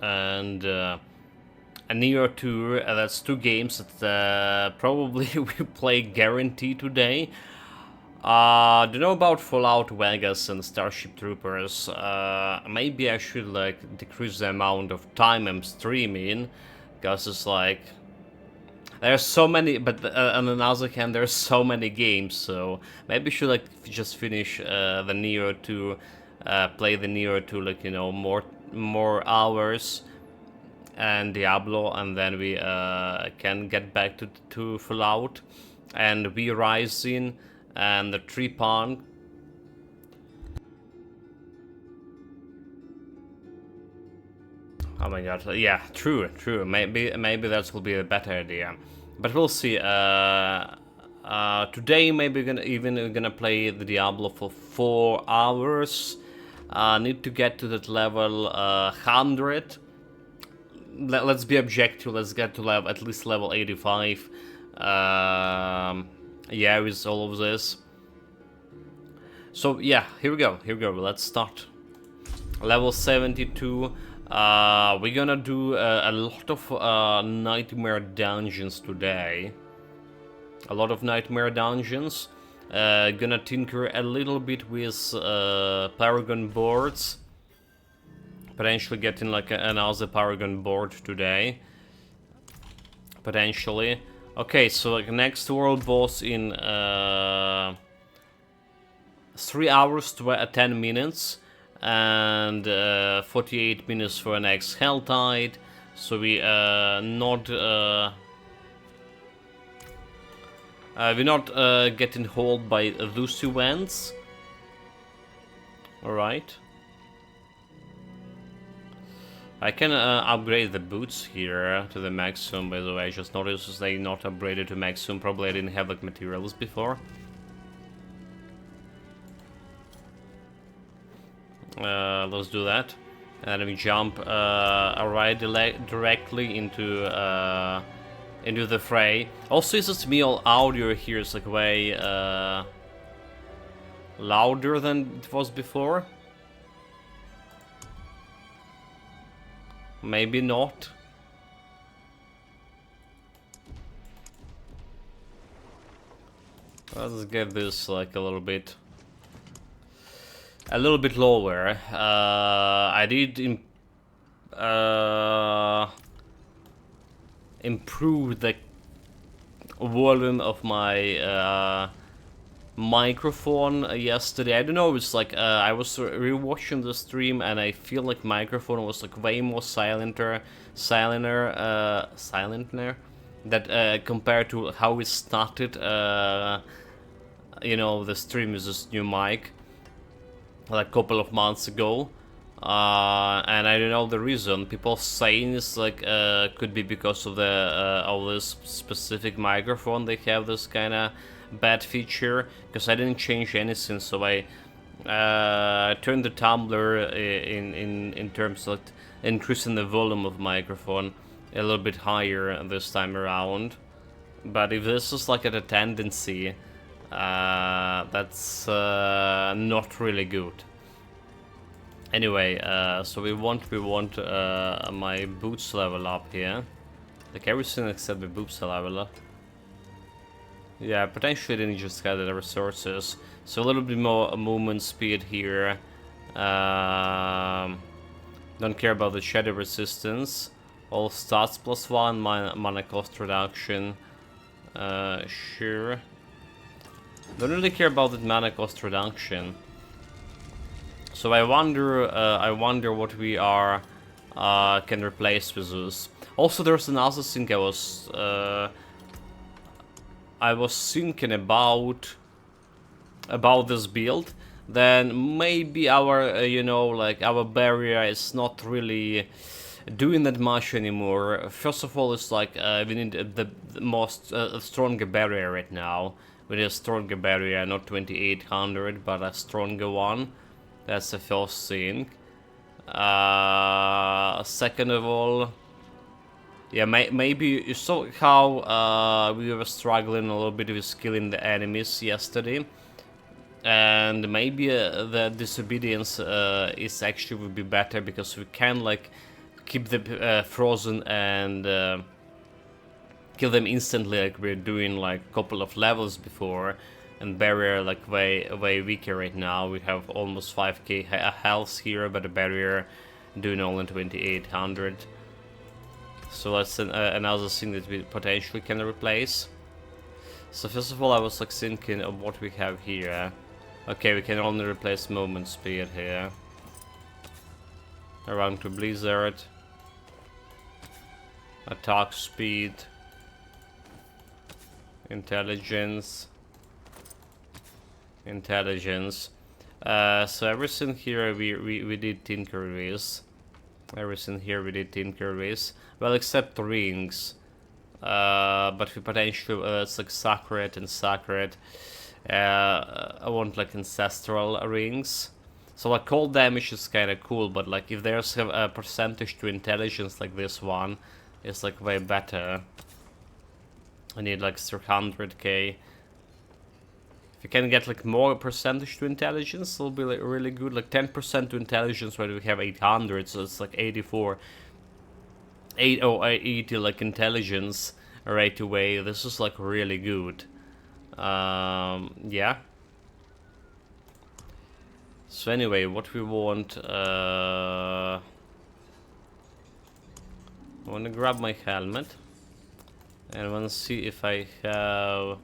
and a Neo 2. That's 2 games that probably we play guaranteed today. Don't know about Fallout Vegas and Starship Troopers. Maybe I should like decrease the amount of time I'm streaming, because it's like there's so many. But on the other hand, there's so many games, so maybe I should like just finish the Neo 2, play the Neo 2 like more hours and Diablo, and then we can get back to Fallout and we Rising and the Trepon. Oh my god, yeah, true. Maybe that will be a better idea, but we'll see. Today maybe we're gonna play the Diablo for 4 hours. Need to get to that level 100. Let's be objective. Let's get to at least level 85. Yeah, with all of this. So yeah, here we go. Let's start. Level 72. We're gonna do a lot of nightmare dungeons today. A lot of nightmare dungeons. Gonna tinker a little bit with Paragon boards. Potentially getting like another Paragon board today. Potentially. Okay, so like next world boss in 3 hours to 10 minutes. And 48 minutes for the next Helltide. So we we're not getting hauled by those events. Alright. I can upgrade the boots here to the maximum, by the way. I just noticed they not upgraded to maximum. Probably I didn't have like materials before. Let's do that. And then we jump right directly into the fray. Also, it's just me, all audio here is like way louder than it was before. Maybe not. Let's get this like a little bit lower. I did improve the volume of my microphone yesterday. I don't know, it's like I was rewatching the stream and I feel like microphone was like way more silenter that compared to how we started the stream with this new mic like a couple of months ago. And I don't know the reason. People saying it's like could be because of this specific microphone. They have this kind of bad feature, because I didn't change anything. So I turned the tumbler in terms of increasing the volume of microphone a little bit higher this time around. But if this is like a tendency, that's not really good. Anyway, so we want my boots level up here, like everything except the boots level up. Yeah, potentially didn't just get the resources, so a little bit more movement speed here. Don't care about the shadow resistance. All stats +1, mana cost reduction. Sure. Don't really care about the mana cost reduction. So I wonder what we can replace with this. Also, there's another thing I was thinking about this build. Then maybe our our barrier is not really doing that much anymore. First of all, it's like we need the most stronger barrier right now. We need a stronger barrier, not 2800, but a stronger one. That's the first thing. Second of all, yeah, maybe you saw how we were struggling a little bit with killing the enemies yesterday, and maybe the disobedience is actually would be better, because we can like keep them frozen and kill them instantly, like we're doing like a couple of levels before. And barrier like way weaker right now. We have almost 5k health here, but the barrier doing only 2800. So that's another thing that we potentially can replace. So first of all, I was like thinking of what we have here. Okay, we can only replace movement speed here. Around to blizzard. Attack speed. Intelligence. Intelligence. So everything here we did tinker with. Everything here we did tinker with. Well, except rings. But we potentially, it's like sacred and sacred. I want like ancestral rings. So like cold damage is kind of cool, but like if there's a percentage to intelligence like this one, it's like way better. I need like 300k. If you can get like more percentage to intelligence, it'll be like really good. Like 10% to intelligence when we have 800, so it's like 84. 80 like intelligence right away. This is like really good. Yeah. So anyway, what we want, I want to grab my helmet and I want to see if I have.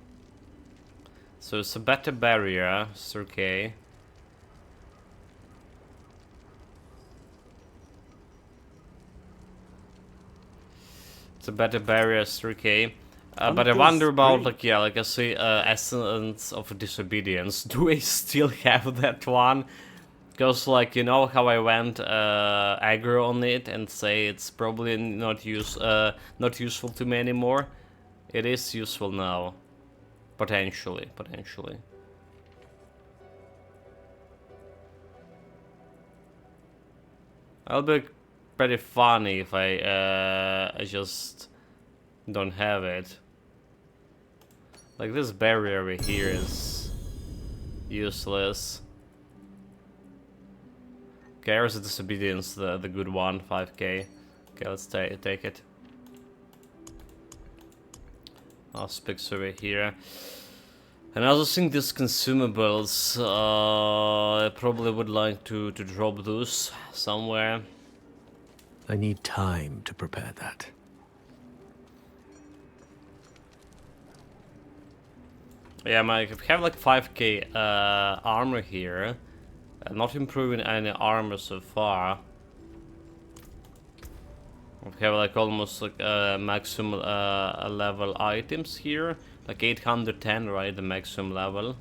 So it's a better barrier, it's okay. It's a better barrier, it's okay. But I wonder about, like, yeah, like I say, Essence of Disobedience. Do I still have that one? Because, like, you know how I went aggro on it and say it's probably not useful to me anymore? It is useful now. Potentially. It'll be pretty funny if I just don't have it. Like this barrier over here is useless. Okay, here's the Disobedience, the good one, 5k. Okay, let's take it. Aspects over here. And I also think these consumables, I probably would like to drop those somewhere. I need time to prepare that. Yeah, I have like 5k armor here. Not improving any armor so far. We have like almost like maximum level items here. Like 810, right? The maximum level.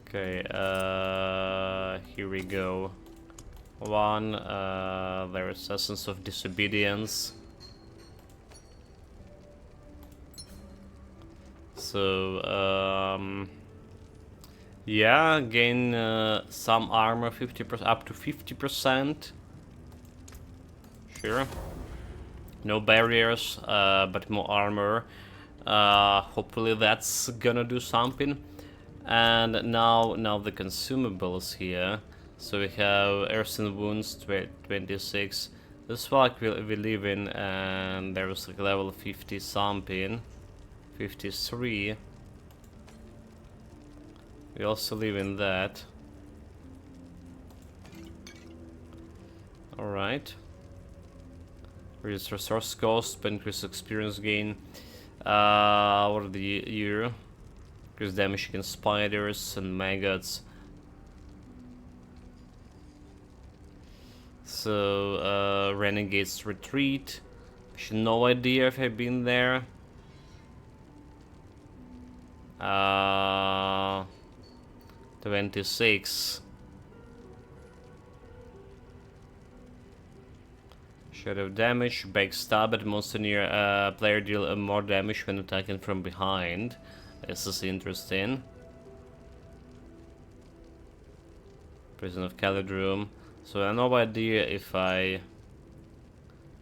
Okay, here we go. One, there is Essence of Disobedience. So, yeah, gain some armor, 50%, up to 50%. Sure. No barriers, but more armor. Hopefully that's gonna do something. And now the consumables here. So we have Earth and Wounds 26. This one we live in, and there was like level 50 something. 53. We also live in that. Alright. Reduce resource cost, but increase experience gain. What are the year? Increase damage against spiders and maggots. So, Renegade's Retreat. I have no idea if I've been there. 26. Shadow damage, backstab at monster near player deal more damage when attacking from behind. This is interesting. Prison of Calidrum. So I have no idea if I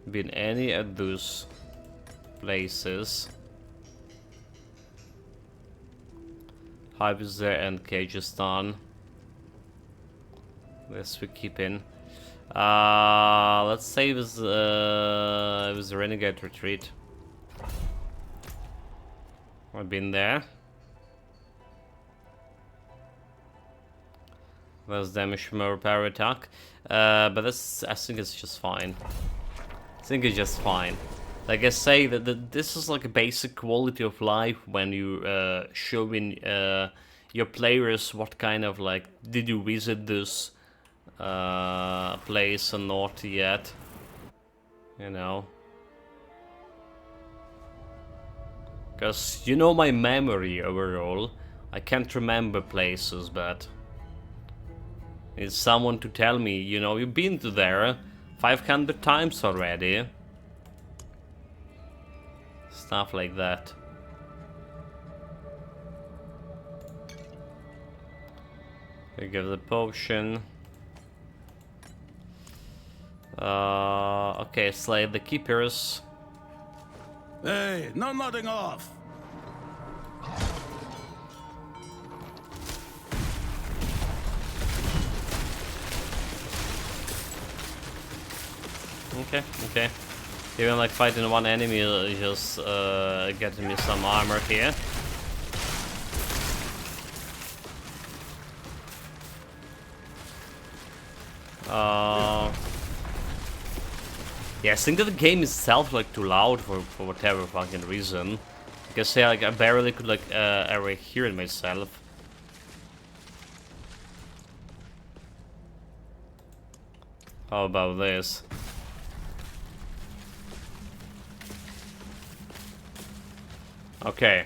been any of those places. Hive is there and Cage is done. This we keep in. Let's say it was a renegade retreat. I've been there. There's damage from a repair attack. But that's, I think it's just fine. I think it's just fine. Like I say, that this is like a basic quality of life when you showing your players what kind of, like, did you visit this place or not yet, you know, because you know my memory overall, I can't remember places, but it's someone to tell me, you know, you've been to there 500 times already, stuff like that. We give the potion. Okay, slay the keepers. Hey, no nodding off. Okay. Even like fighting one enemy is just getting me some armor here. Yeah, I think that the game itself like too loud for whatever fucking reason. Because yeah, like I barely could like ever hear it myself. How about this? Okay.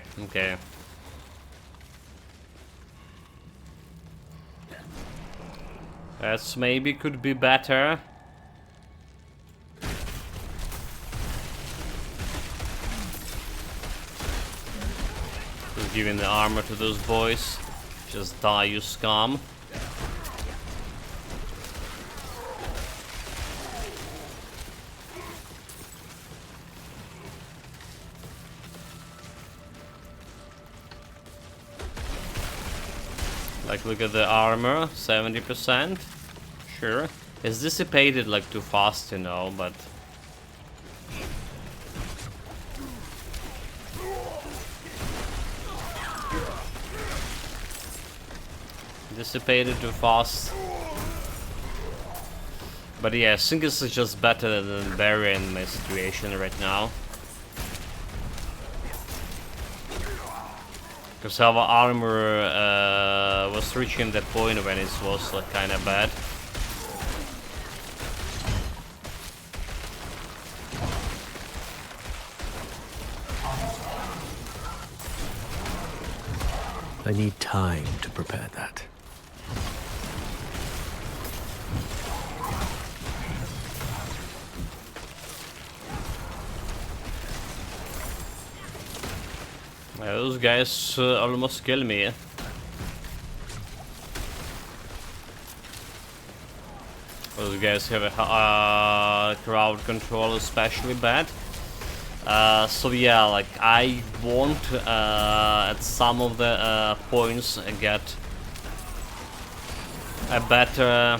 That's maybe could be better. Just giving the armor to those boys. Just die, you scum. Like, look at the armor, 70%. Sure. It's dissipated like too fast, you know, but... Dissipated too fast. But yeah, I think this is just better than Barry in my situation right now. Because our armor was reaching that point when it was like kind of bad. I need time to prepare that. Yeah, those guys almost kill me. Those guys have a crowd control especially bad. So yeah, like I want at some of the points get a better...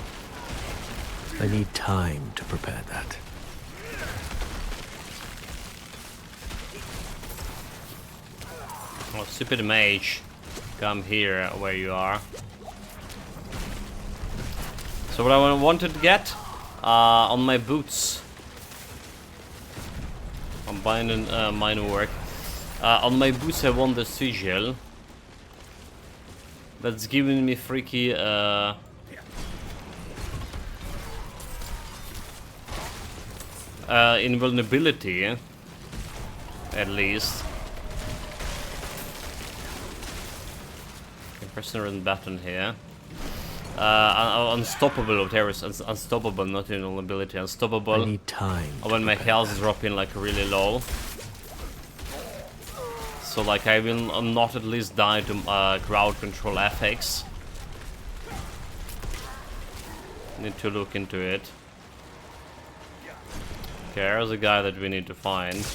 I need time to prepare that. Oh, stupid mage, come here where you are. So what I wanted to get on my boots. I'm buying mine work. On my boots I want the sigil. That's giving me freaky invulnerability, at least. Okay, press the run button here. Unstoppable, whatever is unstoppable, not invulnerability, unstoppable. I need time. When my health is dropping like really low. So like I will not at least die to crowd control FX. Need to look into it. Okay, there's a guy that we need to find.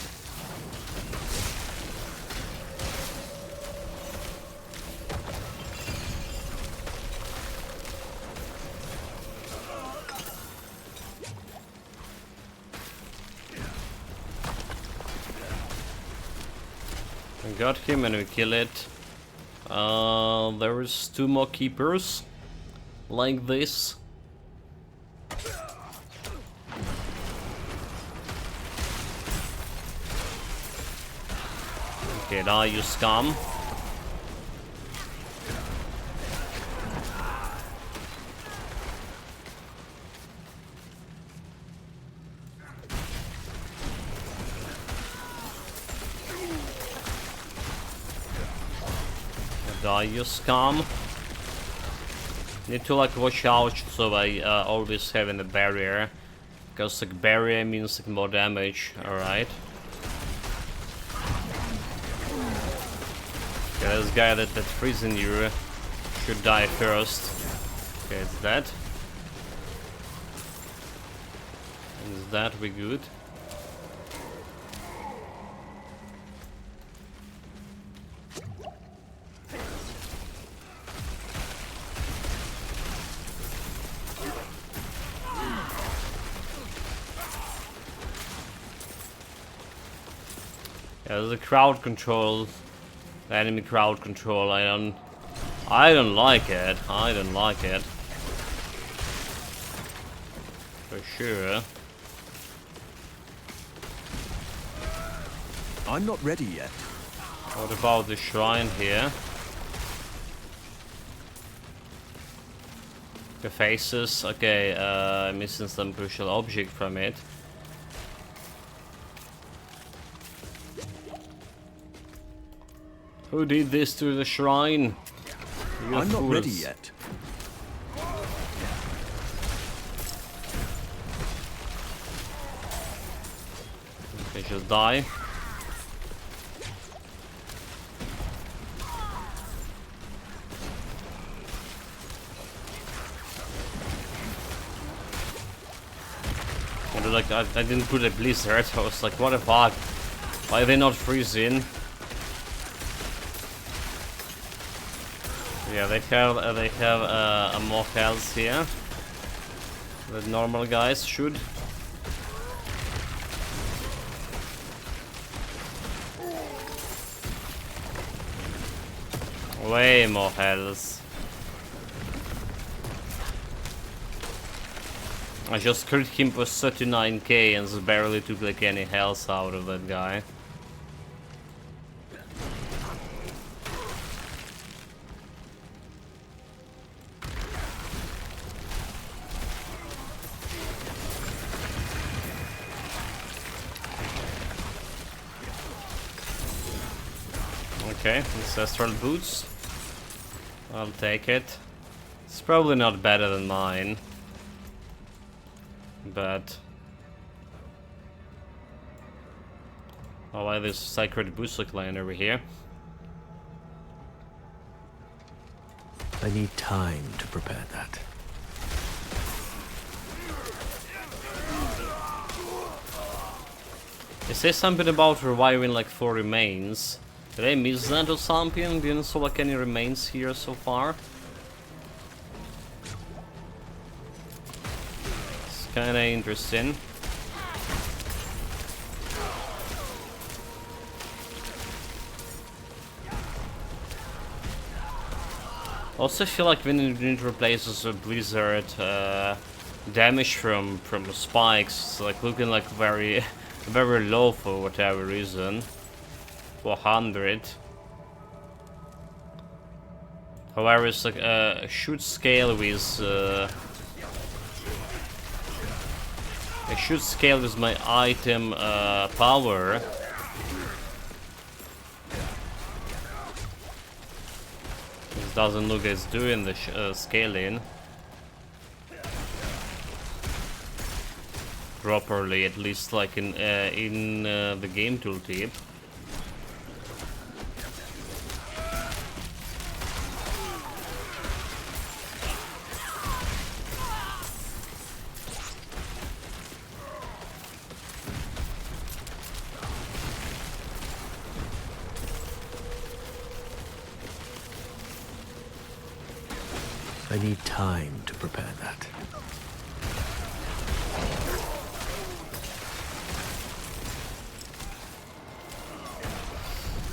We got him and we kill it. There is 2 more keepers. Like this. Okay, die, you scum. Die, you scum. Need to like watch out so I always having a barrier. Because like barrier means like more damage, alright. Okay, this guy that's freezing you should die first. Okay, it's dead. Is that we good? Yeah, there's a crowd control. The enemy crowd control. I don't like it. I don't like it. For sure. I'm not ready yet. What about the shrine here? The faces. Okay, missing some crucial object from it. Who did this to the shrine? You I'm fools. not ready yet. Okay, just die. And like I didn't put a blizzard. I was like, what the fuck? Why are they not freezing? Yeah, they have a more health here. The normal guys should. Way more health. I just crit him for 39k and just barely took like any health out of that guy. Okay, ancestral boots. I'll take it. It's probably not better than mine. But I like this sacred boots look line over here. I need time to prepare that. It says something about reviving like 4 remains. Did I miss that or something? Didn't saw like any remains here so far. It's kinda interesting. Also feel like when it replaces a blizzard damage from spikes, it's like looking like very very low for whatever reason. 400. However, it's like should scale with it should scale with my item power. This doesn't look as doing the scaling properly, at least like in the game tooltip. I need time to prepare that.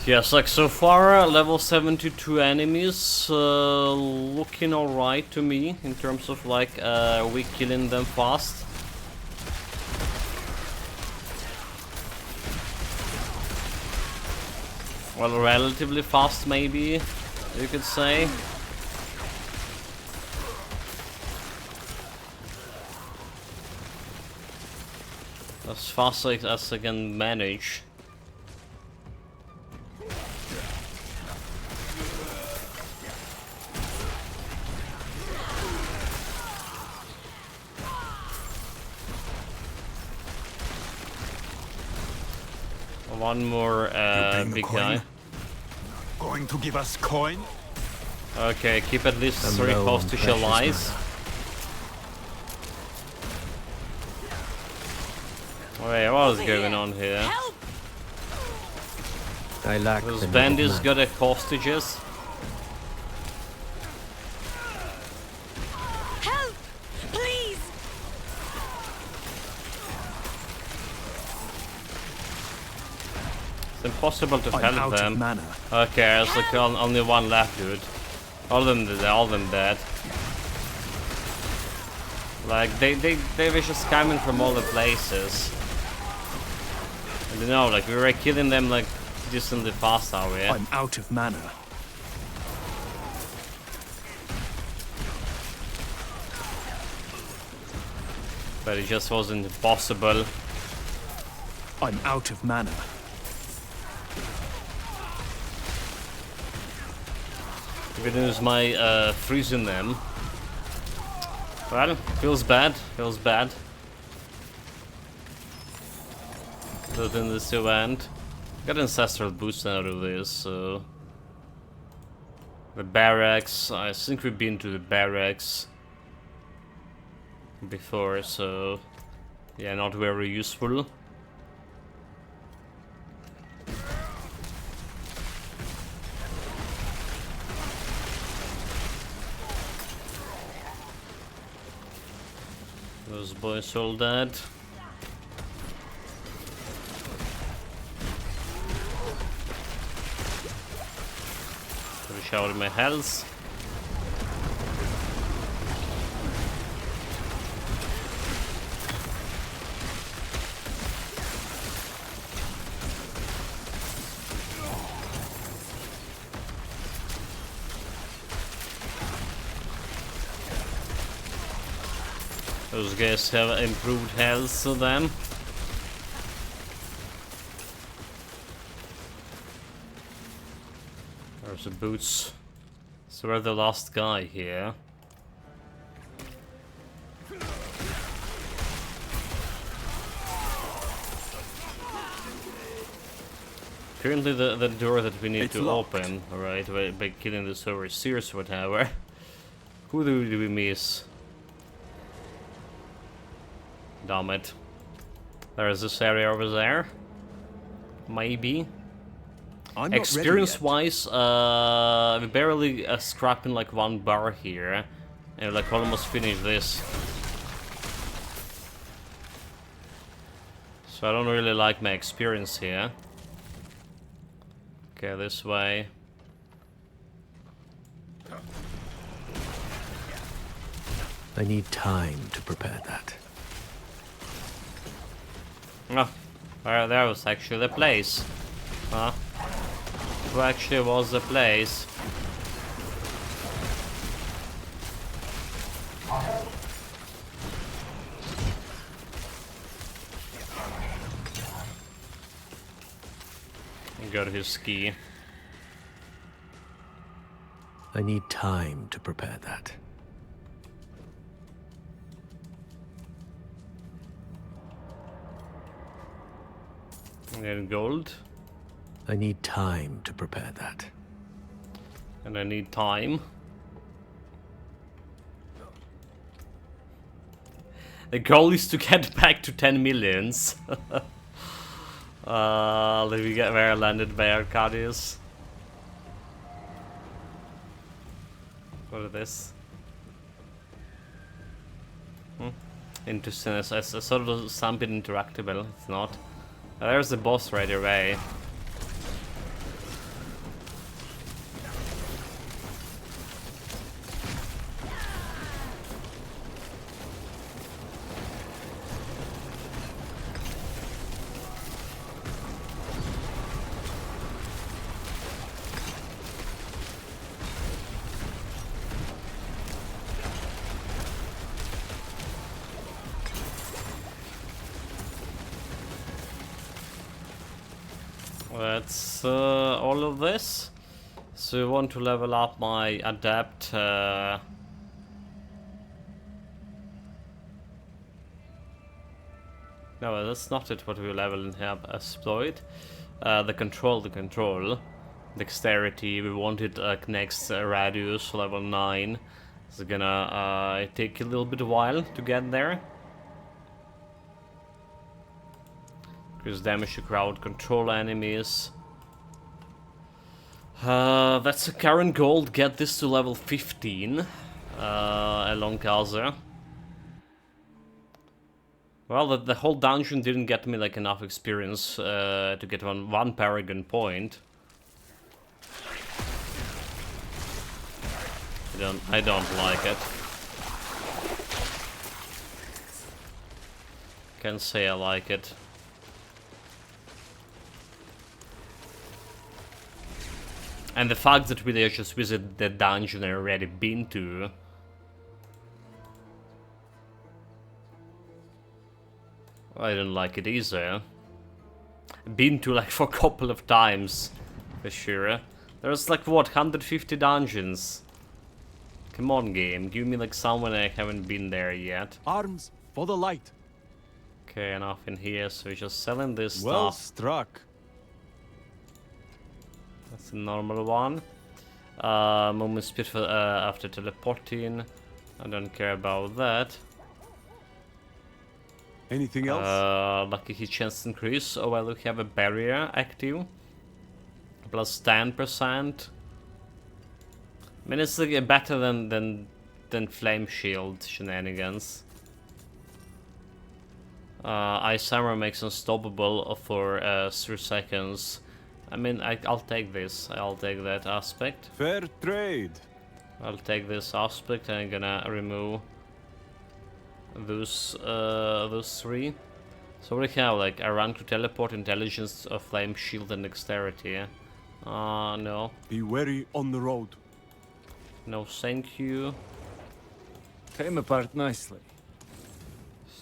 Yes, like so far, level 72 enemies looking alright to me in terms of like we killing them fast. Well, relatively fast maybe, you could say. As fast as I can manage. One more big guy. Going to give us coin? Okay, keep at least I'm 3 low on hostage precious allies. Wait, what is going on here? Help! I lack Those the need of bandits mana. got the hostages. Help! Please! It's impossible to I'm help out them. of mana. Okay, there's like only one left, dude. All of them dead. Like they were just coming from all the places. I don't know, like we were killing them like decently fast, are we? I'm out of mana. But it just wasn't possible. I'm out of mana. If it is my freezing them. Well, feels bad, feels bad. But in this event, got ancestral boost out of this, so the barracks. I think we've been to the barracks before, so yeah, not very useful. Those boys all dead. Shower my health. Those guys have improved health, so then. There's the boots. So we're the last guy here. Currently the door that we need It's to locked. open, alright, by killing this overseers or whatever. Who do we miss? Damn it. There's this area over there. Maybe. I'm not Experience ready yet. wise, we barely scrapping like 1 bar here. And like almost finished this. So I don't really like my experience here. Okay, this way. I need time to prepare that. Oh, there was actually the place. Huh? Who actually was the place? Got his ski. I need time to prepare that. And gold. I need time to prepare that. And I need time. The goal is to get back to 10 millions. Let me get where I landed by Arcadius. What is this? Interesting. I sort of something interactable. It's not. There's the boss right away. That's all of this. So I want to level up my adept. No, that's not it. What we level in here. Exploit. The control. Dexterity. We want it next radius level 9. It's gonna take a little bit of while to get there. Increase damage to crowd control enemies. That's a current goal. Get this to level 15 along Gaza. Well, the whole dungeon didn't get me like enough experience to get one Paragon point. I don't like it. Can't say I like it. And the fact that we just visit the dungeon I already been to. I don't like it either. Been to like for a couple of times, for sure. There's like what, 150 dungeons? Come on, game, give me like someone I haven't been there yet. Arms for the light. Okay, enough in here, so we're just selling this Well stuff. struck. That's a normal one. Moment speed for, after teleporting. I don't care about that. Anything else? Lucky hit chance increase. Oh well, we have a barrier active. Plus 10%. I mean, it's like better than flame shield shenanigans. Ice armor makes unstoppable for 3 seconds. I mean, I'll take this. I'll take that aspect. Fair trade. I'll take this aspect and I'm gonna remove those 3. So we have like a rank to teleport, intelligence, flame shield, and dexterity. No. Be wary on the road. No, thank you. Came apart nicely.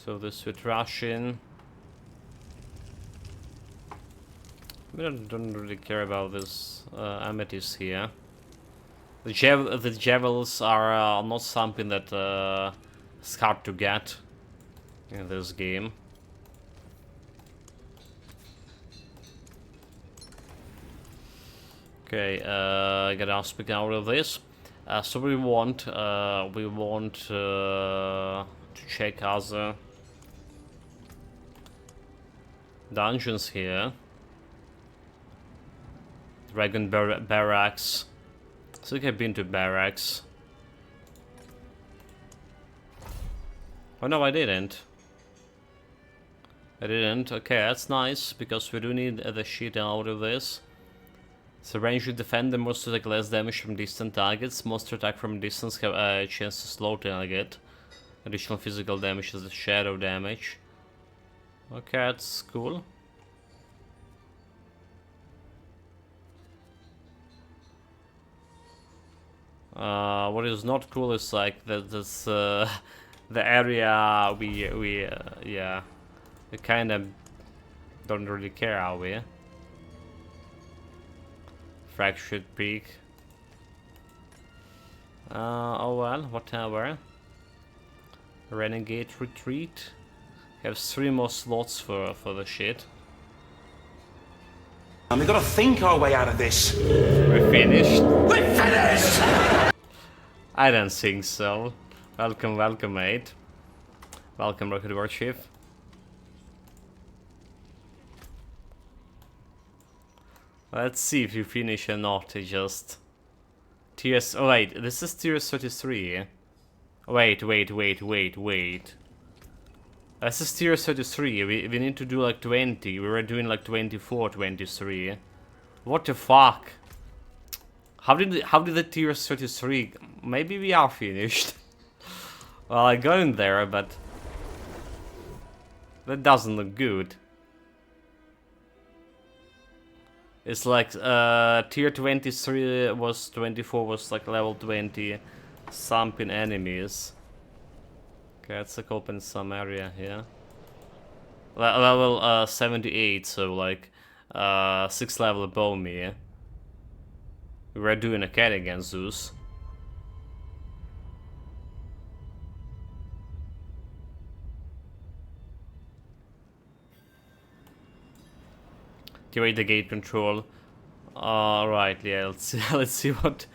So this with Russian. I don't really care about this amethyst here. The javelins are not something that is hard to get in this game. Okay, I gotta aspect out of this. So we want to check other dungeons here. Dragon Barracks. I think I've been to Barracks. Oh no, I didn't. I didn't. Okay, that's nice, because we do need the shit out of this. So ranged defender must take less damage from distant targets. Monster attack from distance have a chance to slow target. Additional physical damage is the shadow damage. Okay, that's cool. What is not cool is like that this the area we yeah, we kind of don't really care, are we? Fractured Peak. Oh well, whatever. Renegade Retreat. Have 3 more slots for the shit. And we gotta think our way out of this. We're finished. We're finished! I don't think so. Welcome, welcome, mate. Welcome, Rocket Warship. Let's see if you finish or not. Just tiers. Oh wait, this is tier 33. Wait. This is tier 33. We need to do like 20. We were doing like 24, 23. What the fuck? How did the tier 33? Maybe we are finished. Well, I got in there, but that doesn't look good. It's like tier 23 was 24 was like level 20 something enemies. Okay, let's like open some area here. Level 78, so like 6th level Bomi. We were doing okay against Zeus. Activate the gate control. Right, yeah, let's see, let's see what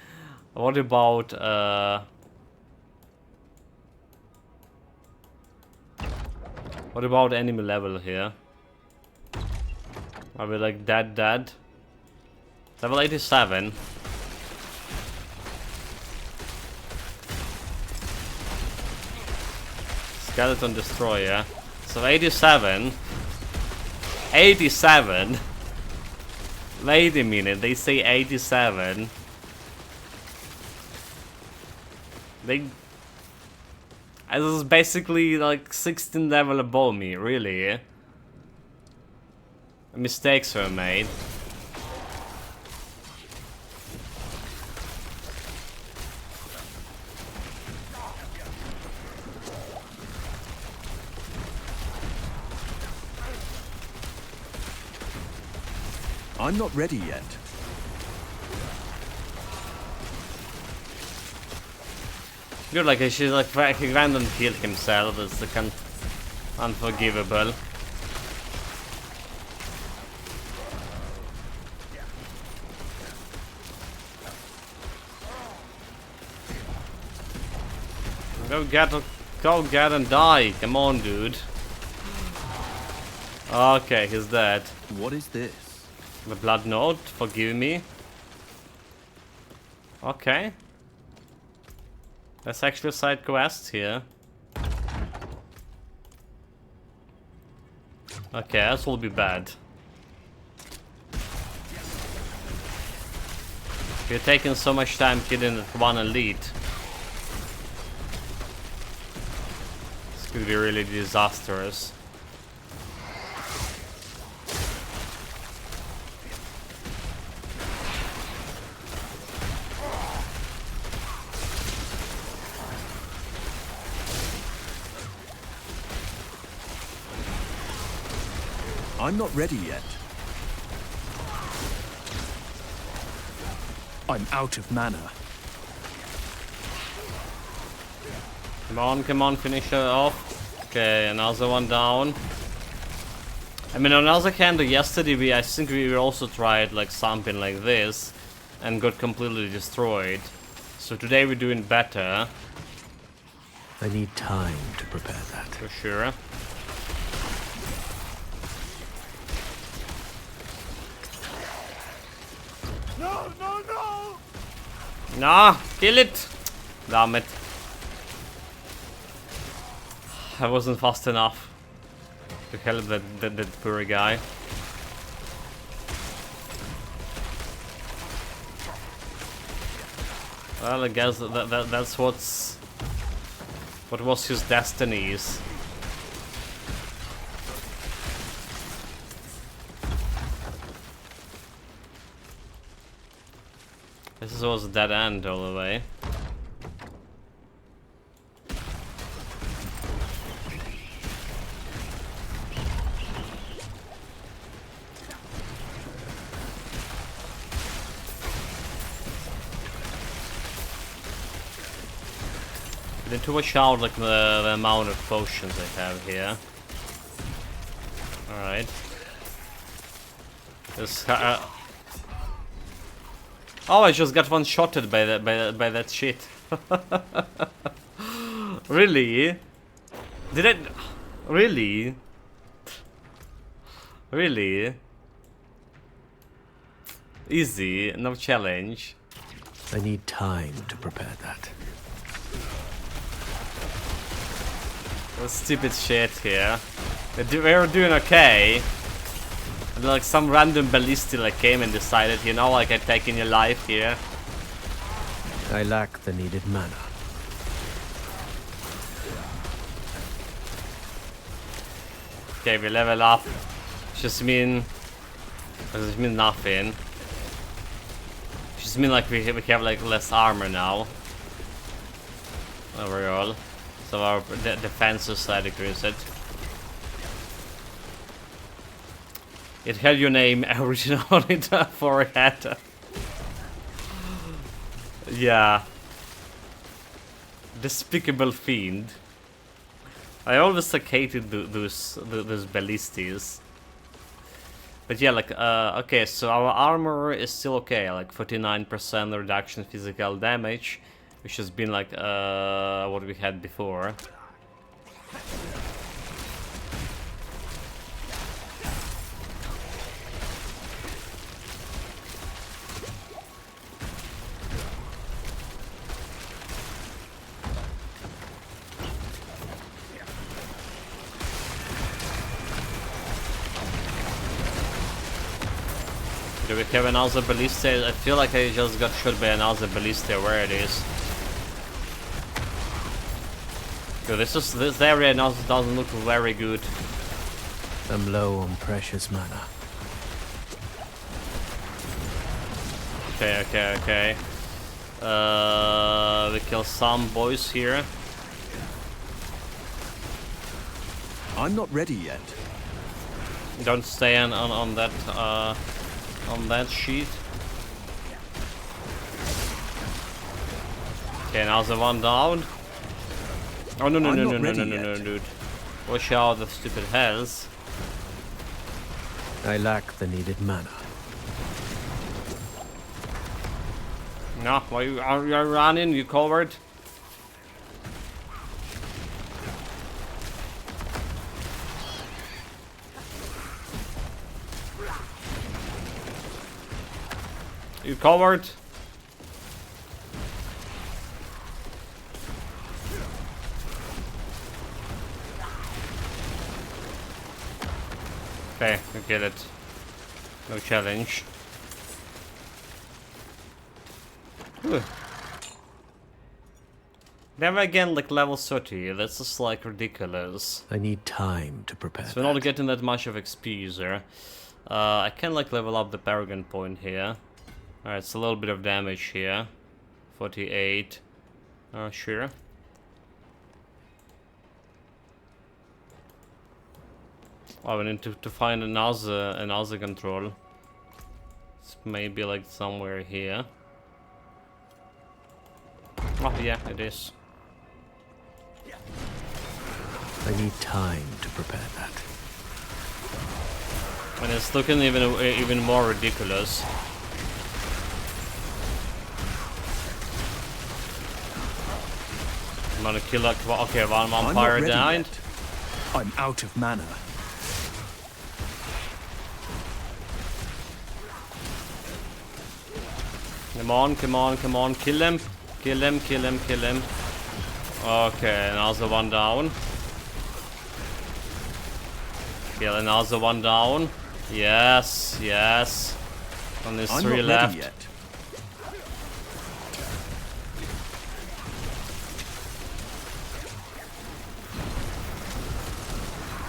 about what about enemy level here? Are we like dead? Level 87. Skeleton destroyer. So 87. 87. Wait a minute, they say 87. This is basically like 16 level above me, really. Mistakes were made. I'm not ready yet. Good, like he should like he random killed himself. That's the unforgivable. Go get and die. Come on, dude. Okay, he's dead. What is this? The blood note, forgive me. Okay. There's actually a side quest here. Okay, this will be bad. You're taking so much time killing that one elite. This could be really disastrous. I'm not ready yet. I'm out of mana. Come on, finish her off. Okay, another one down. I mean, on another hand, yesterday I think we also tried like something like this and got completely destroyed. So today we're doing better. I need time to prepare that. For sure. No, no, no! Nah, kill it! Damn it. I wasn't fast enough to help that poor guy. Well, I guess that's what was his destinies. This was a dead end all the way. I need to watch out like the amount of potions I have here. Alright. This oh, I just got one-shotted by that shit. Really? Did I? Really? Really? Easy, no challenge. I need time to prepare that. Stupid shit here. We were doing okay. And like some random ballista like came and decided, you know, like I'm taking your life here. I lack the needed mana. Okay, we level up. Just mean nothing. Just mean like we have like less armor now. Overall. So our defensive side increased it. It had your name written on it forehead. Yeah. Despicable fiend. I always hated those ballistas. But yeah, like, okay, so our armor is still okay, like 49% reduction physical damage, which has been like, what we had before. Do we have another ballista? I feel like I just got shot by another ballista. Where it is? So this area doesn't look very good. I'm low on precious mana. Okay. We kill some boys here. I'm not ready yet. Don't stay on that sheet. Okay, another one down. Oh no, dude. Watch out, the stupid hells. I lack the needed mana. No, why are you running, you coward? You coward? Okay, we get it. No challenge. Whew. Never again, like level 30. That's just like ridiculous. I need time to prepare. So we're not getting that much of XP user. I can like level up the Paragon point here. Alright, it's a little bit of damage here. 48. Sure. Oh, we need to find another control. It's maybe like somewhere here. Oh yeah, it is. I need time to prepare that. And it's looking even more ridiculous. I'm gonna kill like okay, one vampire died. I'm out of mana. Come on, kill him. Kill him. Okay, another one down. Kill another one down. Yes. And there's I'm 3 not left. ready yet.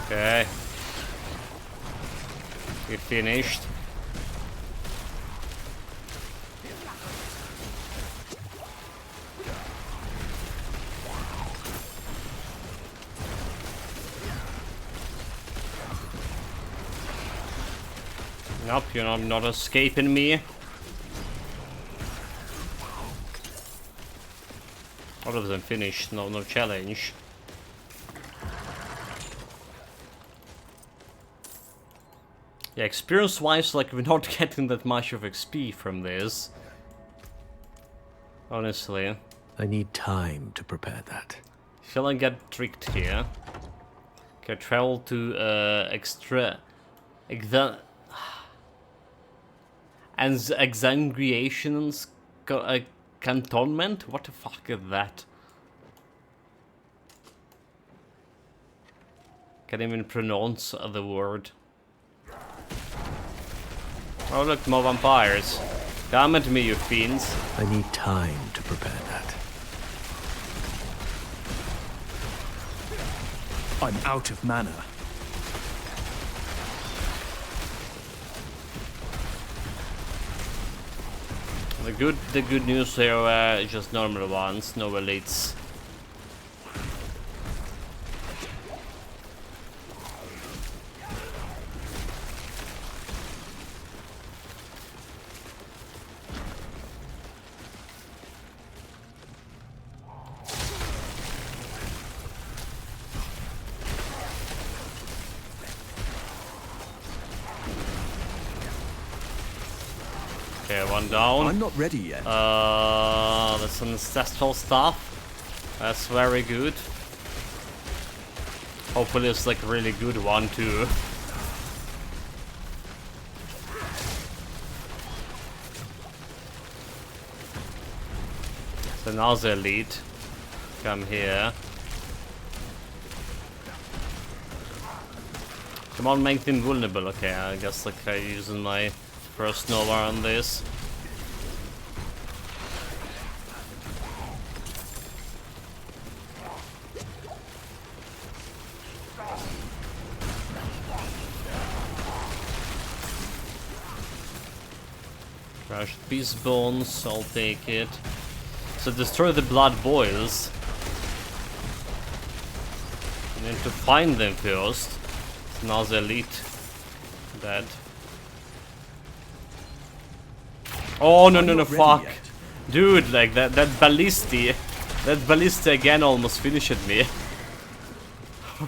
Okay. We finished. Nope, you're not escaping me. All of them finished, no challenge. Yeah, experience-wise, like, we're not getting that much of XP from this. Honestly. I need time to prepare that. Shall I get tricked here? Okay, travel to Exangriation's cantonment? What the fuck is that? Can't even pronounce the word. Oh look, more vampires. Come at me, you fiends. I need time to prepare that. I'm out of mana. The good news here are just normal ones, no elites. Okay, one down. I'm not ready yet. That's ancestral stuff. That's very good. Hopefully it's like a really good one too. So now the elite. Come here. Come on, make them vulnerable. Okay, I guess like I'm using my first Nova on this. Crushed beast bones, I'll take it. So destroy the blood boils. I need to find them first. Now the elite dead. Oh no no no fuck. Dude, like that ballisti. That ballista again almost finished me.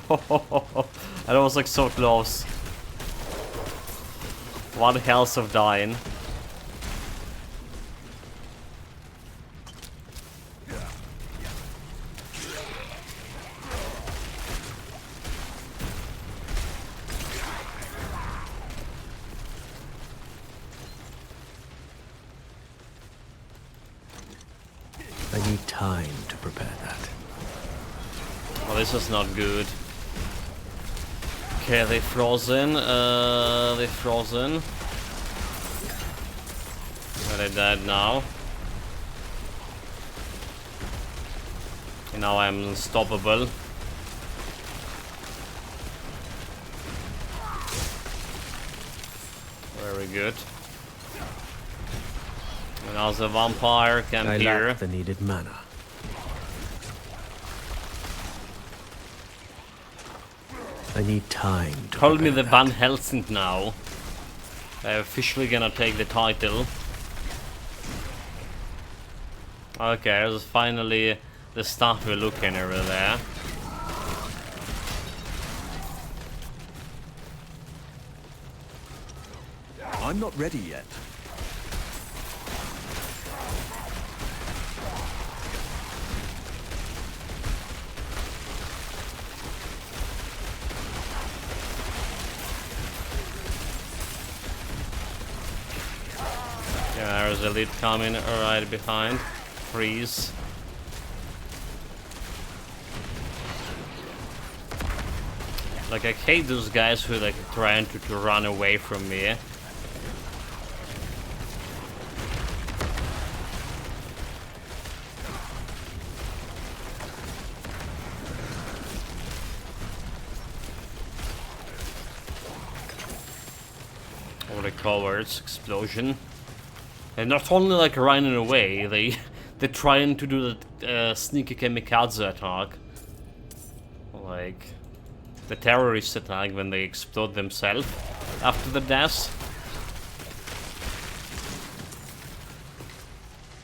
That was like so close. One health of dying. I need time to prepare that. Well, this is not good. Okay, they frozen. They frozen. Are they dead now? And now I'm unstoppable. Very good. And now the vampire can I hear. lack the needed mana. I need time to Call me prepare the that. Van Helsing now. I'm officially gonna take the title. Okay, there's finally the stuff we're looking over there. I'm not ready yet. Yeah, there's a lead coming right behind. Freeze. Like, I hate those guys who like trying to run away from me. Or the cowards, explosion. And not only like running away, they're trying to do the sneaky kamikaze attack. Like the terrorist attack when they explode themselves after the death.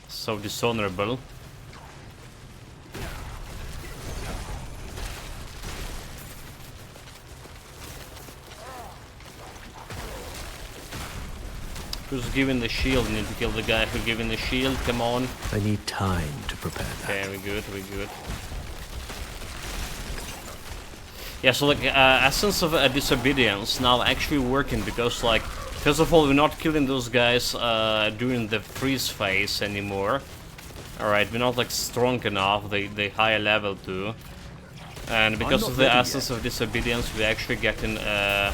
So dishonorable. Who's giving the shield? Need to kill the guy who's giving the shield. Come on. I need time to prepare that. Okay, we're good. We're good. Yeah, so like essence of disobedience now actually working because like first of all we're not killing those guys during the freeze phase anymore. All right, we're not like strong enough. They higher level too, and because of the essence of disobedience, we're actually getting the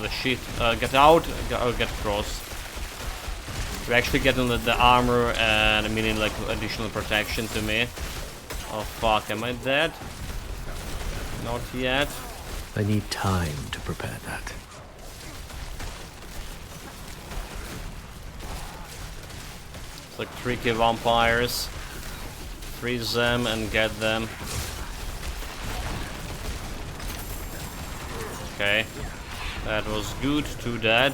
shit. Get out or get across. We're actually getting the armor and meaning like additional protection to me. Oh fuck, am I dead? Not yet. I need time to prepare that. It's like tricky vampires. Freeze them and get them. Okay. That was good, 2 dead.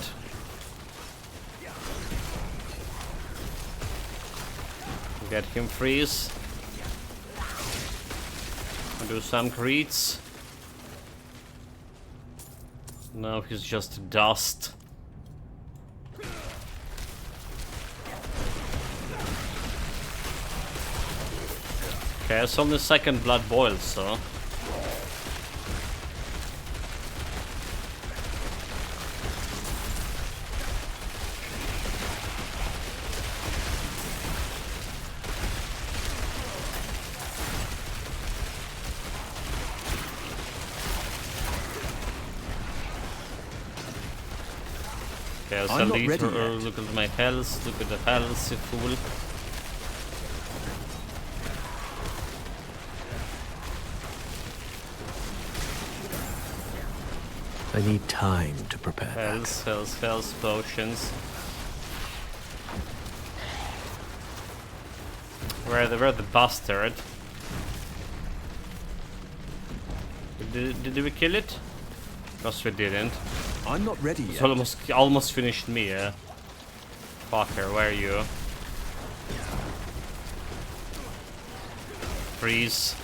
Get him freeze. Do some crits. Now he's just dust. Okay, it's only second blood boils, so. Okay, so I'm not lead ready her, yet. look at my health, look at the health, you fool. I need time to prepare that. Health, potions. Where the bastard? Did we kill it? Because we didn't. I'm not ready It's yet. almost finished me, yeah. Fucker, where are you? Freeze.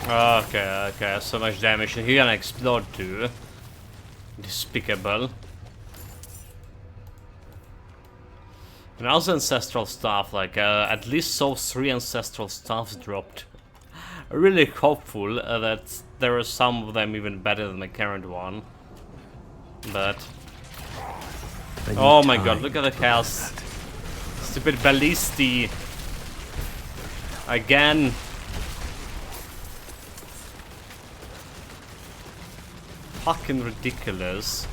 Okay, so much damage, and he's gonna explode too. Despicable. And also ancestral stuff, like at least those 3 ancestral stuffs dropped. Really hopeful that there are some of them even better than the current one. But I need oh my god, time look at the to prepare chaos. that. Stupid ballisti. Again. Fucking ridiculous.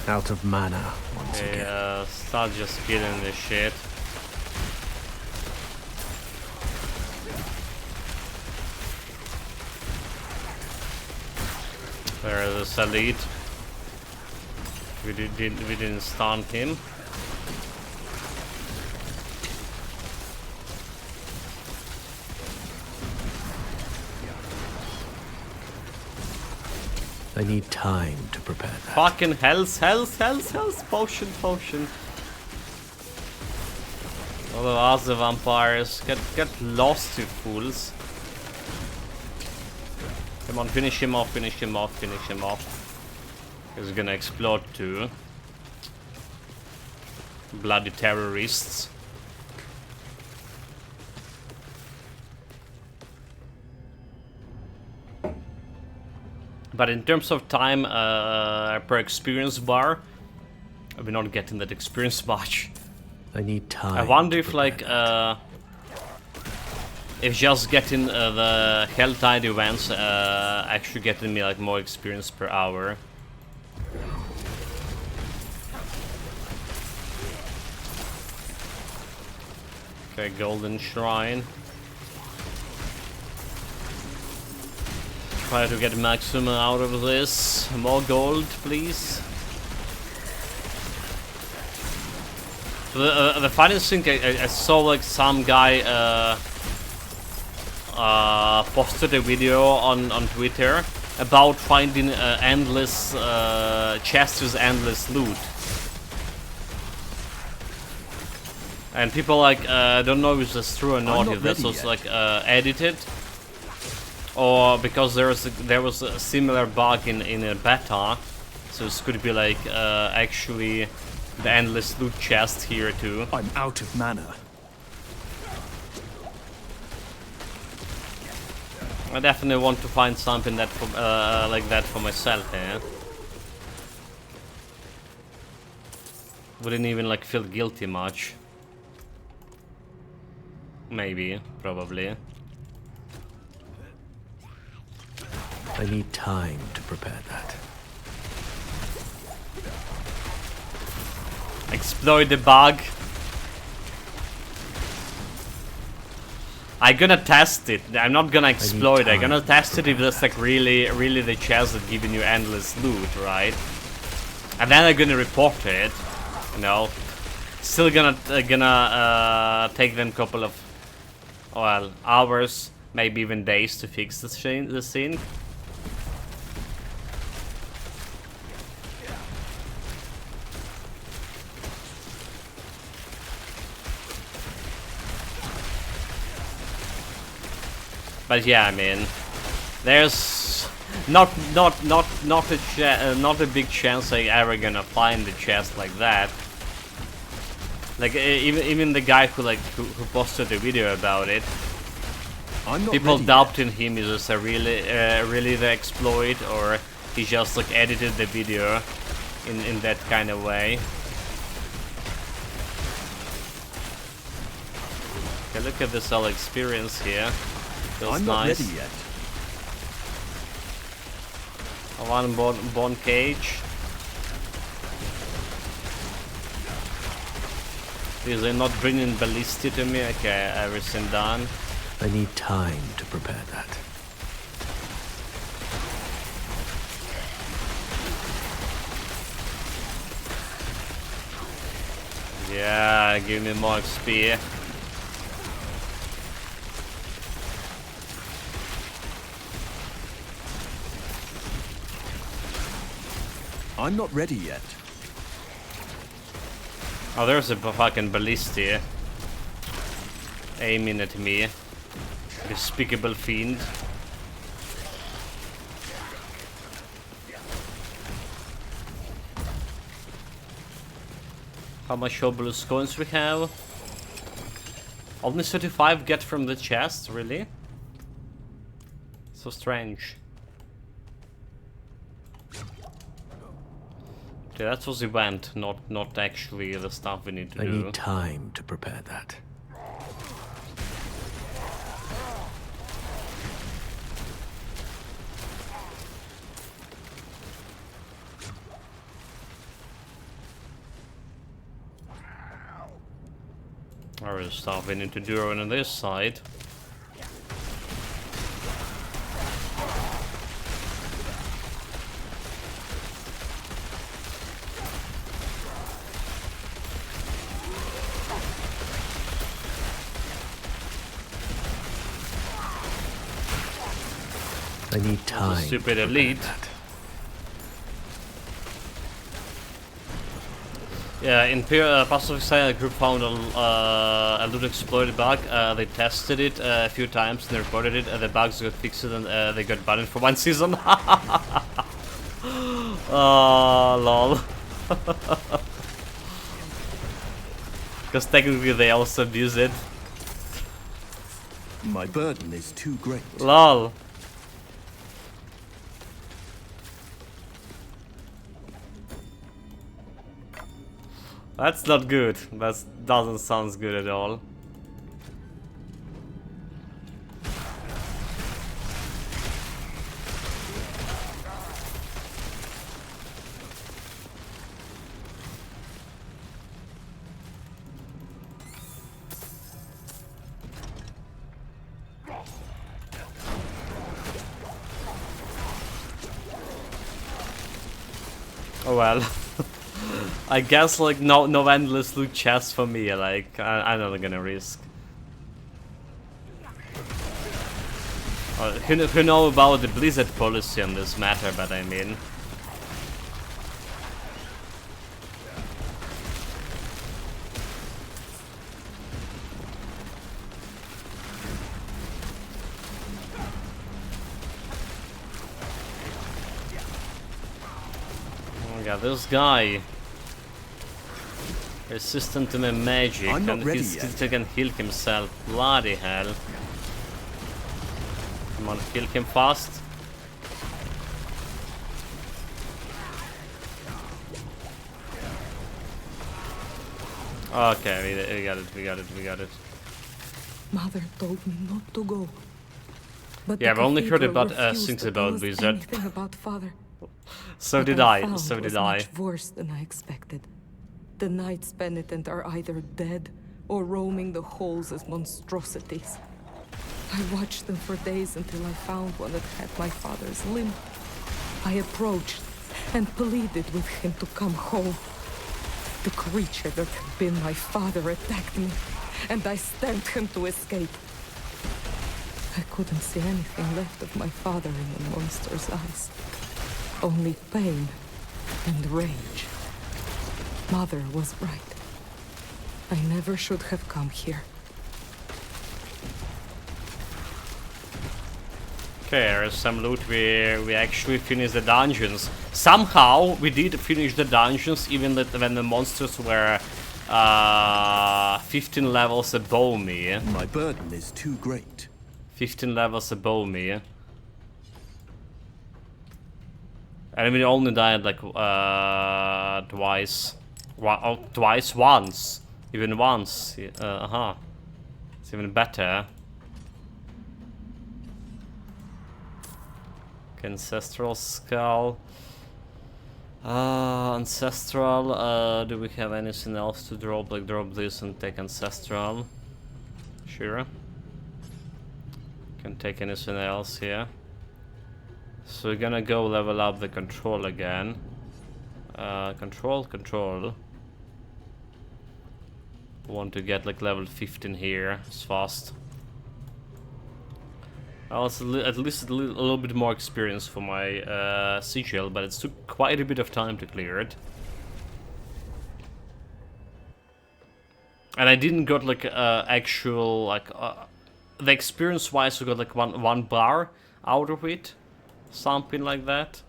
Out of mana once Okay, again. start just killing this shit. There is a Salid. We didn't stun him. I need time to prepare that. Fucking health, potion. All of us, the vampires, get lost, you fools. Come on, finish him off. He's gonna explode too. Bloody terrorists. But in terms of time per experience bar, we're not getting that experience much. I need time. I wonder to if prepare that. if just getting the Helltide events actually getting me like more experience per hour. Okay, Golden Shrine. Try to get maximum out of this. More gold, please. The funniest thing, I saw like some guy posted a video on Twitter about finding endless chests with endless loot. And people like don't know if that's true or not, not if that's ready also yet. like edited. Or because there was a similar bug in a beta, so this could be like actually the endless loot chest here too. I'm out of mana. I definitely want to find something that like that for myself. Yeah, wouldn't even like feel guilty much. Maybe, probably. I need time to prepare that. Exploit the bug. I'm gonna test it. I'm not gonna exploit. I'm gonna test it if that's like really the chest that giving you endless loot, right? And then I'm gonna report it. You know, still gonna take them couple of hours maybe even days to fix the scene. But yeah, I mean, there's not a big chance I ever gonna find the chest like that. Like even the guy who posted the video about it, I'm not people ready doubting him is just a really the exploit, or he just like edited the video in that kind of way. Okay, look at this whole experience here. Feels I'm not nice. ready yet. One bone cage. Is they not bringing ballisty to me? Okay, everything done. I need time to prepare that. Yeah, give me more XP. I'm not ready yet. Oh, there's a fucking ballisty aiming at me. Despicable fiend. How much obelisk coins we have? Only 35 get from the chest, really? So strange. Okay, that was the event, not actually the stuff we need to I do. need time to prepare that. Or the stuff we need to do on this side. I need time. Stupid to elite. prepare that. Yeah, in Pacific Side, a group found a loot exploited bug. They tested it a few times and they reported it. The bugs got fixed and they got banned for 1 season. Oh, lol. Because technically they also abuse it. My burden is too great. Lol. That's not good. That doesn't sound good at all. Oh well. I guess like no endless loot chests for me, like I'm not gonna risk. Who know about the Blizzard policy on this matter, but I mean. Oh my god, this guy. Resistant to my magic, I'm not and ready he yet. still can heal himself. Bloody hell. Come on, kill him fast. Okay, we got it. Mother told me not to go. But Yeah, I've the only heard cathedral about refused things to about tell us Blizzard. anything about Father. So What did I, found so was did I. much worse than I expected. The Knights Penitent are either dead or roaming the halls as monstrosities. I watched them for days until I found one that had my father's limb. I approached and pleaded with him to come home. The creature that had been my father attacked me, and I stamped him to escape. A couldn't see anything left of my father in the monster's eyes. Only pain and rage. Mother was right. I never should have come here. Okay, there's some loot. We actually finished the dungeons. Somehow we did finish the dungeons even when the monsters were 15 levels above me. My burden is too great. 15 levels above me. And we only died like twice. Twice, once. Even once. It's even better. Ancestral skull. Ancestral. Do we have anything else to drop? Like drop this and take ancestral. Sure. Can take anything else here. So we're gonna go level up the control again. Control. Want to get like level 15 here. It's fast. Well, it's at least a little bit more experience for my sigil, but it took quite a bit of time to clear it. And I didn't got like actual like the experience wise we got like one bar out of it, something like that.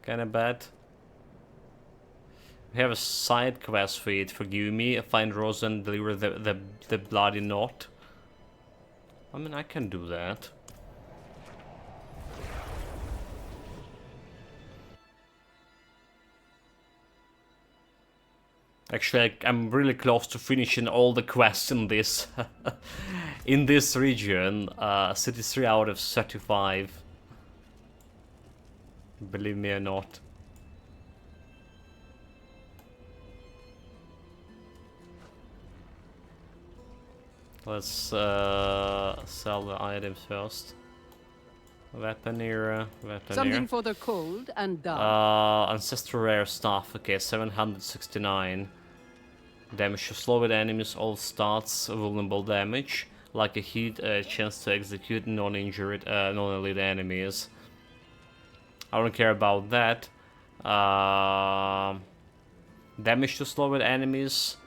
Kinda bad. We have a side quest for it. Forgive me. Find Rosa and deliver the bloody knot. I mean, I can do that. Actually, I'm really close to finishing all the quests in this in this region. 33 out of 35. Believe me or not. Let's sell the items first. Weapon here. Something for the cold and dark. Ancestral rare stuff. Okay, 769. Damage to slow with enemies. All stats vulnerable damage. Like a hit, a chance to execute non-injured, non-elite enemies. I don't care about that. Damage to slow with enemies.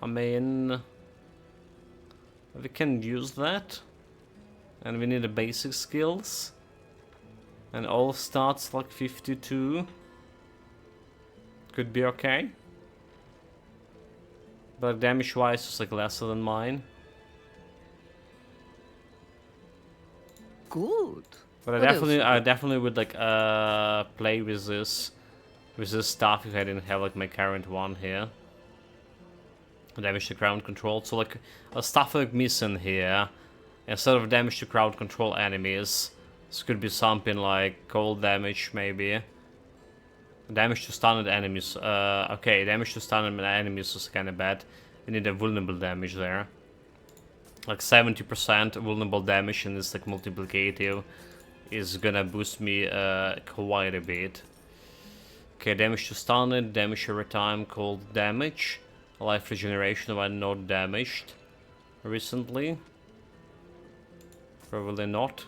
I mean, we can use that, and we need the basic skills, and all stats like 52 could be okay, but damage wise it's like lesser than mine. Good. But I definitely would like play with this stuff if I didn't have like my current one here. Damage to ground control, so like stuff like missing here. Instead of damage to crowd control enemies, this could be something like cold damage maybe. Damage to stunned enemies. Okay, damage to stunned enemies is kind of bad. We need a vulnerable damage there. Like 70% vulnerable damage in this like multiplicative is gonna boost me quite a bit. Okay, damage to stunned, damage every time, cold damage. Life regeneration when not damaged recently. Probably not.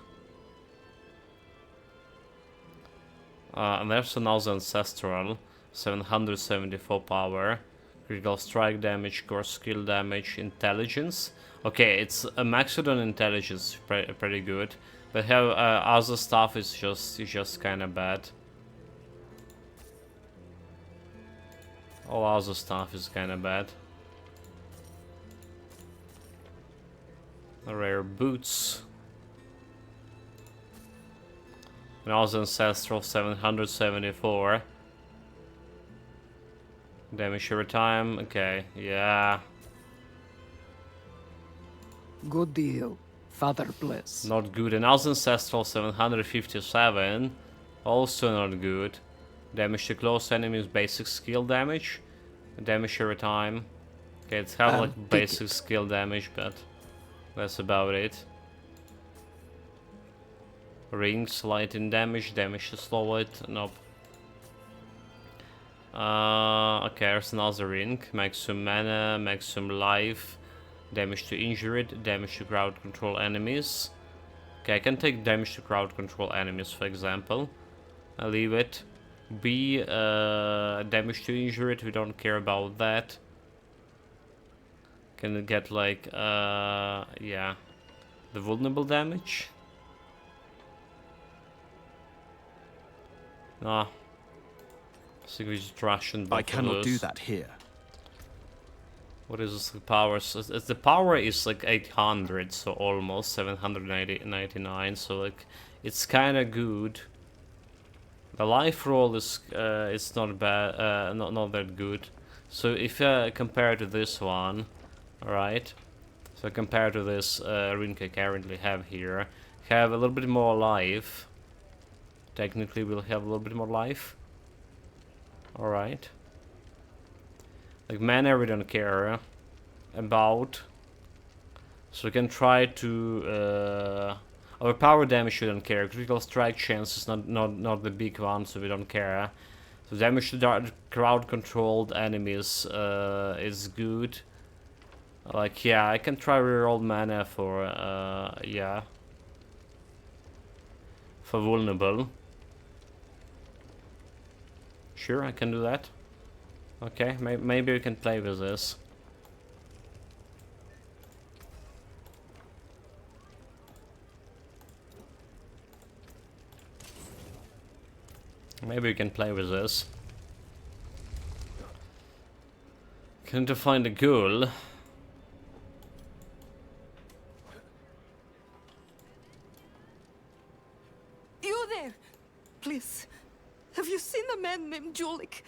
And there's another ancestral. 774 power. Critical strike damage, core skill damage, intelligence. Okay, it's a maxed on intelligence, pretty good. But have other stuff is just kind of bad. All other stuff is kind of bad. Rare boots. And also ancestral 774. Damage every time. Okay, yeah. Good deal. Father bless. Not good. And also ancestral 757. Also not good. Damage to close enemies, basic skill damage. Damage every time. Okay, it's kind of like basic skill damage, but that's about it. Rings, lightning damage, damage to slow it. Nope. Okay, there's another ring. Maximum mana, maximum life. Damage to injured, damage to crowd control enemies. Okay, I can take damage to crowd control enemies, for example. I'll leave it. B, damage to injured, we don't care about that. Can get like, yeah, the vulnerable damage. Ah, so we just ration both I cannot of do those. that here. What is this, the power? So the power is like 800, so almost 799. So like, it's kind of good. The life roll is it's not bad, not that good. So if I compare to this one, all right. So compared to this rink I currently have here, have a little bit more life. Technically, we'll have a little bit more life. All right. Like mana, we don't care about. So we can try to. Our power damage we don't care. Critical strike chance is not the big one, so we don't care. So damage to crowd controlled enemies is good. Like, yeah, I can try reroll mana for, yeah. For vulnerable. Sure, I can do that. Okay, maybe we can play with this. Maybe we can play with this. Can to find a ghoul. You there! Please, have you seen a man named Julik?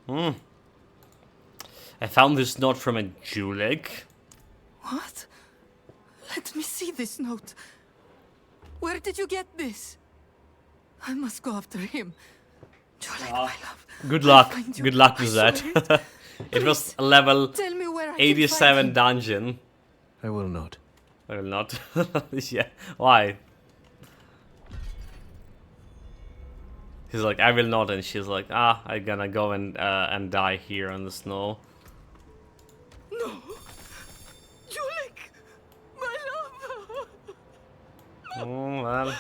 I found this note from a Julik. What? Let me see this note. Where did you get this? I must go after him. Julik, my love. Good I'll luck. find you. Good luck I with that. swear It was Please, a level tell me where I can 87 find him. dungeon. I will not. I will not. Yeah. Why? He's like, I will not, and she's like, ah, I'm gonna go and die here on the snow. No! Julik! My love! Oh, well.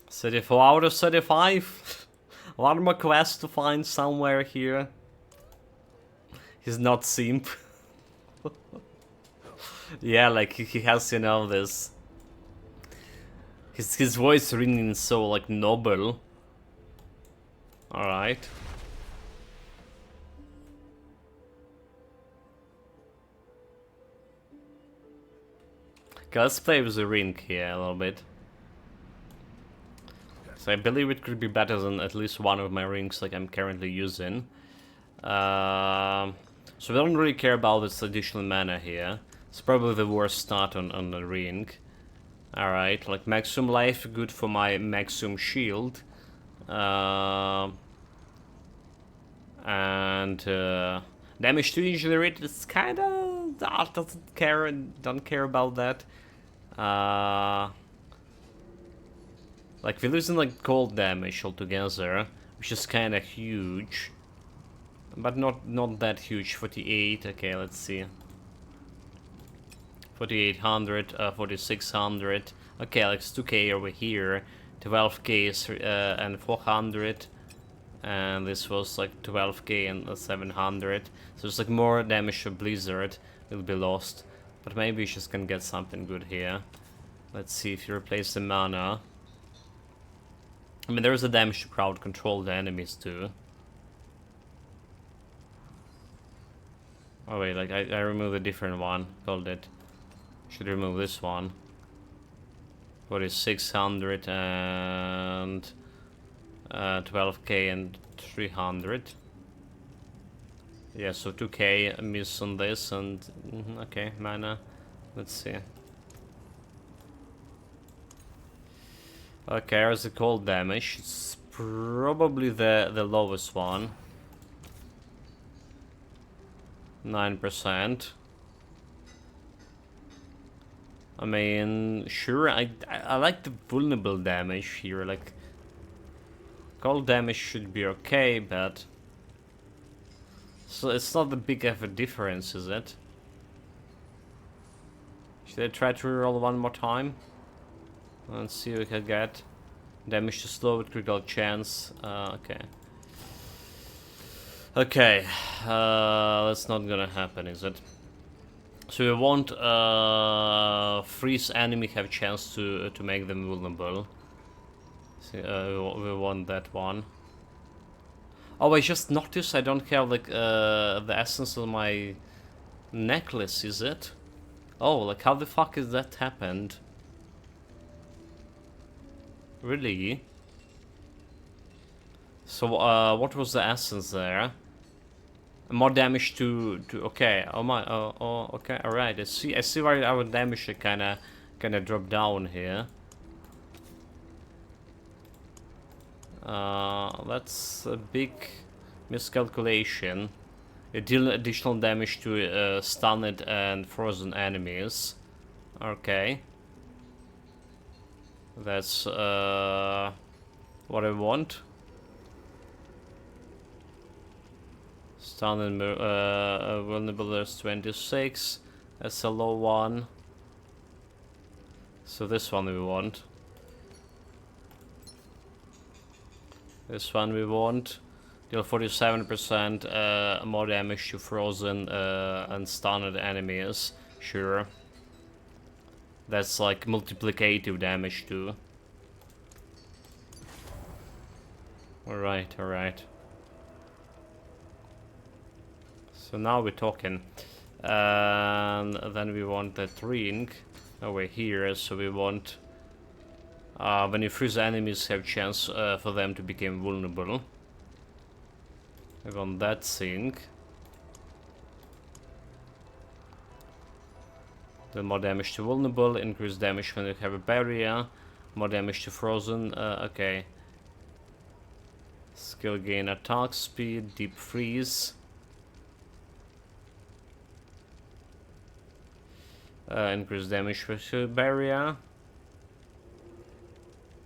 34 out of 35. One more quest to find somewhere here. He's not simp. Yeah, like he has, you know, this. His voice ringing so like noble. All right. Okay, let's play with the ring here a little bit. So I believe it could be better than at least one of my rings like I'm currently using. So we don't really care about this additional mana here. It's probably the worst start on the ring. Alright, like maximum life, good for my maximum shield. And damage to injury rate is kinda don't care about that. Like we're losing like cold damage altogether, which is kinda huge. But not that huge. 48, okay, let's see. 4800, 4600. Okay, like it's 2k over here. 12k is, and 400. And this was like 12k and 700. So it's like more damage to Blizzard will be lost. But maybe you just can get something good here. Let's see if you replace the mana. I mean, there is a damage to crowd control the enemies too. Oh wait, like I removed a different one. Called it. Should remove this one. What is 600 and 12k and 300? Yeah, so 2k miss on this and okay, mana. Let's see. Okay, there's the cold damage. It's probably the lowest one. 9%. I mean, sure, I like the vulnerable damage here, like cold damage should be okay, but So it's not the big of a difference, is it? Should I try to reroll one more time? Let's see what we can get. Damage to slow with critical chance. Okay. Okay. That's not gonna happen, is it? So we want freeze enemy have chance to make them vulnerable. So, we want that one. Oh, I just noticed I don't have like the essence of my necklace, is it? Oh, like how the fuck is that happened? Really? So what was the essence there? More damage to okay. Oh my. Oh okay. All right. I see why our damage kind of drop down here. That's a big miscalculation. It deal additional damage to stunned and frozen enemies. Okay. That's what I want. Stunned and vulnerable is 26. That's a low one. So this one we want. This one we want. Deal 47% more damage to frozen and stunned enemies. Sure. That's like multiplicative damage too. Alright, alright. So now we're talking. And then we want that ring over here, so we want when you freeze enemies have chance for them to become vulnerable. I want that thing. Then more damage to vulnerable, increase damage when you have a barrier, more damage to frozen, okay. Skill gain attack speed, deep freeze. Increase damage with barrier.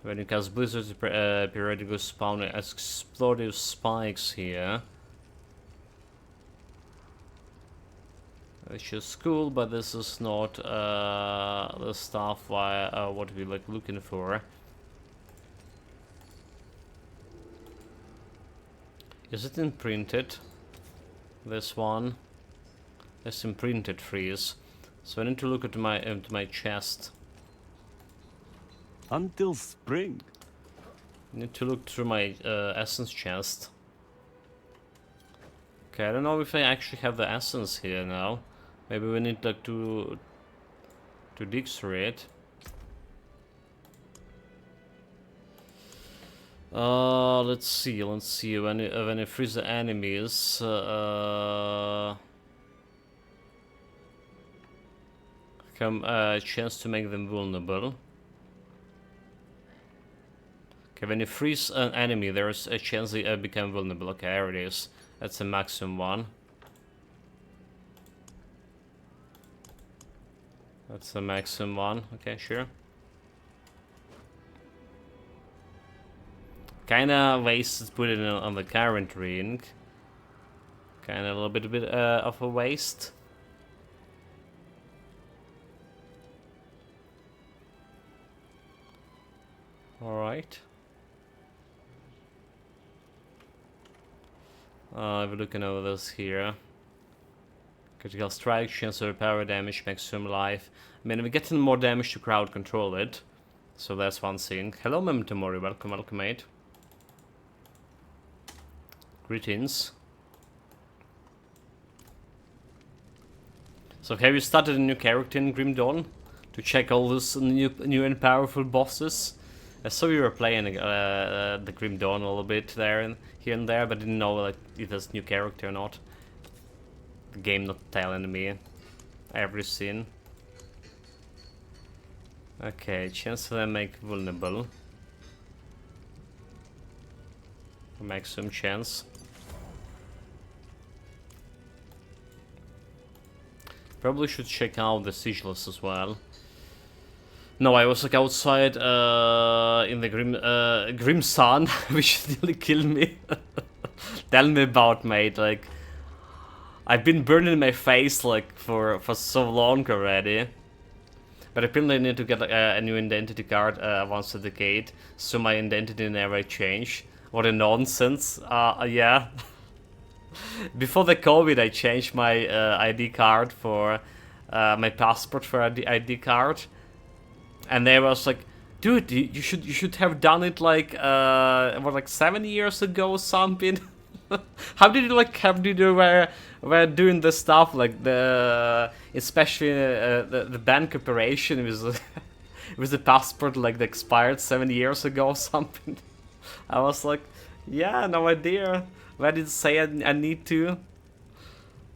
When you cast blizzards, periodically spawn explosive spikes here. Which is cool, but this is not the stuff what we like looking for. Is it imprinted? This one. It's imprinted freeze. So I need to look at my chest. Until spring. I need to look through my essence chest. Okay, I don't know if I actually have the essence here now. Maybe we need like to dig through it. Let's see. When you freeze the enemies, come chance to make them vulnerable. Okay, when you freeze an enemy, there's a chance they become vulnerable. Okay, there it is. That's the maximum one. That's the maximum one. Okay, sure. Kinda wasted put it on the current ring. Kinda a little bit of a waste. Alright. We're looking over this here. Critical strike, chance to repair damage, maximum life. I mean, we're getting more damage to crowd control it. So that's one thing. Hello, Memento Mori. Welcome, welcome, mate. Greetings. So have you started a new character in Grim Dawn? To check all these new and powerful bosses? I saw you were playing the Grim Dawn a little bit there and here and there, but didn't know like if it's new character or not. The game not telling me every scene. Okay, chance to them make vulnerable. Maximum chance. Probably should check out the sigils as well. No, I was like outside in the Grim Sun, which nearly killed me. Tell me about, mate. Like, I've been burning my face like for so long already. But apparently I need to get a new identity card once a decade, so my identity never change. What a nonsense. Yeah. Before the COVID, I changed my ID card for my passport for ID card, and they was like, "Dude, you should have done it like what, like 7 years ago or something." How did you were doing the stuff like especially the bank operation with with the passport like that expired 7 years ago or something? I was like, yeah, no idea. Where did it say I need to?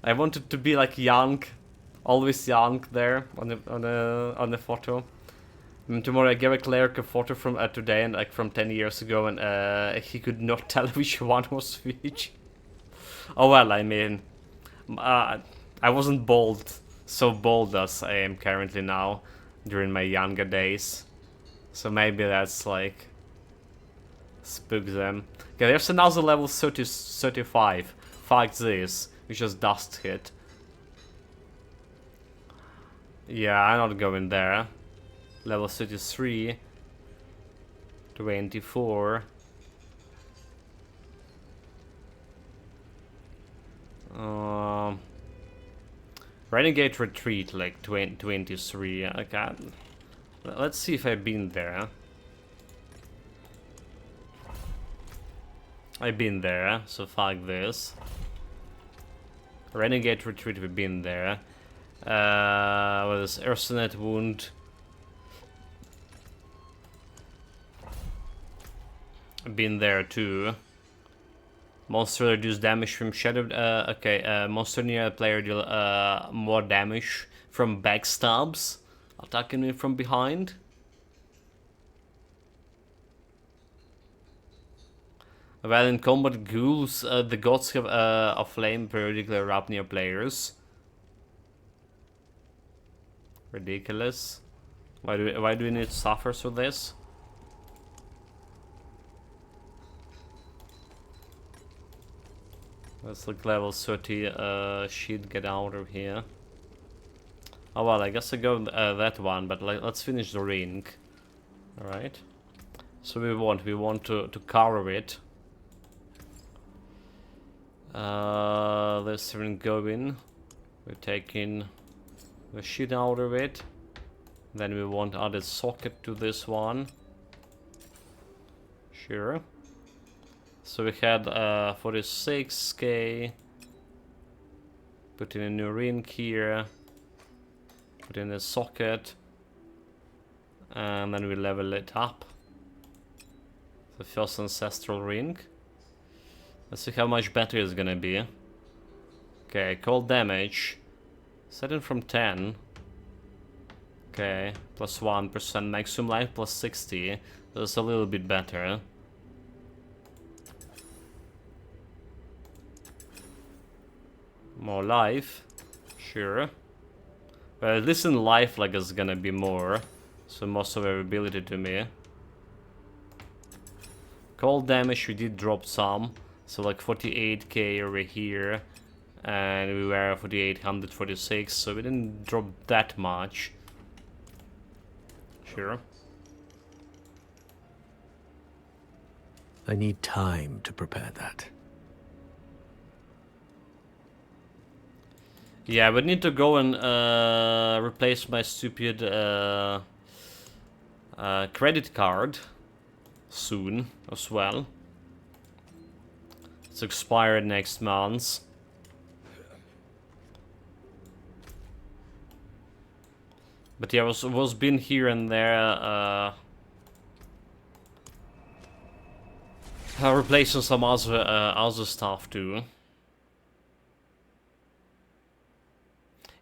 I wanted to be like young, always young there on the photo. And tomorrow I gave a cleric a photo from today and like from 10 years ago, and he could not tell which one was which. Oh well, I mean, I wasn't so bold as I am currently now during my younger days. So maybe that's like spook them. Okay, there's another level 35. Fuck this. We just dust hit. Yeah, I'm not going there. Level 33. 24. Renegade Retreat, like 23. Okay. Let's see if I've been there. I've been there, so fuck this. Renegade Retreat, we've been there. What is Ursanet Wound? Been there too. Monster reduce damage from shadow. Okay, monster near a player deal more damage from backstabs, attacking me from behind. While in combat, ghouls, the gods have a flame periodically erupt near players. Ridiculous. Why do we need to suffer through this? Let's look level 30 shit, get out of here. Oh well, I guess I go that one, but let's finish the ring. Alright. So we want to cover it. This ring going. We're taking the shit out of it. Then we want added socket to this one. Sure. So we had 46k. Put in a new ring here. Put in a socket. And then we level it up. The first ancestral ring. Let's see how much better it's gonna be. Okay, cold damage. Set it from 10. Okay, plus 1%. Maximum life plus 60. That's a little bit better. More life. Sure. But at least in life, like, it's gonna be more. So more survivability to me. Cold damage, we did drop some. So like 48k over here. And we were 4846, so we didn't drop that much. Sure. I need time to prepare that. Yeah, we need to go and replace my stupid credit card soon as well. It's expired next month. But yeah, was been here and there replacing some other stuff too.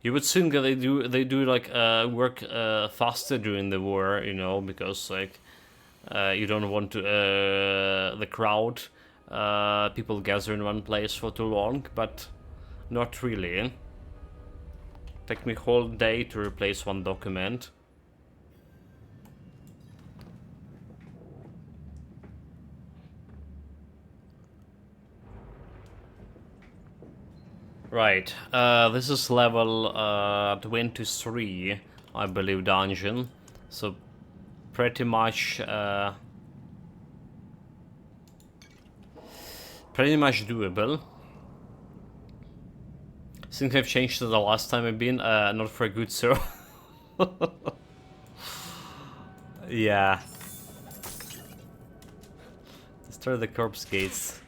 You would think that they do like work faster during the war, you know, because like you don't want to the crowd people gather in one place for too long, but not really. Take me whole day to replace one document. Right, this is level 23, I believe, dungeon. So pretty much doable. Things have changed since the last time I've been, not for a good, so. Yeah. Destroy the corpse gates.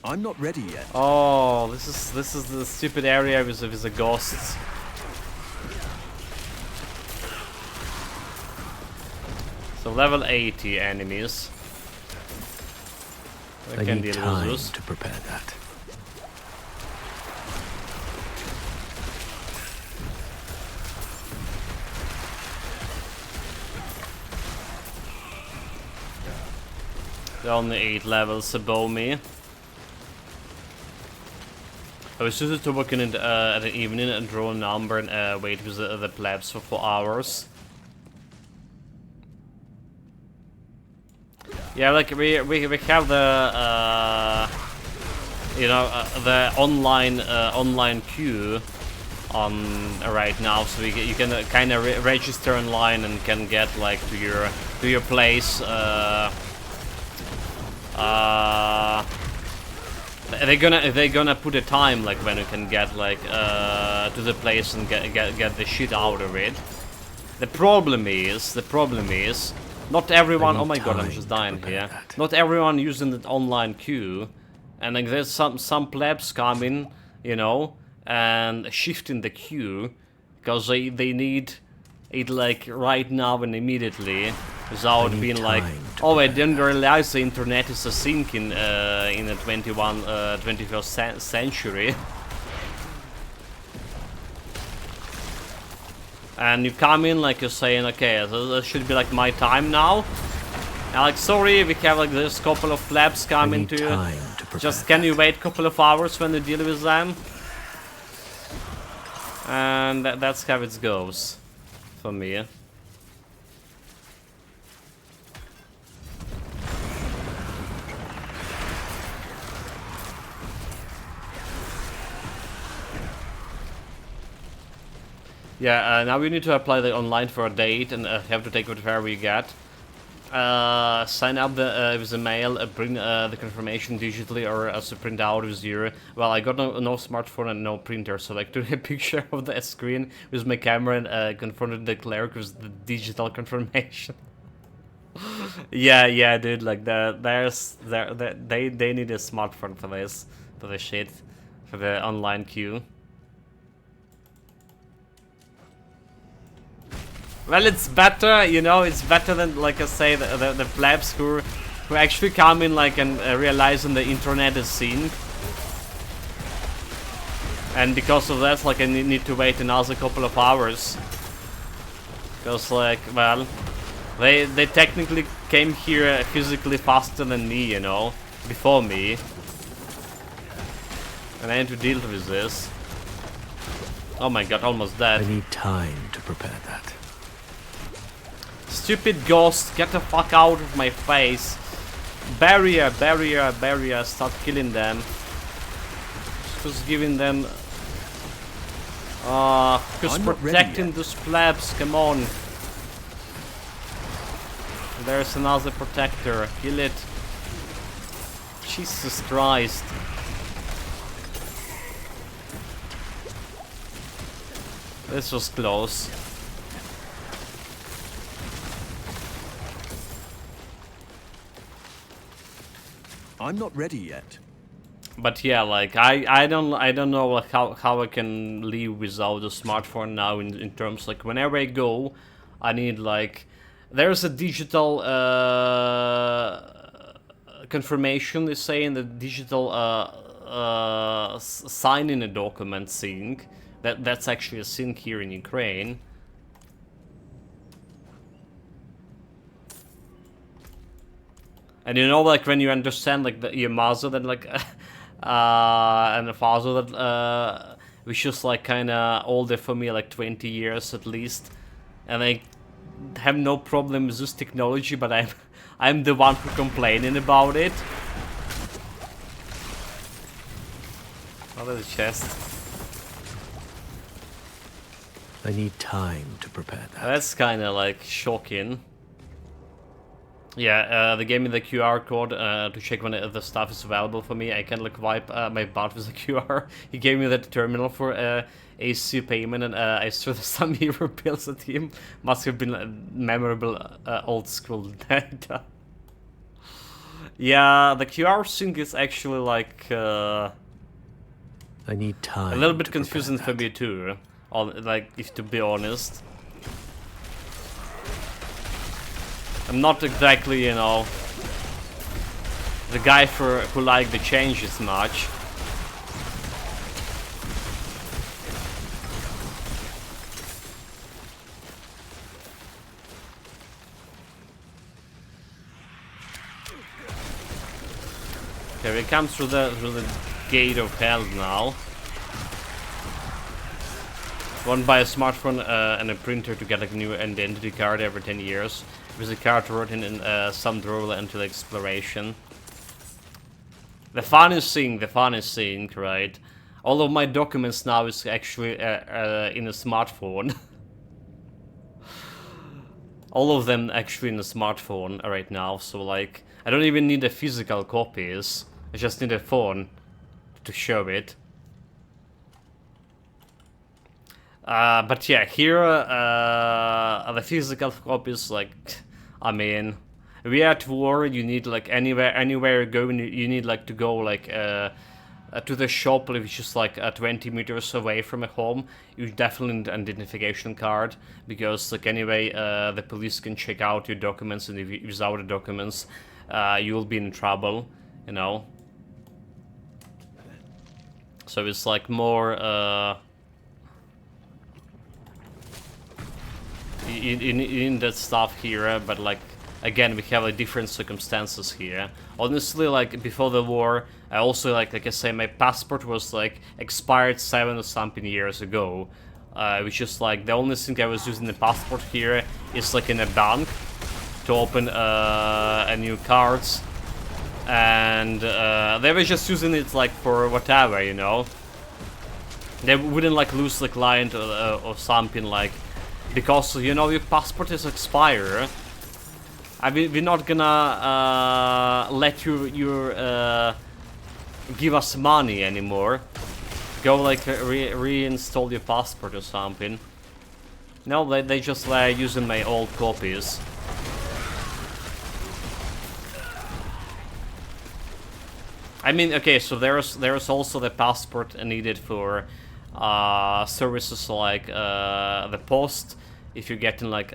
I'm not ready yet. Oh, this is the stupid area with the ghosts. So level 80 enemies. I can need deal with time those. to prepare that. They're only 8 levels above me. I was suited to work in at the evening and draw a number and wait with the plebs for 4 hours. Yeah, like we have the you know the online queue on right now, so you can kind of register online and can get like to your place. They're gonna put a time like when you can get like to the place and get the shit out of it. The problem is not everyone. Oh my god, I'm just dying here. Not everyone using the online queue, and like there's some plebs coming, you know, and shifting the queue because they need it like right now and immediately, without being like, oh, I didn't realize the internet is a thing in the 21st century. And you come in like you're saying, okay, so that should be like my time now. And like, sorry, we have like this couple of flaps coming to you. Just can you wait a couple of hours when you deal with them? And that's how it goes for me. Yeah, now we need to apply the online for a date and have to take whatever we get. Sign up with the mail, bring the confirmation digitally or as a printout with your... Well, I got no smartphone and no printer, so like took a picture of the screen with my camera and confronted the cleric with the digital confirmation. yeah, dude, like they need a smartphone for this, for the shit, for the online queue. Well, it's better, you know, it's better than, like I say, the plebs who actually come in, like, and realizing the internet is seen. And because of that, like, I need to wait another couple of hours. Because, like, well, they technically came here physically faster than me, you know, before me. And I had to deal with this. Oh my god, almost dead. I need time to prepare that. Stupid ghost, get the fuck out of my face. Barrier, start killing them. Just giving them... just protecting those plebs, come on. There's another protector, kill it. Jesus Christ. This was close. I'm not ready yet. But yeah, like I don't know like how I can live without a smartphone now in terms like whenever I go, I need like there's a digital confirmation they say in the digital sign in a document thing. That's actually a thing here in Ukraine. And you know, like when you understand, like your mother that like, and the father that was just like kind of older for me, like 20 years at least, and I have no problem with this technology, but I'm the one who complaining about it. Oh, there's a chest. I need time to prepare that. That's kind of like shocking. Yeah, they gave me the QR code to check when the stuff is available for me. I can like wipe my butt with the QR. He gave me that terminal for AC payment, and I saw some hero bills at him. Must have been memorable old school data. Yeah, the QR sync is actually like I need time. a little bit to confusing prepare for me too. Like, if to be honest. I'm not exactly, you know, the guy who like the changes much. Okay, we come through the gate of hell now. One buy a smartphone and a printer to get like a new identity card every 10 years. With a card written in some drawer until exploration. The funniest thing, right? All of my documents now is actually in a smartphone. All of them actually in a smartphone right now, so like, I don't even need the physical copies. I just need a phone to show it. But yeah, here the physical copies, like, I mean, we are at war. You need like anywhere you go, you need like to go like to the shop, which is like 20 meters away from a home. You definitely need an identification card, because like anyway, the police can check out your documents, and if you without the documents, you will be in trouble, you know. So it's like more. In that stuff here, but like again, we have like different circumstances here. Honestly, like before the war, I also like I say, my passport was like expired 7 or something years ago, which is like the only thing I was using the passport here is like in a bank to open a new cards, and they were just using it like for whatever, you know. They wouldn't like lose the client or something like. Because, you know, your passport is expired. I mean, we're not gonna let you give us money anymore. Go like reinstall your passport or something. No, they just using my old copies. I mean, okay, so there's also the passport needed for services like the post. If you're getting like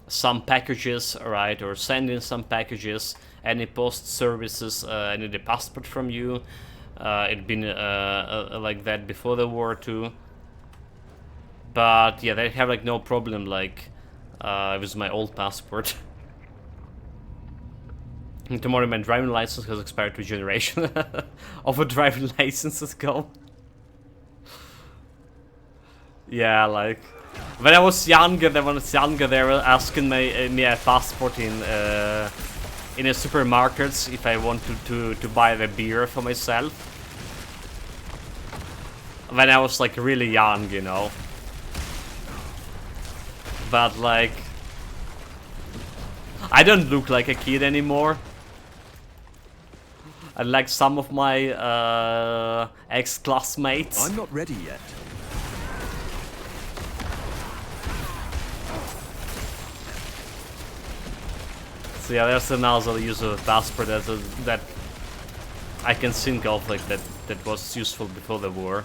some packages, right, or sending some packages, any post services, I need a passport from you. It'd been like that before the war too. But yeah, they have like no problem like with my old passport. Tomorrow my driving license has expired to generation of a driving license as go. Yeah, like when I was younger, they were asking me a passport in a supermarkets if I wanted to buy the beer for myself. When I was like really young, you know. But like, I don't look like a kid anymore. And like some of my ex-classmates. I'm not ready yet. So yeah, there's another use of a passport that I can think of, like that was useful before the war.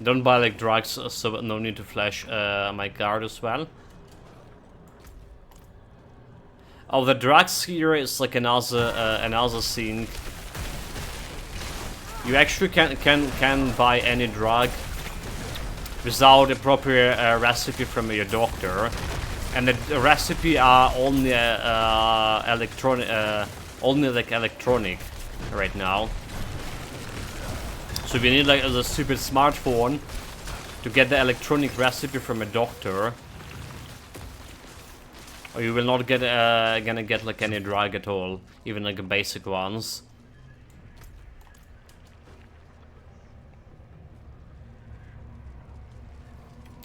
Don't buy like drugs, so no need to flash my card as well. Oh, the drugs here is like another thing. You actually can buy any drug without a proper recipe from your doctor, and the recipe are only electronic, only like electronic right now. So we need like a stupid smartphone to get the electronic recipe from a doctor, or you will not get gonna get like any drug at all, even like basic ones.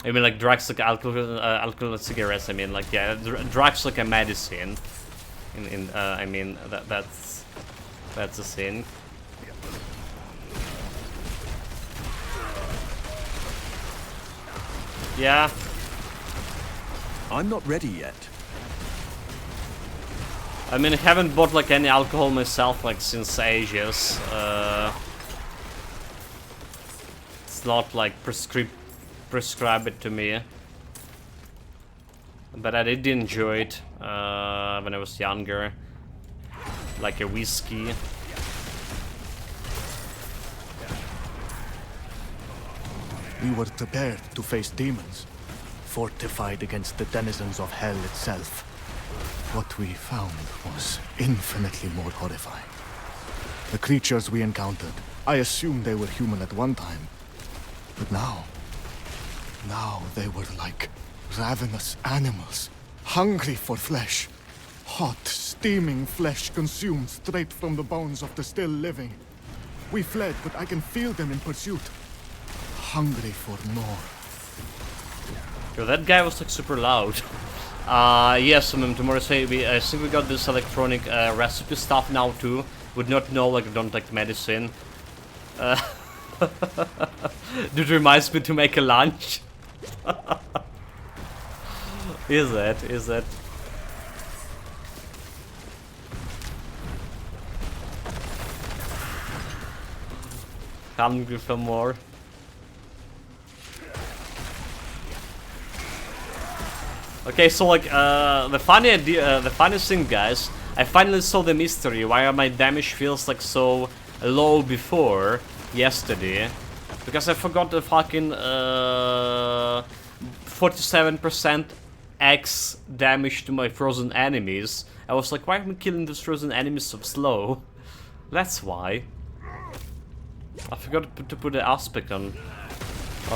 I mean, like drugs like alcohol and cigarettes. I mean, like yeah, drugs like a medicine. I mean that's a sin. Yeah. I'm not ready yet. I mean, I haven't bought like any alcohol myself like since ages. It's not like prescribe it to me. But I did enjoy it when I was younger. Like a whiskey. We were prepared to face demons, fortified against the denizens of hell itself. What we found was infinitely more horrifying. The creatures we encountered, I assumed they were human at one time. But now they were like ravenous animals, hungry for flesh. Hot, steaming flesh consumed straight from the bones of the still living. We fled, but I can feel them in pursuit. Hungry for more. Yo, that guy was like super loud. Yes, tomorrow say I think we got this electronic recipe stuff now too. Would not know, like I don't like medicine. Dude reminds me to make a lunch. Is it? Hungry for more. Okay, so like the funniest thing, guys, I finally saw the mystery why my damage feels like so low before yesterday, because I forgot the fucking 47% X damage to my frozen enemies. I was like, why am I killing these frozen enemies so slow? That's why. I forgot to put the aspect on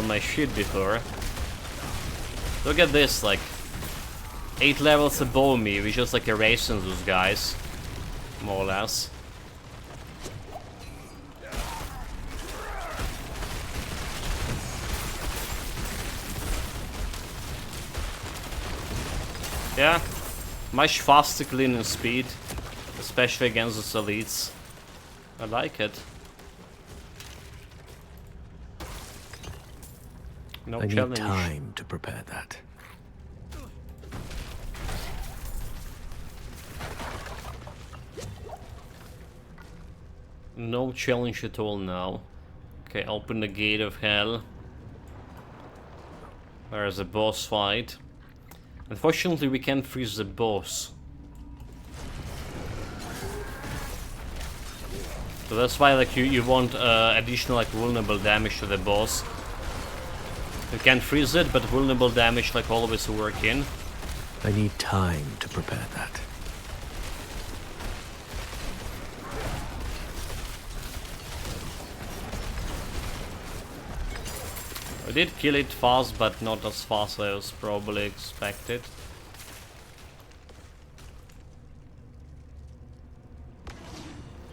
my shit before. Look at this, like 8 levels above me, we just like erasing those guys, more or less. Yeah, much faster cleaning speed, especially against the elites. I like it. No I challenge. need time to prepare that. No challenge at all now. Okay, open the gate of hell. There's a boss fight. Unfortunately, we can't freeze the boss. So that's why, like, you want additional, like, vulnerable damage to the boss. You can't freeze it, but vulnerable damage, like, always work in. I need time to prepare that. I did kill it fast, but not as fast as I was probably expected.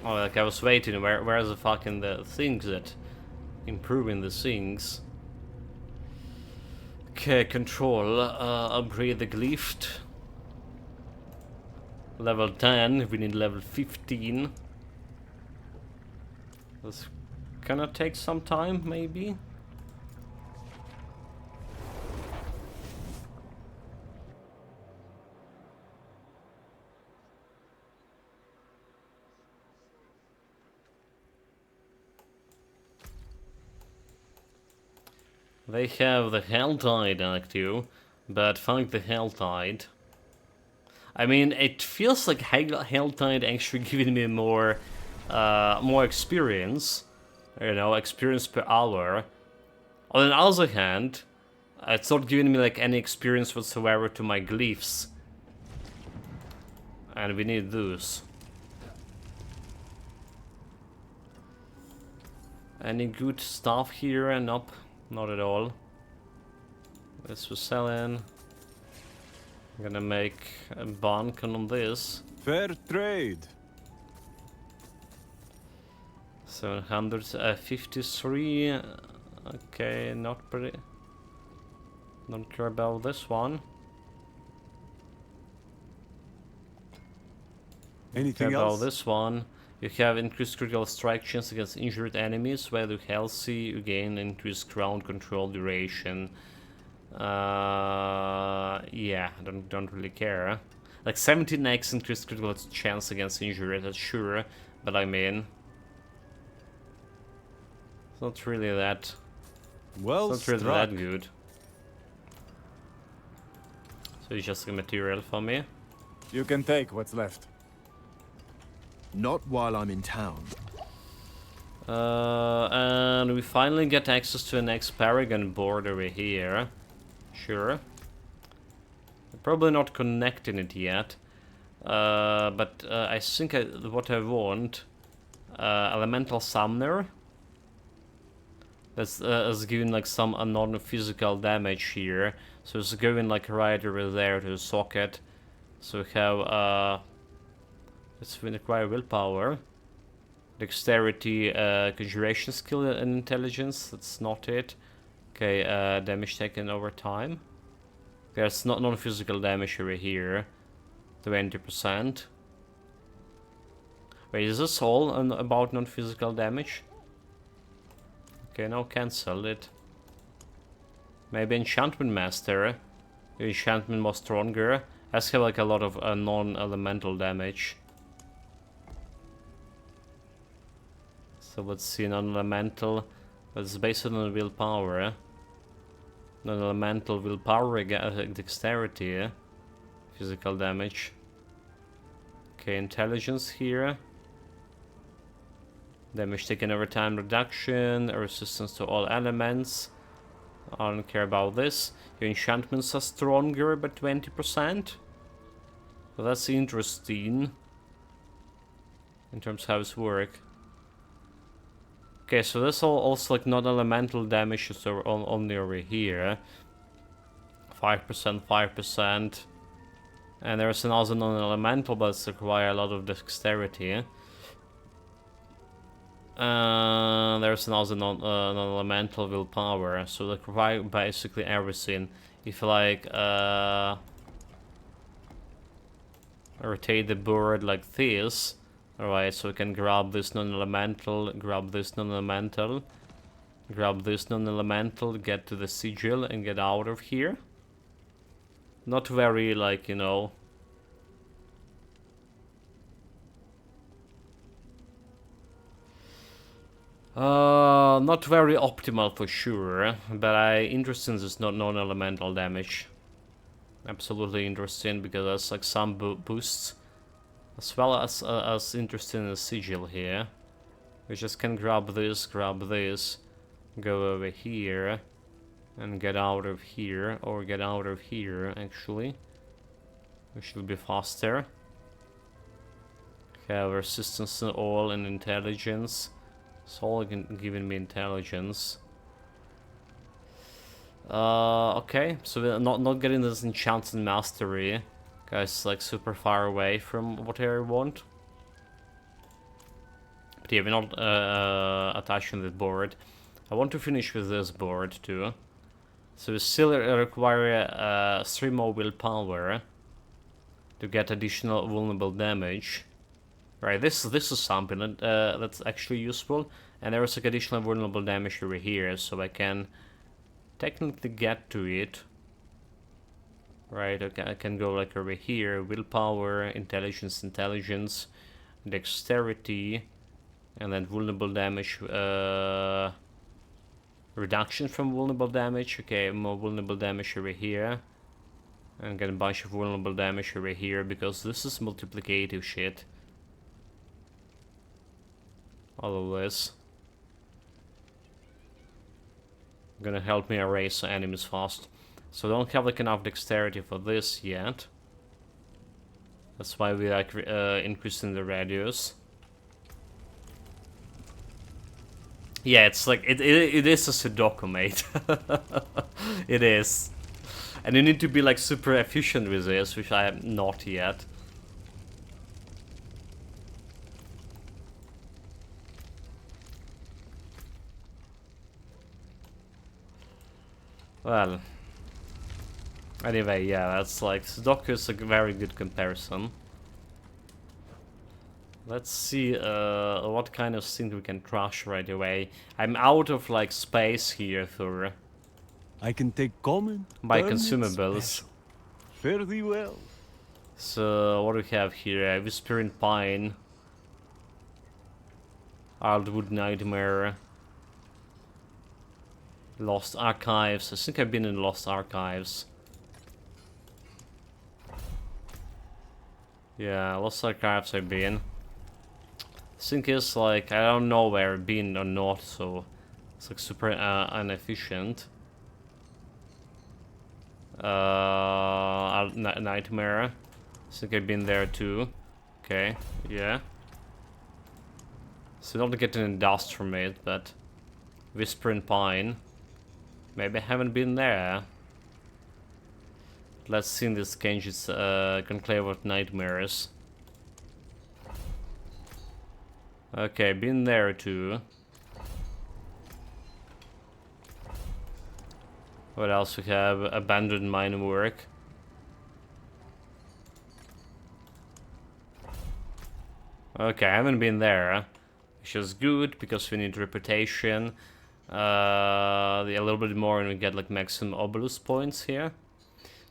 Oh, like I was waiting, where's the fucking the things that improving the things? Okay, control, upgrade the glyph. Level 10, we need level 15. That's gonna take some time, maybe? They have the Helltide active, but fuck the Helltide. I mean, it feels like Helltide actually giving me more experience. You know, experience per hour. On the other hand, it's not giving me like any experience whatsoever to my glyphs. And we need those. Any good stuff here? Nope. Not at all. This was selling. I'm gonna make a bank on this. Fair trade. 753. Okay, not pretty. Don't care about this one. Anything Care about else? this one. You have increased critical strike chance against injured enemies. While you're healthy, you gain increased ground control duration. Yeah, I don't really care. Like 17x increased critical chance against injury, that's sure. But I mean, it's not really that. Well It's not really struck. that good. So it's just a material for me. You can take what's left. Not while I'm in town. And we finally get access to an next Paragon board over here. Sure. Probably not connecting it yet. But I think what I want... Elemental Summoner. That's giving like some non-physical damage here. So it's going like right over there to the socket. So we have... Let's require willpower. Dexterity, conjuration skill and intelligence. That's not it. Okay, damage taken over time. There's not non-physical damage over here. 20%. Wait, is this all about non-physical damage? Okay, now cancel it. Maybe Enchantment Master. Enchantment more stronger. Has have like a lot of non-elemental damage. So let's see, non-elemental. It's based on willpower. Non-elemental willpower, dexterity. Physical damage. Okay, intelligence here. Damage taken over time reduction. Resistance to all elements. I don't care about this. Your enchantments are stronger by 20%. So that's interesting. In terms of how it's work. Okay, so this also like non-elemental damage is only over here. 5%, 5%. And there's another non-elemental, but it's require a lot of dexterity. There's another non-elemental willpower, so they provide basically everything. If you like rotate the board like this, alright, so we can grab this non-elemental, grab this non-elemental, grab this non-elemental, get to the sigil and get out of here. Not very, like, you know... not very optimal for sure, but I interested in this non-elemental damage. Absolutely interesting, because there's like some boosts. As well as interesting in the sigil here. We just can grab this, go over here, and get out of here, or get out of here, actually. Which will be faster. Have resistance to all and intelligence. It's all giving me intelligence. Okay, so we're not getting this enchanted mastery. Guys, like super far away from what I want. But yeah, we're not attaching the board. I want to finish with this board too. So we still require 3 more willpower to get additional vulnerable damage. Right, this is something that's actually useful. And there is like additional vulnerable damage over here, so I can technically get to it. Right, okay, I can go like over here, willpower, intelligence, dexterity, and then vulnerable damage, reduction from vulnerable damage. Okay, more vulnerable damage over here. And get a bunch of vulnerable damage over here, because this is multiplicative shit. All of this. Gonna help me erase enemies fast. So I don't have like enough dexterity for this yet. That's why we like increasing the radius. Yeah, it's like it is a Sudoku, mate. It is. And you need to be like super efficient with this, which I am not yet. Well, Anyway, yeah, that's like Sudoku is a very good comparison. Let's see what kind of thing we can crush right away. I'm out of like space here for I can take common. my turn it consumables. special. Fare thee well. So what do we have here? Whispering Pine, Ardwood Nightmare, Lost Archives. I think I've been in Lost Archives. Yeah, Lost Archives I've been. Thing is, like, I don't know where I've been or not, so it's like super inefficient. Nightmare. I think I've been there too. Okay, yeah. So not getting any dust from it, but Whispering Pine. Maybe I haven't been there. Let's see in this Kenji's Conclave of Nightmares. Okay, been there too. What else we have? Abandoned Mine Work. Okay, I haven't been there, which is good because we need reputation. A little bit more and we get like maximum obelisk points here.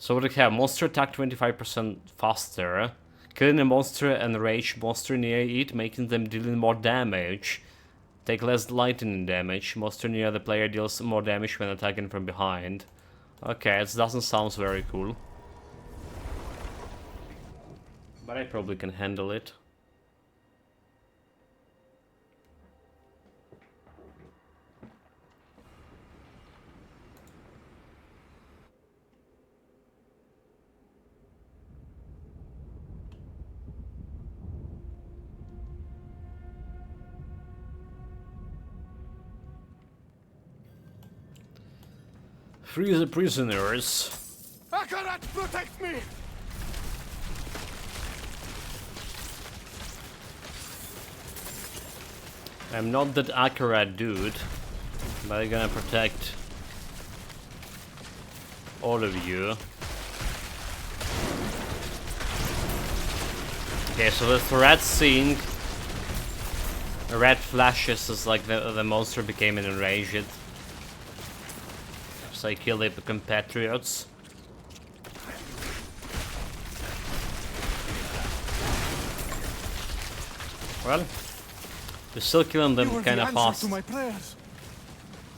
So what do we have? Monster attack 25% faster. Killing a monster and rage monster near it, making them dealing more damage. Take less lightning damage. Monster near the player deals more damage when attacking from behind. Okay, it doesn't sound very cool. But I probably can handle it. Free the prisoners. Akarat, protect me! I'm not that accurate dude, but I'm gonna protect all of you. Okay, so the red scene, red flashes is like the monster became enraged. So I kill the compatriots. Well, we're still killing them kind of fast.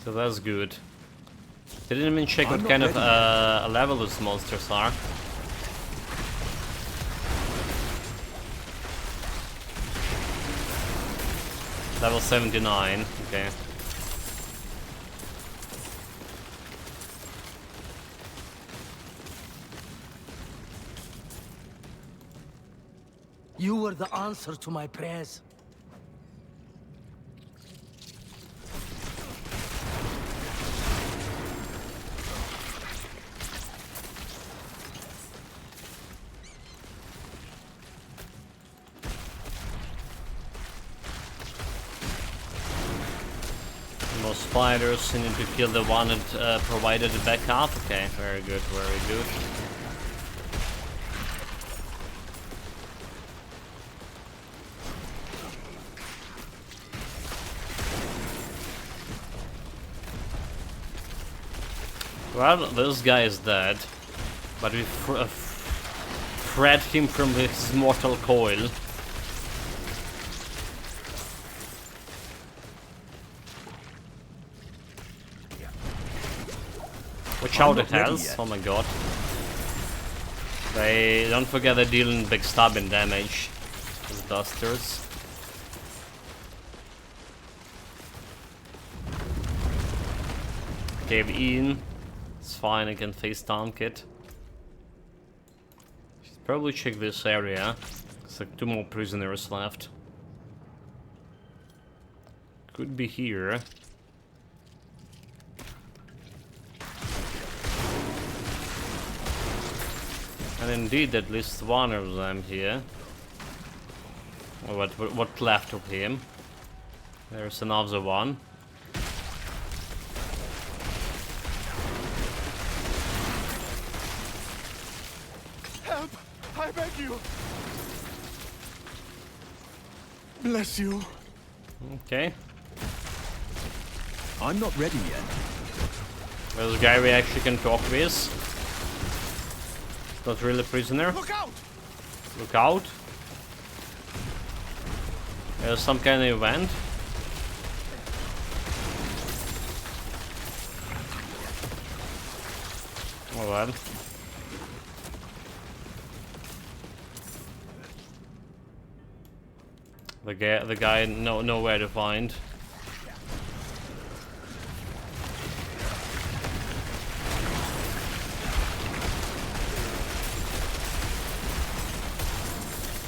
So that's good. Didn't even check what kind of level those monsters are. Level 79, okay. You were the answer to my prayers. More spiders, you need to kill the one that provided the backup. Okay, very good, very good. Well, this guy is dead, but we freed him from his mortal coil. Watch out, it has. Oh my god. They don't forget they're dealing big stabbing damage. These bastards. Cave in. It's fine, I can face tank it. Should probably check this area. There's like 2 more prisoners left. Could be here. And indeed, at least one of them here. Or what left of him? There's another one. you. Bless you. Okay. I'm not ready yet. There's a guy we actually can talk with. Not really a prisoner. Look out! Look out. There's some kind of event. Oh well. The guy nowhere to find.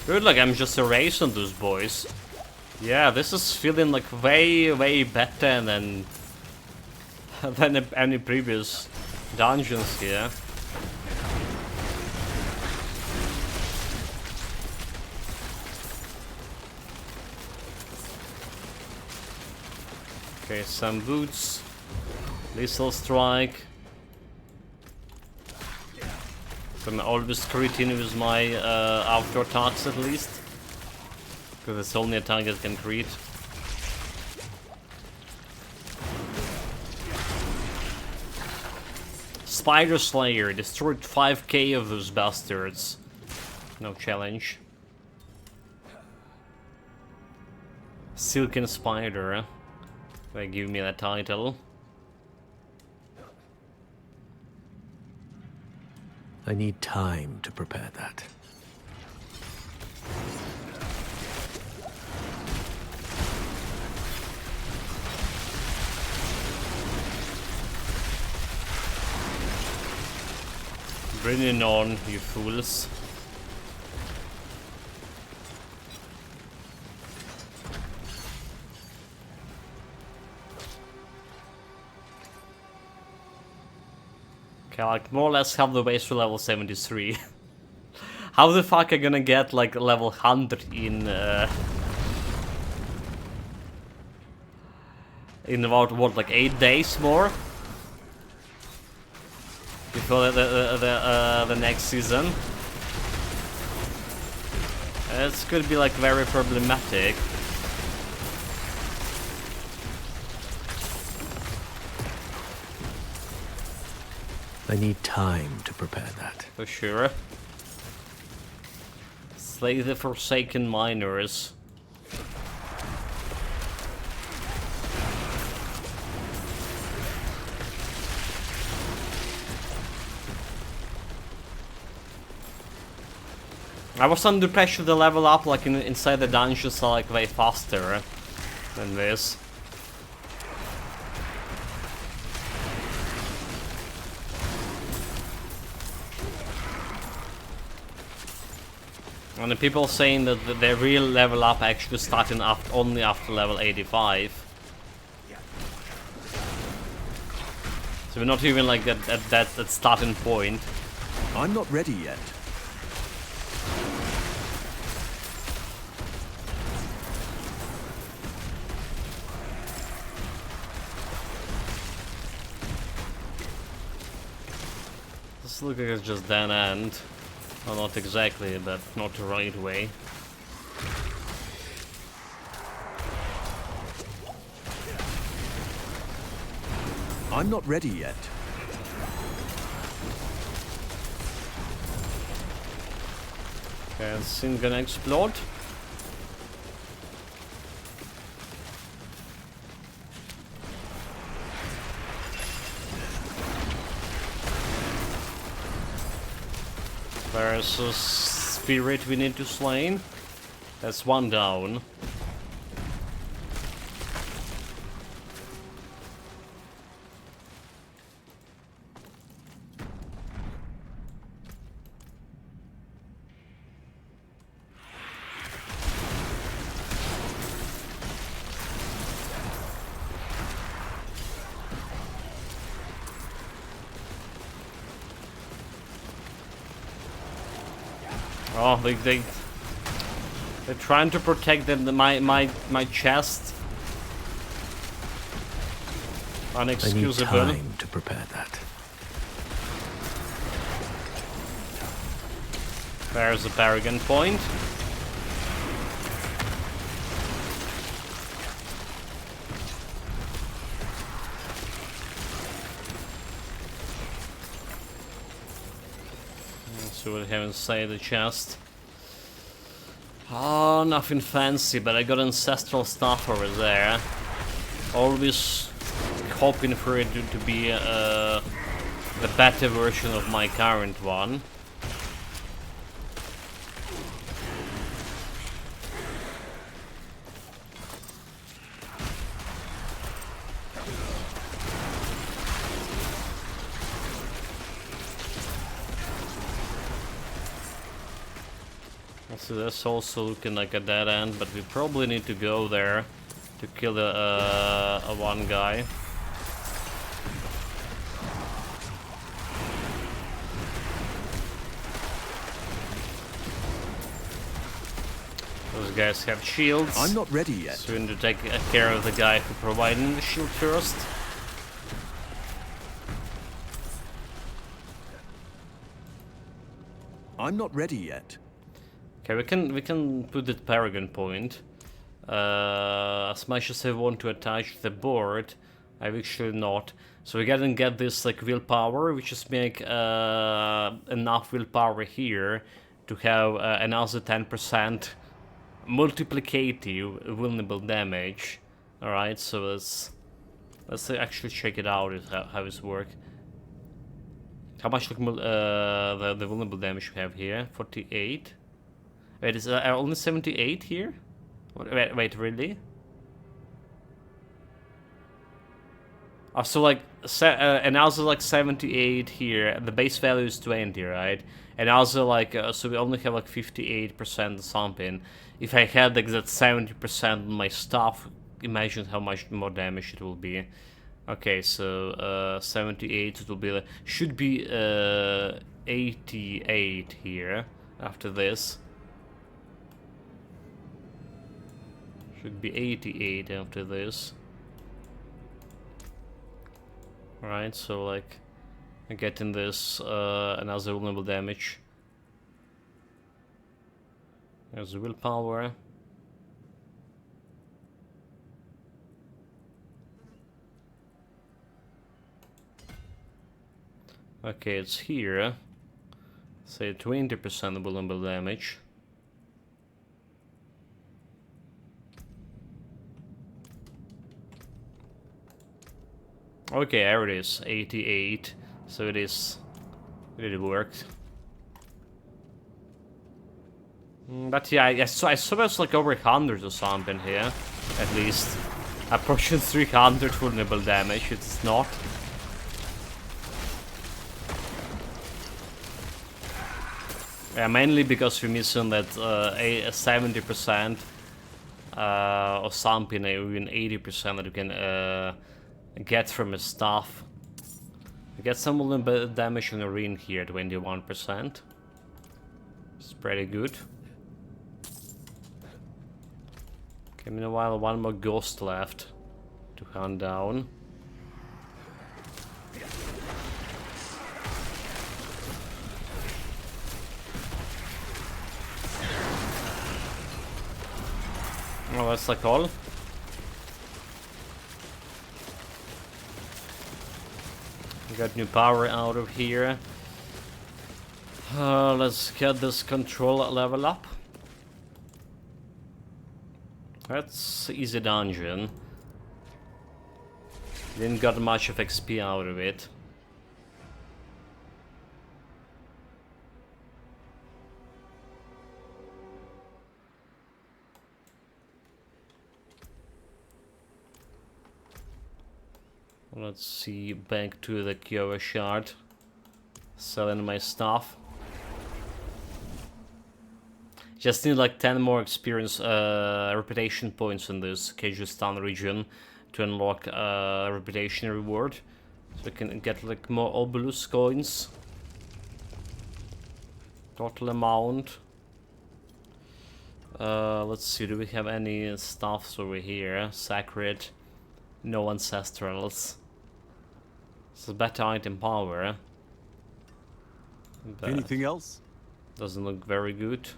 Good, like I'm just erasing those boys. Yeah, this is feeling like way better than any previous dungeons here. Okay, some boots, lethal strike. I'm always crit in with my outdoor attacks at least, because it's only a target can crit. Spider Slayer destroyed 5k of those bastards. No challenge. Silken Spider. They give me that title. I need time to prepare that. Bring it on, you fools. Okay, like more or less have the base to level 73. How the fuck are gonna get like level 100 in about what, like 8 days more? Before the next season. It's gonna be like very problematic. I need time to prepare that. For sure. Slay the Forsaken Miners. I was under pressure to level up like inside the dungeons like way faster than this. And the people saying that the real level up actually starting only after level 85. So we're not even like at that starting point. I'm not ready yet. This looks like it's just dead end. Well, not exactly, but not the right way. I'm not ready yet. Okay, this thing gonna explode. There's a spirit we need to slay. That's one down. Oh, they're trying to protect my chest. Unexcusable. I need time to prepare that. There's a Paragon point. Let's see what I have inside the chest. Oh, nothing fancy, but I got ancestral stuff over there. Always hoping for it to be the better version of my current one. So that's also looking like a dead end, but we probably need to go there to kill the one guy. Those guys have shields. I'm not ready yet. So we need to take care of the guy who provided the shield first. I'm not ready yet. Okay, we can put the Paragon point. As much as I want to attach the board, I actually not. So we gotta get this like willpower, which is make enough willpower here to have another 10% multiplicative vulnerable damage. All right, so let's actually check it out. How this works. How much like the vulnerable damage we have here? 48. Wait, is only 78 here? Wait, really? Oh, so like, and also like 78 here. The base value is 20, right? And also like, so we only have like 58% something. If I had like that 70% on my stuff, imagine how much more damage it will be. Okay, so 78, it will be like, should be 88 here after this. Should be 88 after this. Right, so like I'm getting this another vulnerable damage. There's the willpower. Okay, it's here. Say 20% vulnerable damage. Okay, there it is, 88. So it really worked. But yeah, I saw it's like over 100 or something here, at least. Approaching 300 vulnerable damage, it's not. Yeah, mainly because we're missing that 70% or something, even 80% that you can get from his stuff. We get some vulnerable damage on the ring here, 21%. It's pretty good. Okay, meanwhile, one more ghost left to hunt down. Oh, that's like all. We got new power out of here. Let's get this control level up. That's easy dungeon. Didn't got much of XP out of it. Let's see, back to the Kyowa shard. Selling my stuff. Just need like 10 more experience reputation points in this Kyrgyzstan region to unlock reputation reward. So we can get like more obelisk coins. Total amount. Let's see, do we have any stuffs over here? Sacred. No ancestrals. It's a better item power. But Anything else? Doesn't look very good.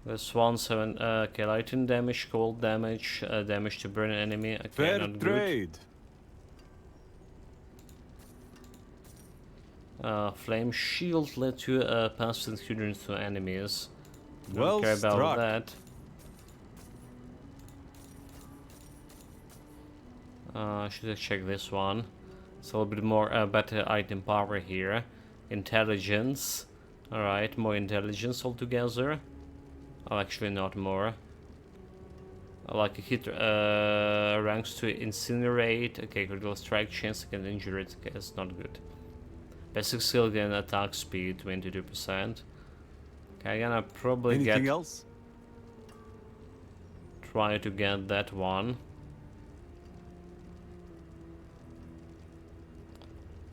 This one, 7, okay, lightning damage, cold damage, damage to burn enemy, okay, Fair not trade. good. Flame shield let you pass endurance to enemies. Don't Well care about struck. that. Should I check this one? It's a little bit more better item power here. Intelligence. Alright, more intelligence altogether. Oh, actually not more. I like a hit ranks to incinerate. Okay, critical strike chance against injury. Okay, that's not good. Basic skill gain attack speed 22%. Okay, I'm gonna probably Anything else? try to get that one.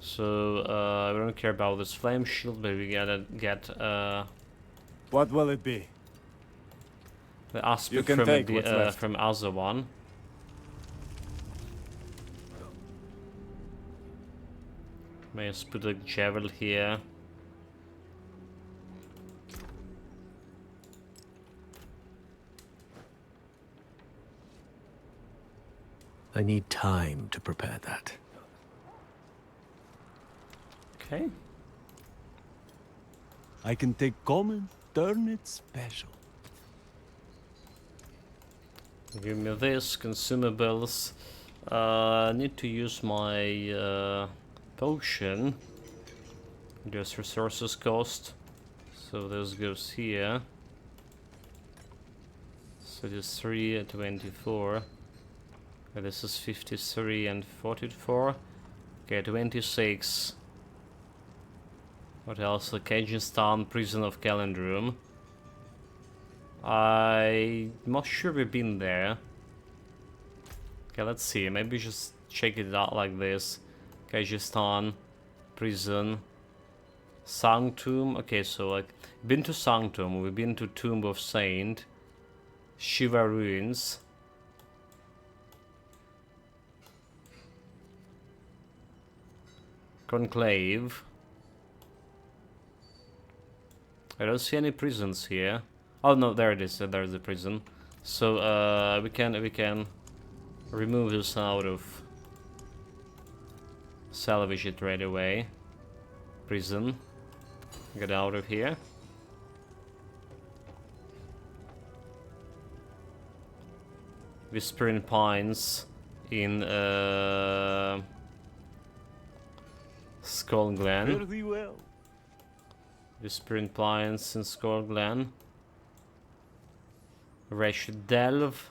So I don't care about this flame shield, but we gotta get What will it be? the aspect You can from take the what's left. from other one. May I just put a javel here. I need time to prepare that. Okay. I can take common, turn it special. Give me this, consumables. I need to use my potion. Just resources cost. So this goes here. So this is 3 and 24. This is 53 and 44. Okay, 26. What else? Kyrgyzstan, Prison of Calendrum. I'm not sure we've been there. Okay, let's see. Maybe just check it out like this. Kyrgyzstan, Prison, Sanctum. Okay, so like, been to Sanctum, we've been to Tomb of Saint, Shiva Ruins. Conclave. I don't see any prisons here. Oh no, there it is. There's the prison. So we can remove this out of salvage it right away. Prison. Get out of here. Whispering Pines in Skull Glen. Fairly well. Whispering Pines in Skull Glen. Wretched Delve.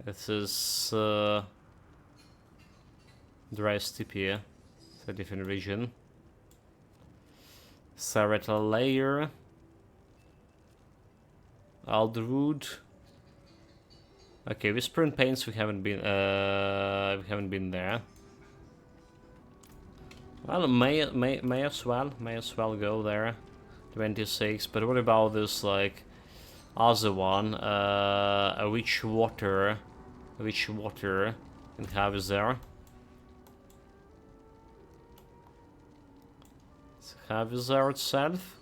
This is Dry Steep here. It's a different region. Sareta Layer. Aldwood. Okay, Whispering Pains we haven't been there. Well, may as well go there. 26. But what about this like other one? A witch water can have is there. Let's have is there itself.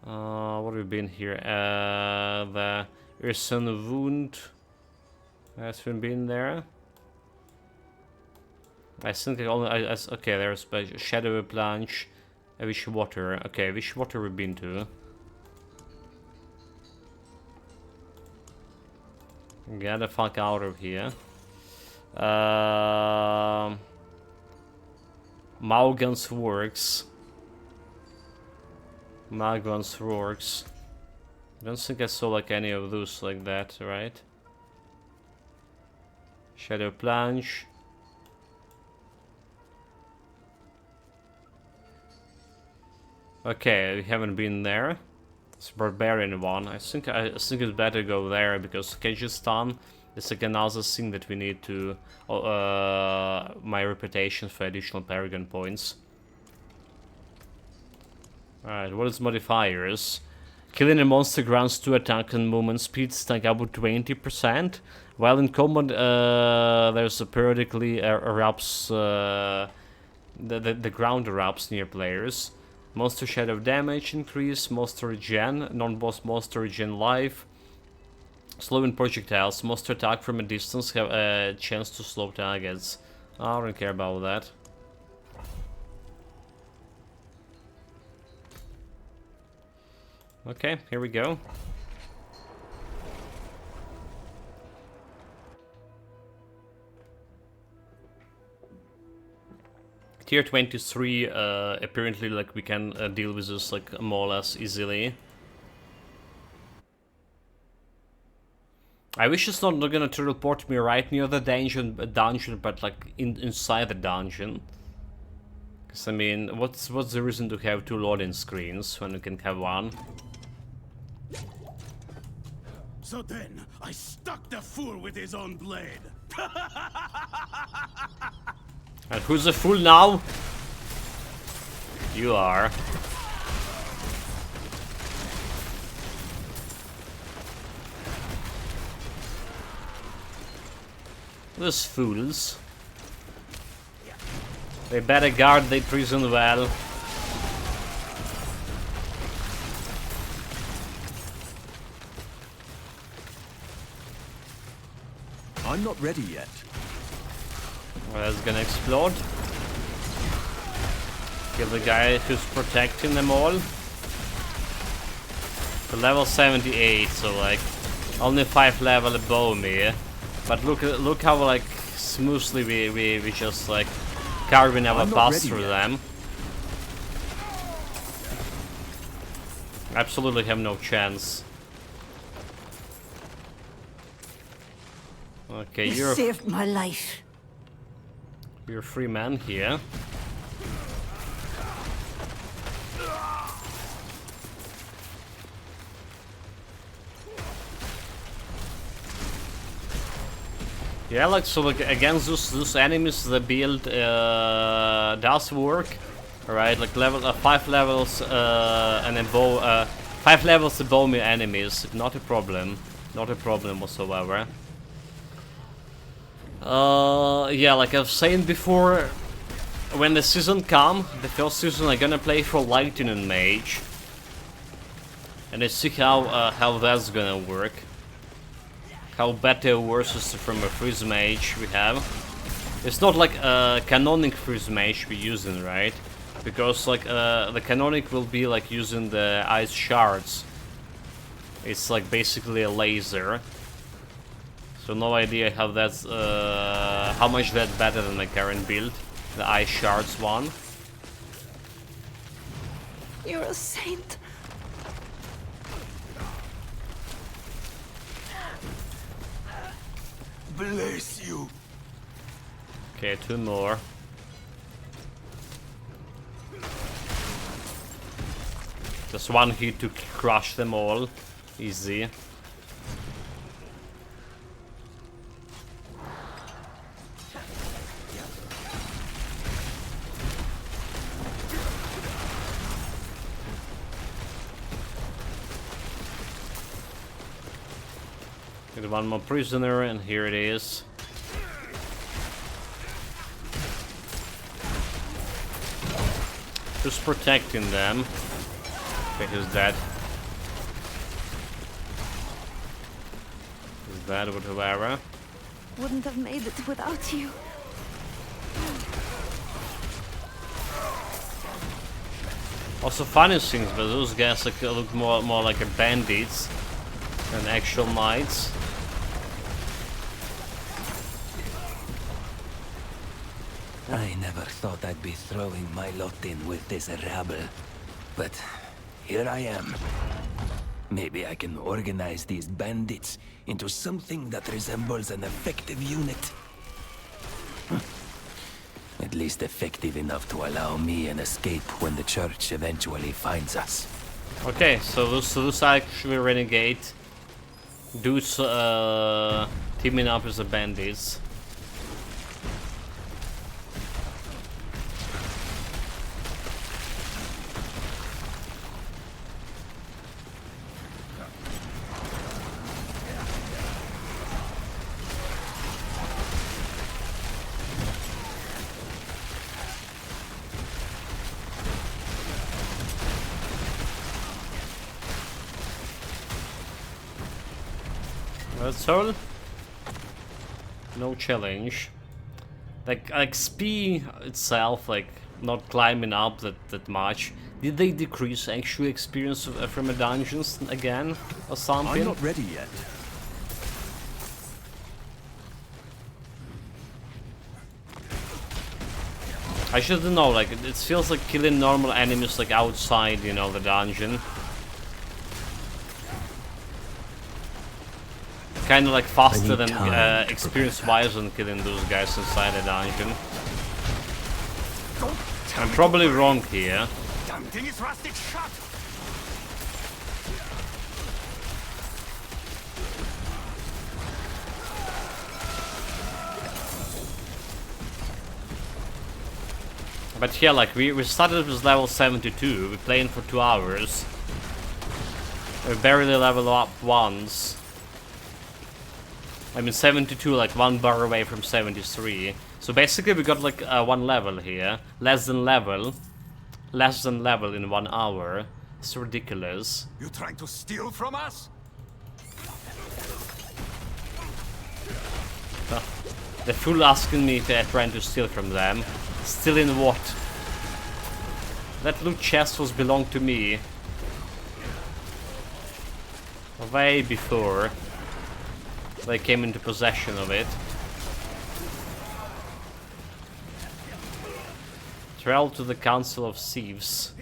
What have we been here? The Urson Wound has been there. I think okay, there's Shadowy Plunge, Wish Water. Okay, Wish Water we've been to. Get the fuck out of here. Maugan's Works. Magwan's Works. I don't think I saw like any of those like that, right? Shadow Plunge. Okay, we haven't been there. It's Barbarian one. I think it's better go there because Kyrgyzstan is like another thing that we need to my reputation for additional Paragon points. Alright, what is modifiers? Killing a monster grants 2 attack and movement speed stack up to 20%. While in combat, there's a periodically erupts, the ground erupts near players. Monster shadow damage increase, monster regen, non-boss monster regen life. Slowing projectiles, monster attack from a distance have a chance to slow targets. I don't care about that. Okay, here we go. Tier 23, apparently like we can deal with this like more or less easily. I wish it's not gonna teleport me right near the dungeon, but like inside the dungeon. Cause I mean, what's the reason to have 2 loading screens when you can have one? So then, I stuck the fool with his own blade. And who's the fool now? You are. Those fools. They better guard their prison well. I'm not ready yet. Well, that's gonna explode. Kill the guy who's protecting them all. For level 78, so like only 5 level above me. But look how like smoothly we just like carving our path through them. Absolutely have no chance. Okay, You saved my life. You're a free man here. Yeah, like so, like against those enemies, the build does work, right? Like level 5 levels and above, 5 levels above me enemies, not a problem whatsoever. Yeah, like I've said before, when the season come, the first season I'm gonna play for Lightning and Mage, and I see how that's gonna work. How better versus from a Freeze Mage we have. It's not like a canonic Freeze Mage we're using, right? Because like the canonic will be like using the ice shards. It's like basically a laser. So no idea how that's how much that's better than my current build, the ice shards one. You're a saint. Bless you. Okay, 2 more. Just 1 hit to crush them all. Easy. Get 1 more prisoner, and here it is. Just protecting them. Okay, who's dead? Who's dead with whoever? Wouldn't have made it without you. Also funny things, but those guys like, look more like a bandits than actual knights. I never thought I'd be throwing my lot in with this rabble. But here I am. Maybe I can organize these bandits into something that resembles an effective unit. At least effective enough to allow me an escape when the church eventually finds us. Okay, so those are actually renegade dudes teaming up with the bandits. Soul? No challenge. Like speed itself, like not climbing up that much. Did they decrease actual experience from a dungeons again or something? I'm not ready yet. I should know, like it feels like killing normal enemies like outside, you know, the dungeon. Kind of like faster than experience-wise than killing those guys inside the dungeon. I'm probably wrong here. Damn thing is rusted shut. But yeah, like we started with level 72, we're playing for 2 hours. We barely level up once. I mean 72, like 1 bar away from 73. So basically we got like 1 level here. Less than level in 1 hour. It's ridiculous. You trying to steal from us? The fool asking me if they're trying to steal from them. Stealing what? That loot chest was belonged to me. Way before they came into possession of it. Travel to the Council of Thieves.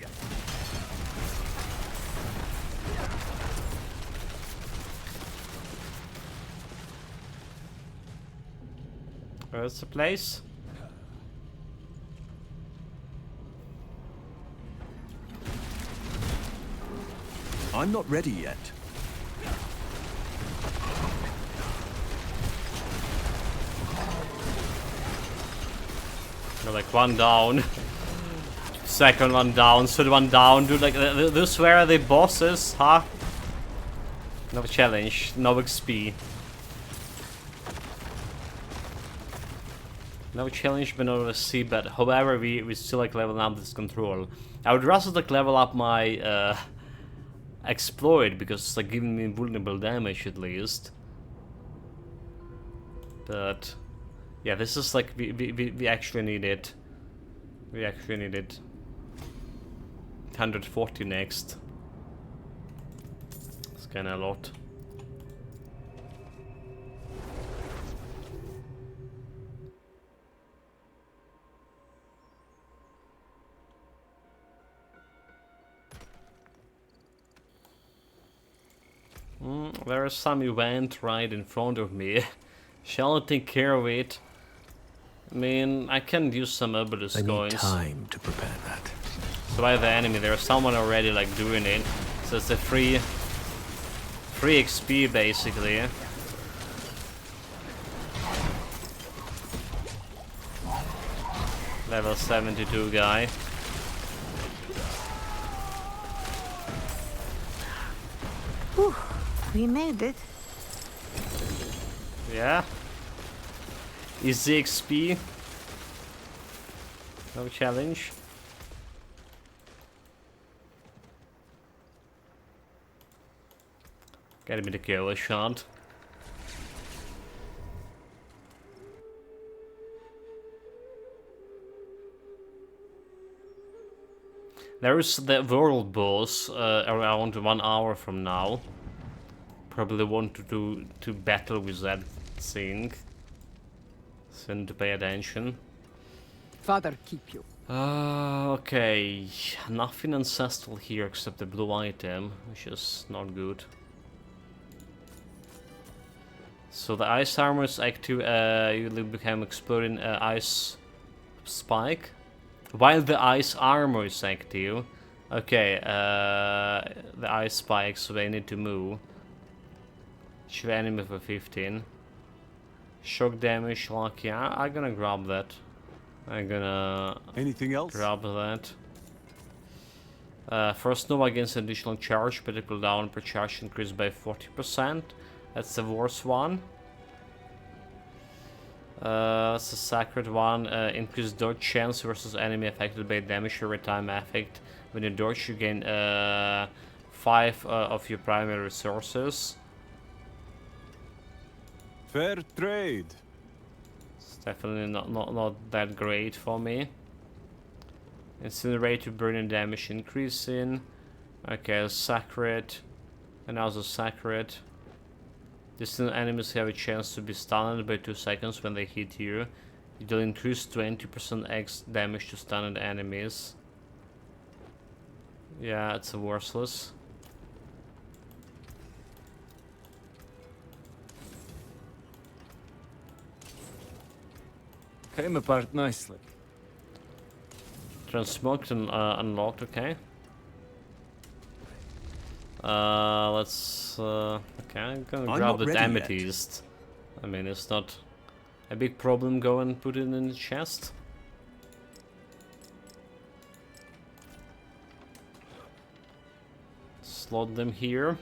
Where's the place? I'm not ready yet. We're like 1 down. Second one down, third one down. Dude, like, those where are the bosses, huh? No challenge, no XP. No challenge, but no XP, but however, we still like leveling up this control. I would rather like level up my exploit, because it's like giving me vulnerable damage at least. But yeah, this is like we actually need it. We actually need it. 140 next. It's kinda a lot. There is some event right in front of me. Shall I take care of it? I mean, I can use some obelisk coins. Time to prepare that. So by the enemy, there's someone already like doing it. So it's a free XP basically. Level 72 guy. Whew, we made it. Yeah. Easy XP. No challenge. Get me the kill shot. There is the world boss around 1 hour from now. Probably want to battle with that thing. So I need to pay attention. Father, keep you. Okay. Nothing ancestral here except the blue item, which is not good. So the ice armor is active. You will become exploding ice spike. While the ice armor is active. Okay, the ice spikes, so they need to move. Shoot enemy for 15. Shock damage, lucky. I'm gonna grab that. I'm gonna... Anything else? Grab that. First no against additional charge, particle down per charge increased by 40%. That's the worst one. That's the sacred one. Increased dodge chance versus enemy affected by damage every time affect. When you dodge, you gain 5 of your primary resources. Fair trade. It's definitely not that great for me. Incinerate to burning damage increasing. Okay, Sacred. And also Sacred. Distant enemies have a chance to be stunned by 2 seconds when they hit you. It will increase 20% X damage to stunned enemies. Yeah, it's a worthless. Came apart nicely. Transmog unlocked, okay. Let's okay, I'm gonna I'm grab not the ready yet. amethyst. I mean, it's not a big problem. Go and put it in the chest. Slot them here.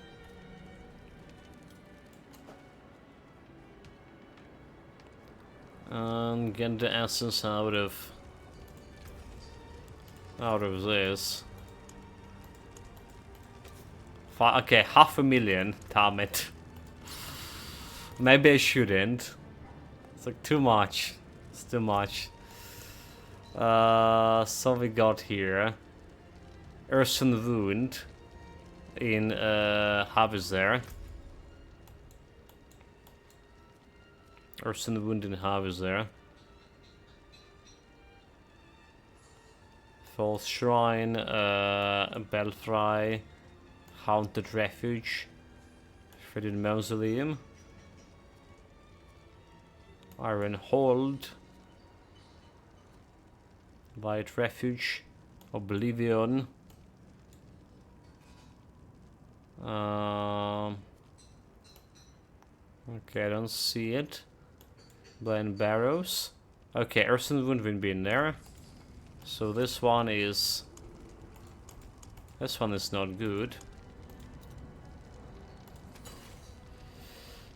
And get the essence out of this. Okay, 500,000. Damn it. Maybe I shouldn't. It's like too much. It's too much. So we got here Earthen Wound in Harvest there. Earthen Wound in Harvest there. False Shrine, Belfry, Haunted Refuge, Forbidden Mausoleum, Iron Hold, White Refuge, Oblivion, okay, I don't see it. Blind Barrows. Okay, Earthen Wound will be in there. So this one is not good.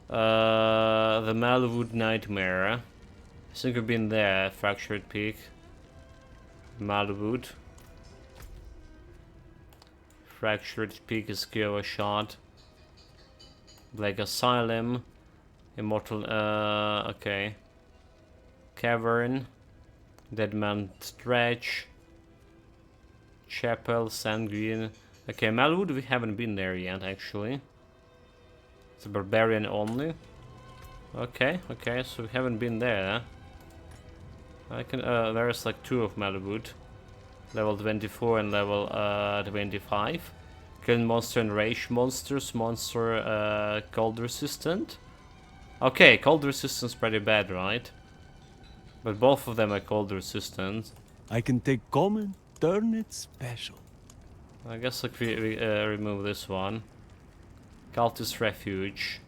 The Malwood Nightmare. I think we've been there. Fractured Peak. Malwood. Fractured Peak is Kiowa Shot. Black Asylum. Immortal. Okay. Cavern. Dead Man Stretch. Chapel. Sanguine. Okay, Malwood, we haven't been there yet, actually. It's a barbarian only. Okay, so we haven't been there. I can. There's like 2 of Malwood. Level 24 and level 25. Kill monster and rage monsters. Monster cold resistant. Okay, cold resistance pretty bad, right? But both of them are cold resistant. I can take common, turn it special. I guess like we remove this one. Cultist Refuge.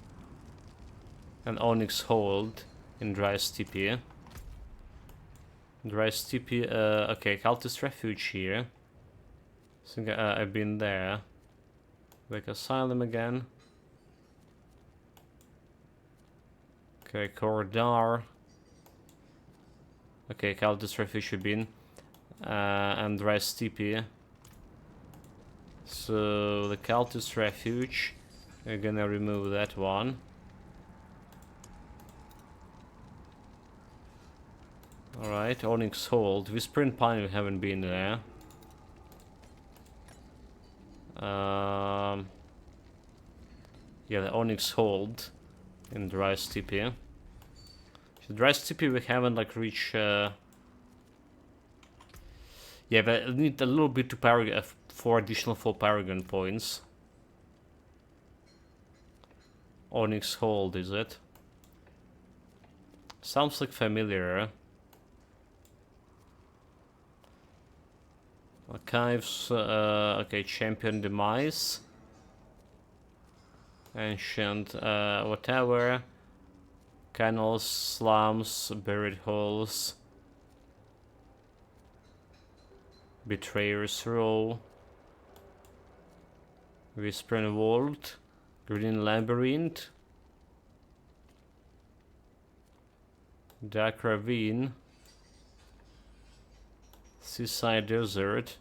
And Onyx Hold in Dry Steppe. Dry Steppe, okay, Cultist Refuge here. I think I've been there. Like Asylum again. Okay, Kordar. Okay, Cultist Refuge have been. And Dry Steppe. So, the Cultist Refuge. We're gonna remove that one. Alright, Onyx Hold. Whispering Pine, we haven't been there. Yeah, the Onyx Hold in Dry Steppe. So Dry Steppe we haven't like reached. Yeah, but I need a little bit to Paragon, 4 additional 4 Paragon points. Onyx Hold, is it? Sounds like familiar. Archives, okay, Champion Demise. Ancient, whatever. Canals, slums, buried holes. Betrayer's Row. Whispering Vault. Green Labyrinth. Dark Ravine. Seaside Desert.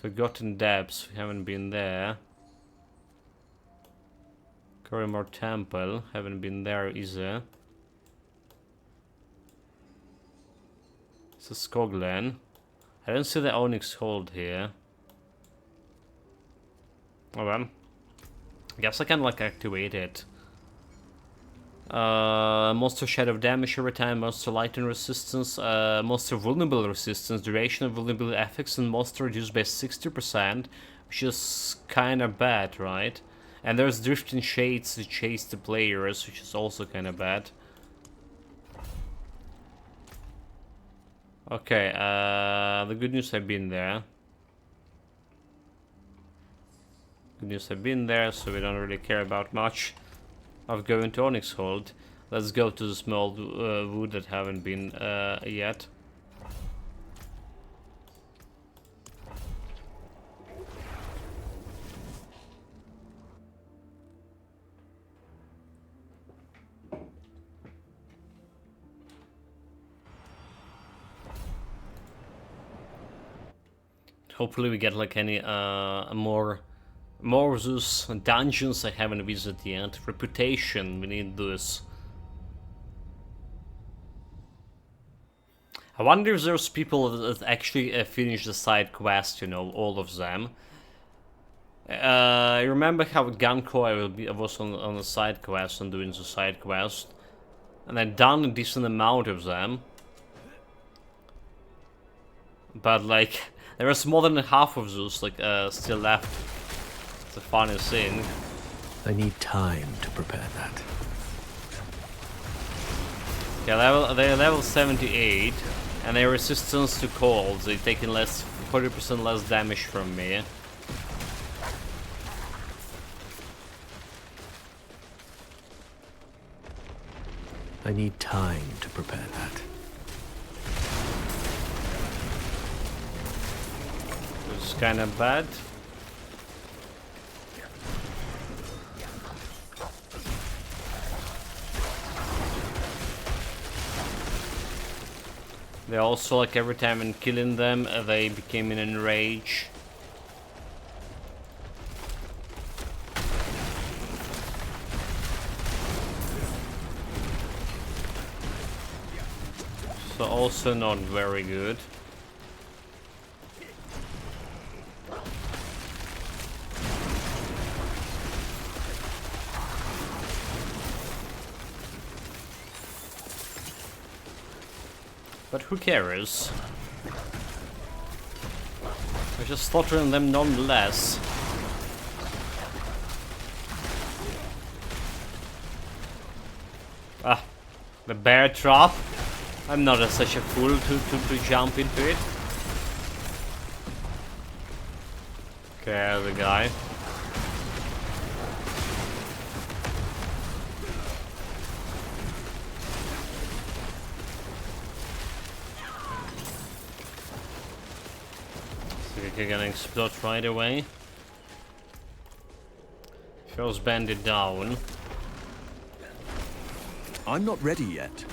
Forgotten Depths, we haven't been there. Corrimor Temple, haven't been there either. This is Skoglen. I don't see the Onyx Hold here. Oh well. I guess I can like activate it. Monster Shadow damage every time, Monster Lightning resistance, Monster Vulnerable resistance, duration of vulnerability effects, and Monster reduced by 60%, which is kinda bad, right? And there's Drifting Shades to chase the players, which is also kinda bad. Okay, the good news I've been there. Good news I've been there, so we don't really care about much of going to Onyx Hold. Let's go to the small wood that haven't been yet. Hopefully we get like any more of those dungeons I haven't visited yet. Reputation, we need this. I wonder if there's people that actually finish the side quest, you know, all of them. I remember how at Gunko I was on the side quest and doing the side quest. And I'd done a decent amount of them. But like, there was more than half of those like still left. It's the funniest thing. I need time to prepare that. Okay, they're level 78, and their resistance to cold. They're taking 40% less damage from me. I need time to prepare that. It's kind of bad. They also, like, every time in killing them, they became in a rage. So also not very good. But who cares? We're just slaughtering them nonetheless. Ah, the bear trap. I'm not such a fool to jump into it. Okay, there's the guy. You're gonna explode right away. First bandit down. I'm not ready yet.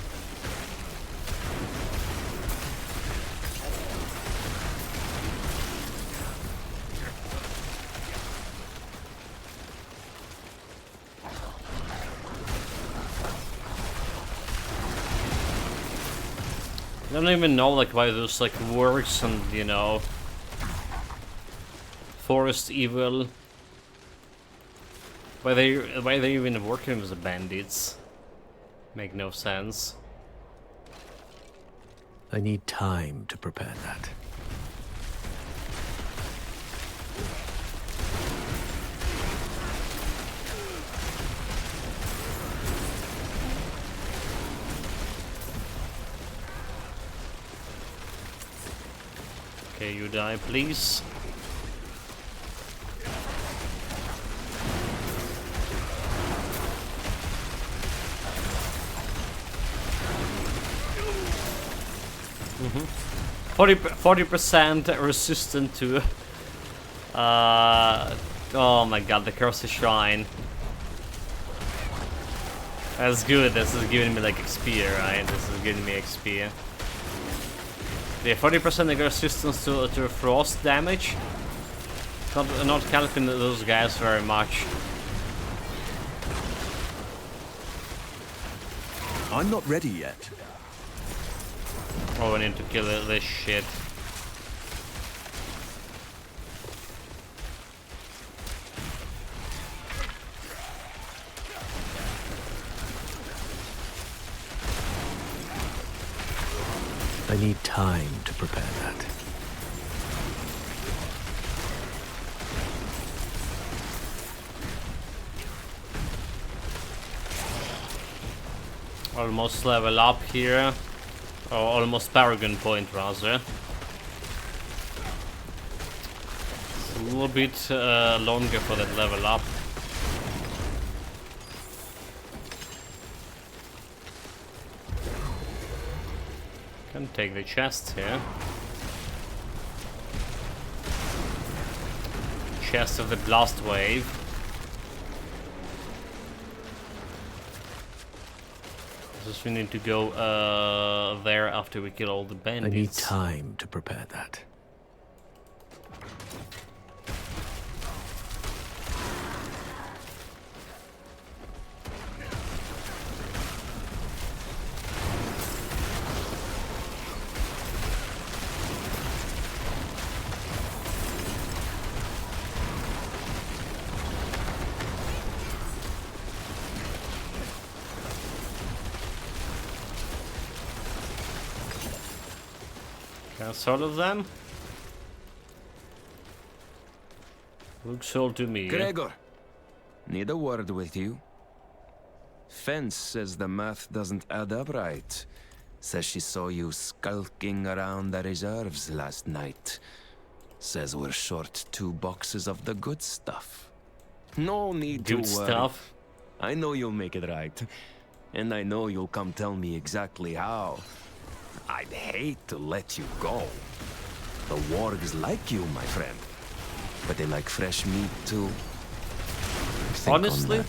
I don't even know like why this like works, and you know, forest evil. Why they even working with the bandits? Make no sense. I need time to prepare that. Okay, you die, please. Mm-hmm. 40% resistant to oh my god, the Cursed Shrine. That's good, this is giving me like XP, right? This is giving me XP. Yeah, 40% resistance to frost damage. Not helping those guys very much. I'm not ready yet. Oh, I need to kill this shit. I need time to prepare that. Almost level up here. Or almost Paragon point, rather. It's a little bit longer for that level up. Can take the chest here. Chest of the blast wave. Just we need to go there after we kill all the bandits. I need time to prepare that. That's all of them? Looks all to me. Gregor, need a word with you. Fence says the math doesn't add up right. Says she saw you skulking around the reserves last night. Says we're short 2 boxes of the good stuff. No need to worry. Good stuff? I know you'll make it right. And I know you'll come tell me exactly how. I'd hate to let you go. The wargs like you, my friend. But they like fresh meat too. Honestly,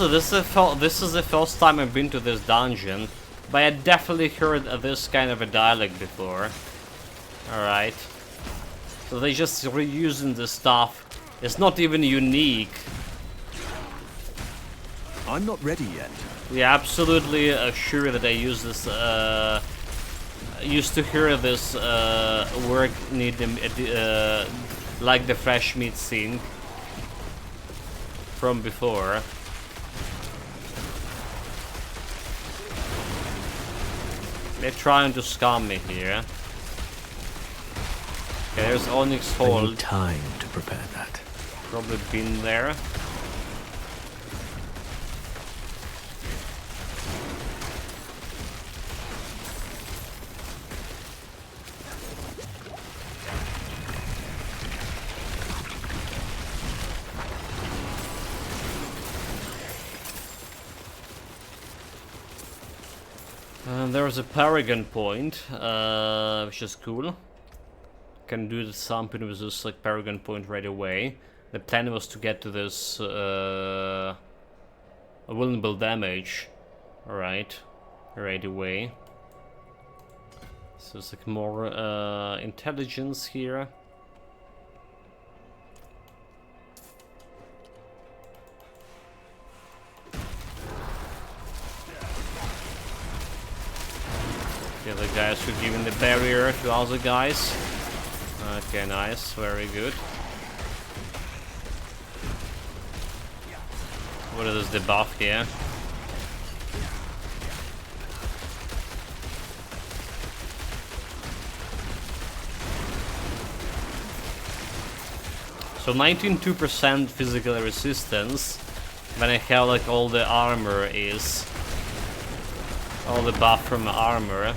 this is the first time I've been to this dungeon, but I definitely heard this kind of a dialogue before. Alright. So they just reusing the stuff. It's not even unique. I'm not ready yet. Yeah, absolutely sure that I use this. Used to hear this work need like the fresh meat scene from before. They're trying to scam me here. Okay, there's Onyx I Hold. need time to prepare that. Probably been there. There's a Paragon point, which is cool. Can do something with this like Paragon point right away. The plan was to get to this vulnerable damage, right away. So it's like more intelligence here. The other guys who giving the barrier to other guys. Okay, nice, very good. What is the buff here? So 19% physical resistance when I have like all the armor is. All the buff from armor.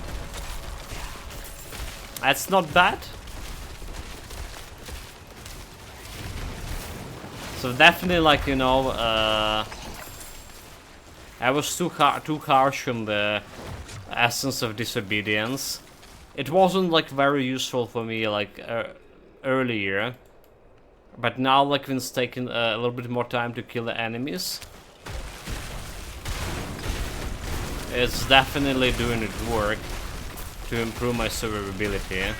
That's not bad. So definitely, like, you know, I was too harsh on the essence of disobedience. It wasn't like very useful for me like earlier, but now like when it's taking a little bit more time to kill the enemies, it's definitely doing its work to improve my survivability.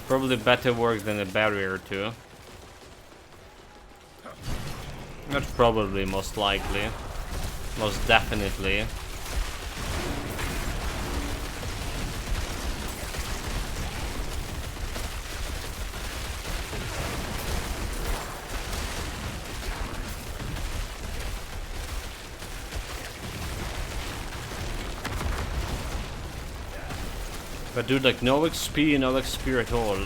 Probably better work than a barrier too. That's probably most likely. Most definitely. But dude, like, no XP, no XP at all.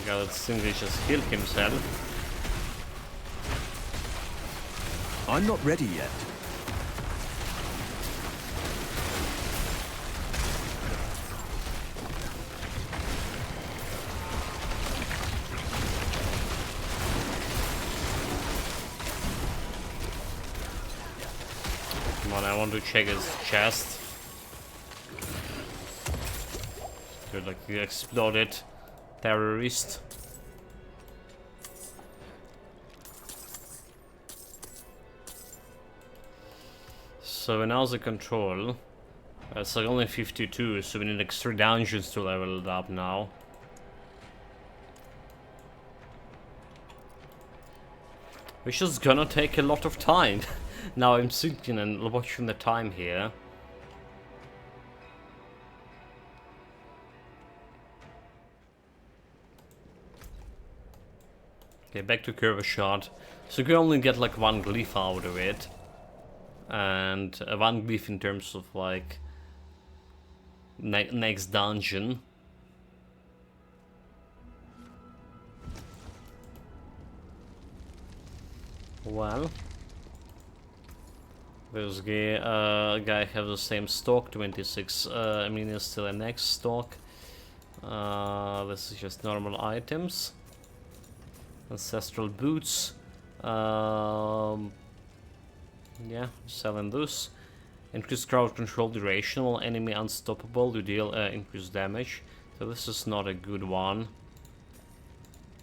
God, it seems he just healed himself. I'm not ready yet. Come on, I want to check his chest. Good, like, he exploded. Terrorist. So now's the control. It's like only 52, so we need like 3 dungeons to level it up now. Which is gonna take a lot of time. Now I'm thinking and watching the time here. Okay, back to curve shot. So you can only get like 1 glyph out of it. And 1 glyph in terms of like next dungeon. Well, this guy has the same stock, 26 is still a next stock. This is just normal items. Ancestral boots. Yeah, selling those. Increased crowd control duration while enemy unstoppable to deal increased damage. So this is not a good one.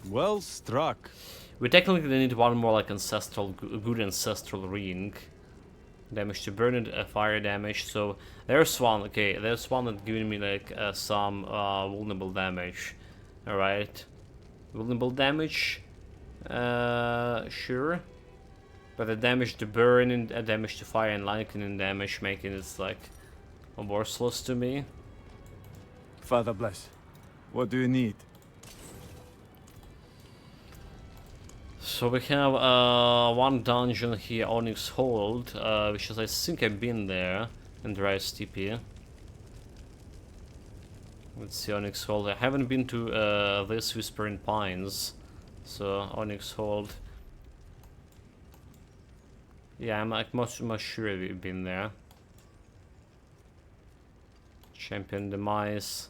Well struck. We technically need one more like good ancestral ring. Damage to burn it, fire damage. So there's one. Okay, there's one that giving me like some vulnerable damage. All right, vulnerable damage. Sure. But the damage to burn and damage to fire and lightning damage, making it like worthless to me. Father bless. What do you need? So we have one dungeon here, Onyx Hold, which is, I think I've been there in Dry Steepy. Let's see, Onyx Hold. I haven't been to this Whispering Pines, so Onyx Hold. Yeah, I'm like much sure we've been there. Champion Demise.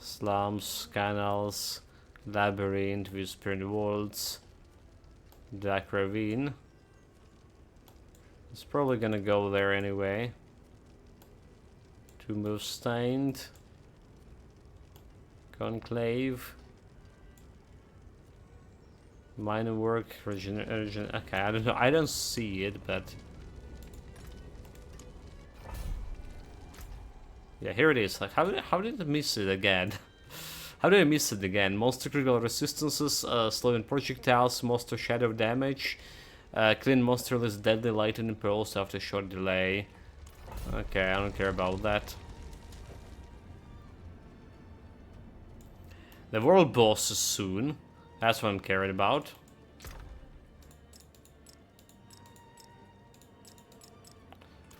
Slums, canals, labyrinth, whispering walls, dark ravine. It's probably gonna go there anyway. Tomb of Stained, Conclave, minor work, okay, I don't know, I don't see it, but yeah, here it is. Like, how did I miss it again? How did I miss it again? Monster critical resistances, slowing projectiles, monster shadow damage, clean monsterless deadly lightning pearls after short delay. Okay, I don't care about that. The world boss is soon. That's what I'm caring about.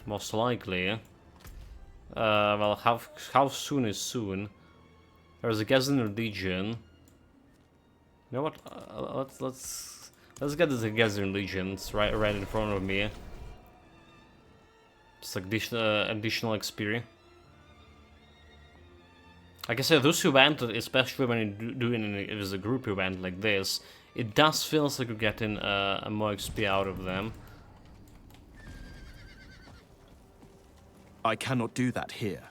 Most likely. Well, how soon is soon? There's a Gazin Legion. You know what? Let's get this Gazin Legion. It's right in front of me. Just like additional XP. Like I said, those events, especially when you're doing it as a group event like this, it does feel like you're getting more XP out of them. I cannot do that here.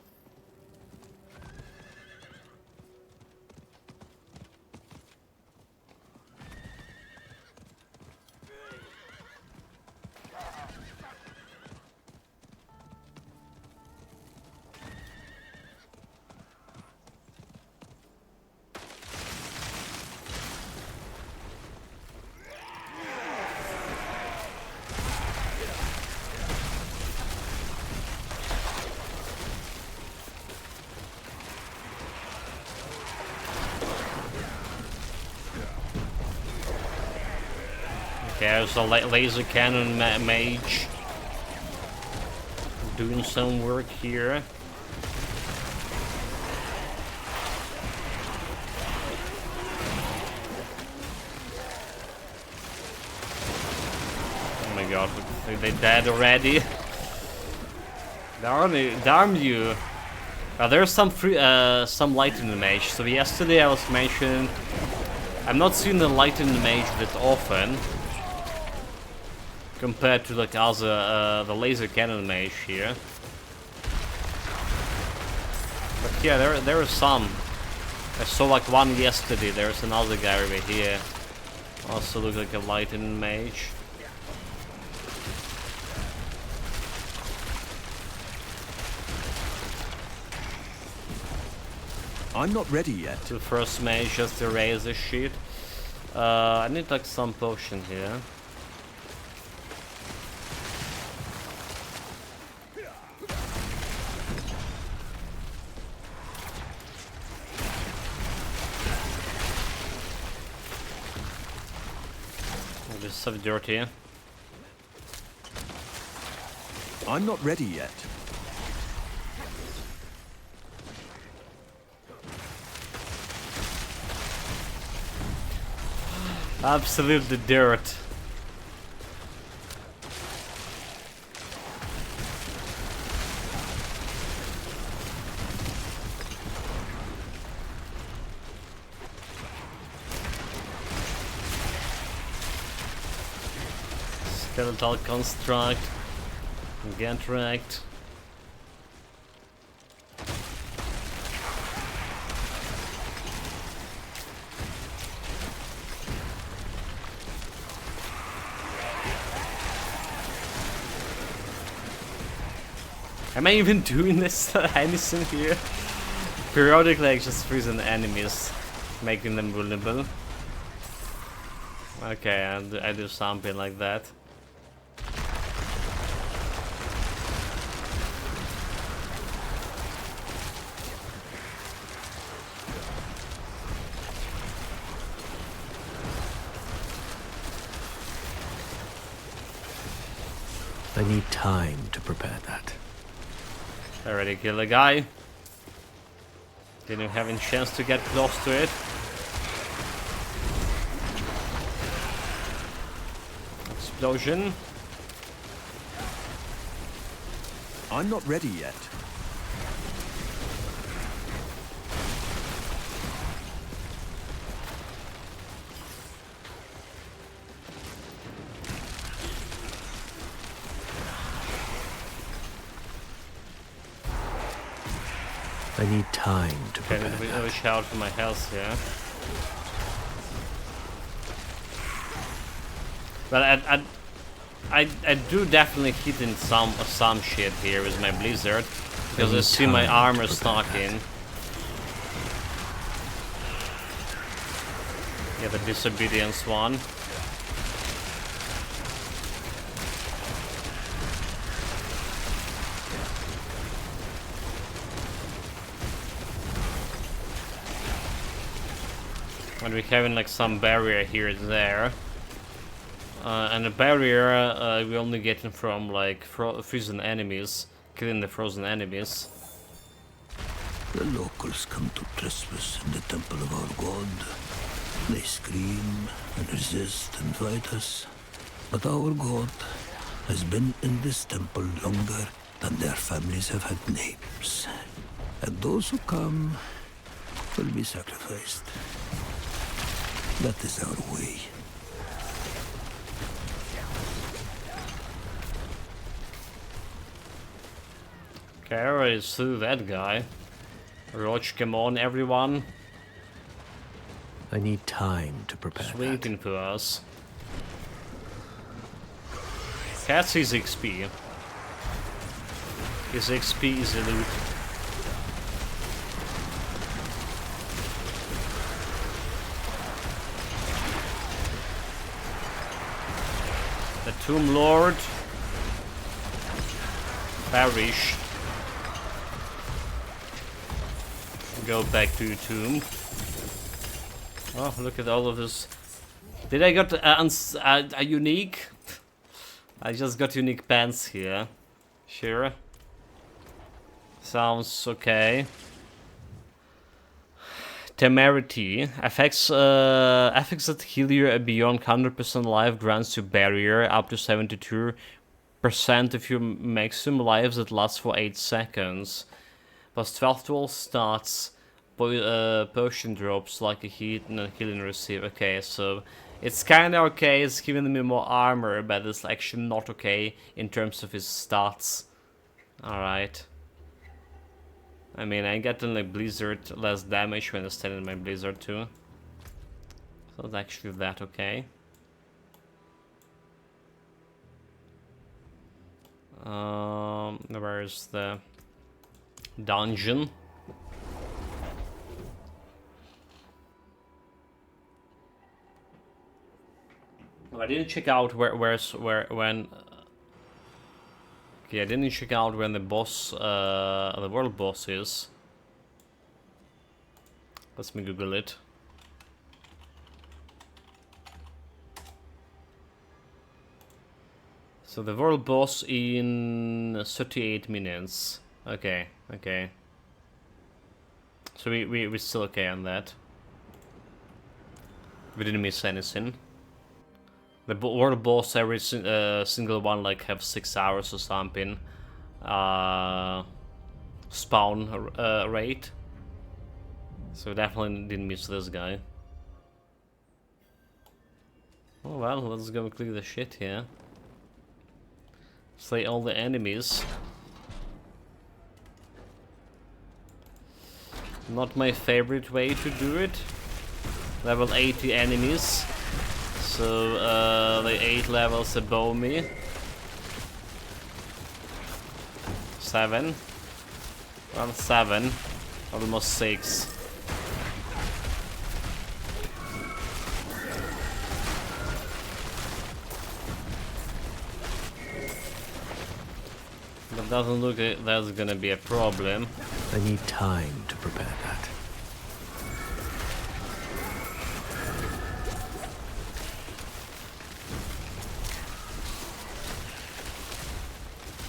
There's a laser cannon mage doing some work here. Oh my god, they dead already. Damn you. There's some lightning mage. So yesterday I was mentioning I'm not seeing the lightning mage that often compared to like other the laser cannon mage here. But yeah, there are some. I saw like one yesterday. There's another guy over here. Also looks like a lightning mage. I'm not ready yet. The first mage just erase this shit. I need like some potion here. This is so dirty. I'm not ready yet. Absolutely dirt. Skeletal construct. Get wrecked. Am I even doing this anything here? Periodically I just freezing enemies, making them vulnerable. Okay, I do something like that. I need time to prepare that. I already killed a guy. Didn't have a chance to get close to it. Explosion. I'm not ready yet. I need time to prepare Okay, let me shout for my health here. But I do definitely hit in some shit here with my blizzard because I see my armor stocking. Yeah, the disobedience one. And we're having like some barrier here and there. And the barrier we only get it from like frozen enemies, killing the frozen enemies. The locals come to trespass in the temple of our god. They scream and resist and fight us. But our god has been in this temple longer than their families have had names. And those who come will be sacrificed. That is our way. Okay, I already slew that guy. Roach, come on, everyone. I need time to prepare. Just waiting for us. That's his XP. His XP is a loot. The Tomb Lord perished. Go back to your tomb. Oh, look at all of this Did I got a unique? I just got unique pants here. Sure. Sounds okay. Temerity. Effects that heal you beyond 100% life grants you barrier up to 72% of your maximum lives that lasts for 8 seconds. Plus 12 to all stats. Potion drops like a heat and a healing receive. Okay, so it's kinda okay, it's giving me more armor, but it's actually not okay in terms of his stats. Alright. I mean, I get in like Blizzard less damage when I stand in my Blizzard too. So it's actually that okay. Where's the dungeon? I didn't check out when. Okay, I didn't check out when the boss, the world boss is. Let me Google it. So the world boss in 38 minutes. Okay, okay. So we're still okay on that. We didn't miss anything. The world boss, every single one like have 6 hours or something. Spawn rate. So definitely didn't miss this guy. Oh well, let's go clear the shit here. Slay all the enemies. Not my favorite way to do it. Level 80 enemies. So the 8 levels above me. 7. Well, 7. Almost 6. But doesn't look like that's gonna be a problem. I need time to prepare that.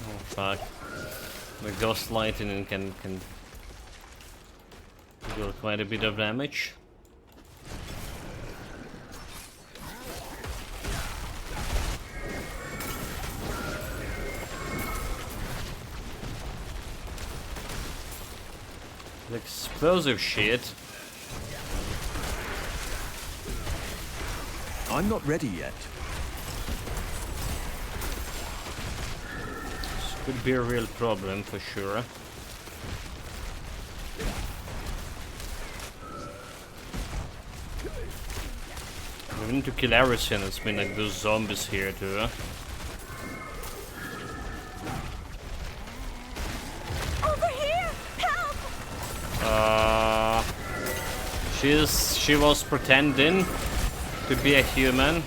Oh fuck. The ghost lightning can deal quite a bit of damage. The explosive shit. I'm not ready yet. This could be a real problem for sure. We need to kill everything. It's been like those zombies here too. She was pretending to be a human.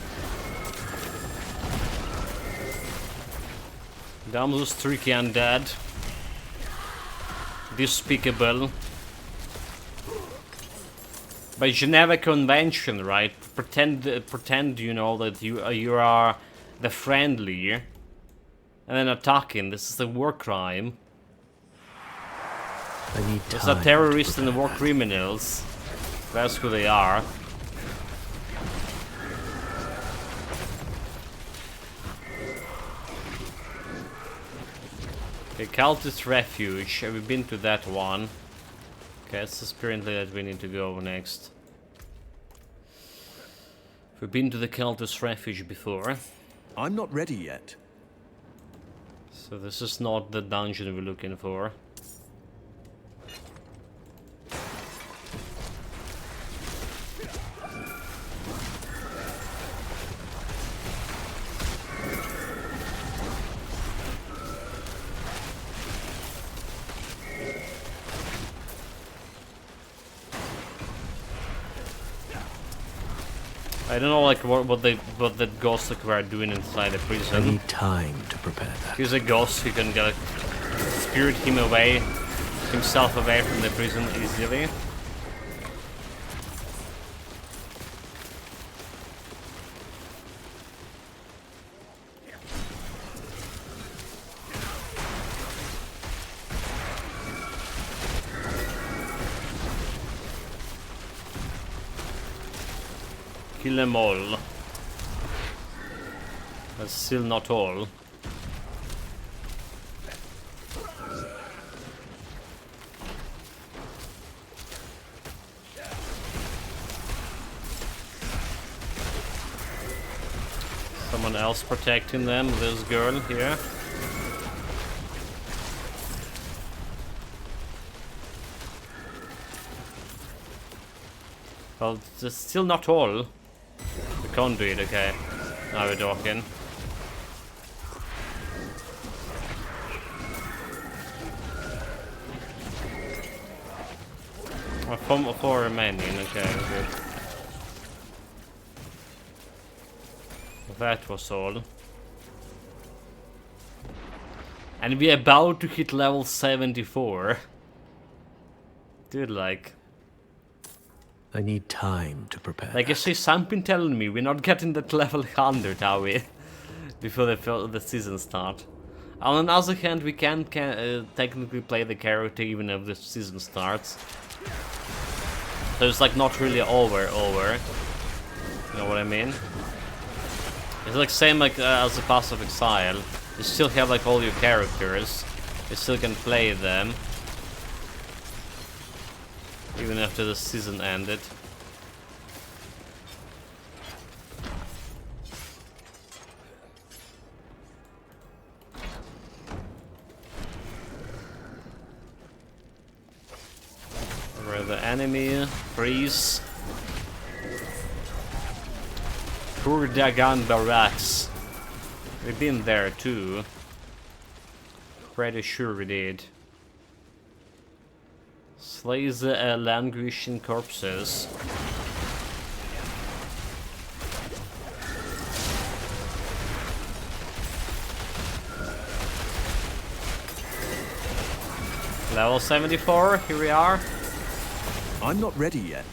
Damn those tricky undead. Despicable. By Geneva Convention, right? Pretend you know that you are the friendly, and then attacking. This is a war crime. I need Those time are terrorists and war criminals. That's who they are. Okay, Cultist Refuge. Have we been to that one? Okay, it's apparently that we need to go next. We've been to the Cultist Refuge before. I'm not ready yet. So this is not the dungeon we're looking for. I don't know, like what the ghosts like were doing inside the prison. I need time to prepare that. He's a ghost who can get spirit himself away from the prison easily. Kill them all. But still not all. Someone else protecting them, this girl here. Well, it's still not all. The conduit, okay. Now we're talking. Four remaining, okay, good. That was all. And we're about to hit level 74. Dude, like... I need time to prepare. Like, I see something telling me we're not getting that level 100, are we? Before the season start. On the other hand, we can technically play the character even if the season starts. So it's like not really over. You know what I mean? It's like same like as the Pass of Exile. You still have like all your characters. You still can play them. Even after the season ended. Where the enemy freeze. Poor Dagan Barracks. We've been there too. Pretty sure we did. Slays the languishing corpses. Level 74, here we are. I'm not ready yet.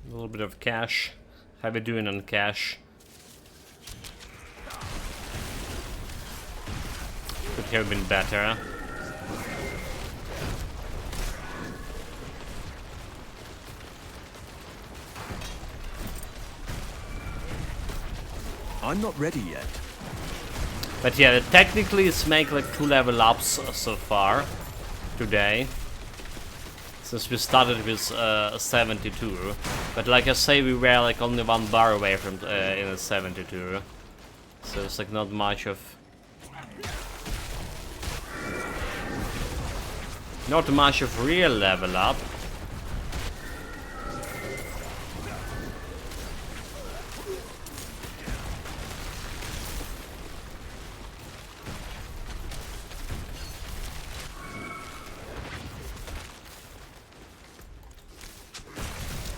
A little bit of cash. How we doing on cash? Could have been better. I'm not ready yet. But yeah, technically it's make like 2 level ups so far today. Since we started with 72. But like I say, we were like only 1 bar away from in a 72. So it's like not much of... Not much of real level up.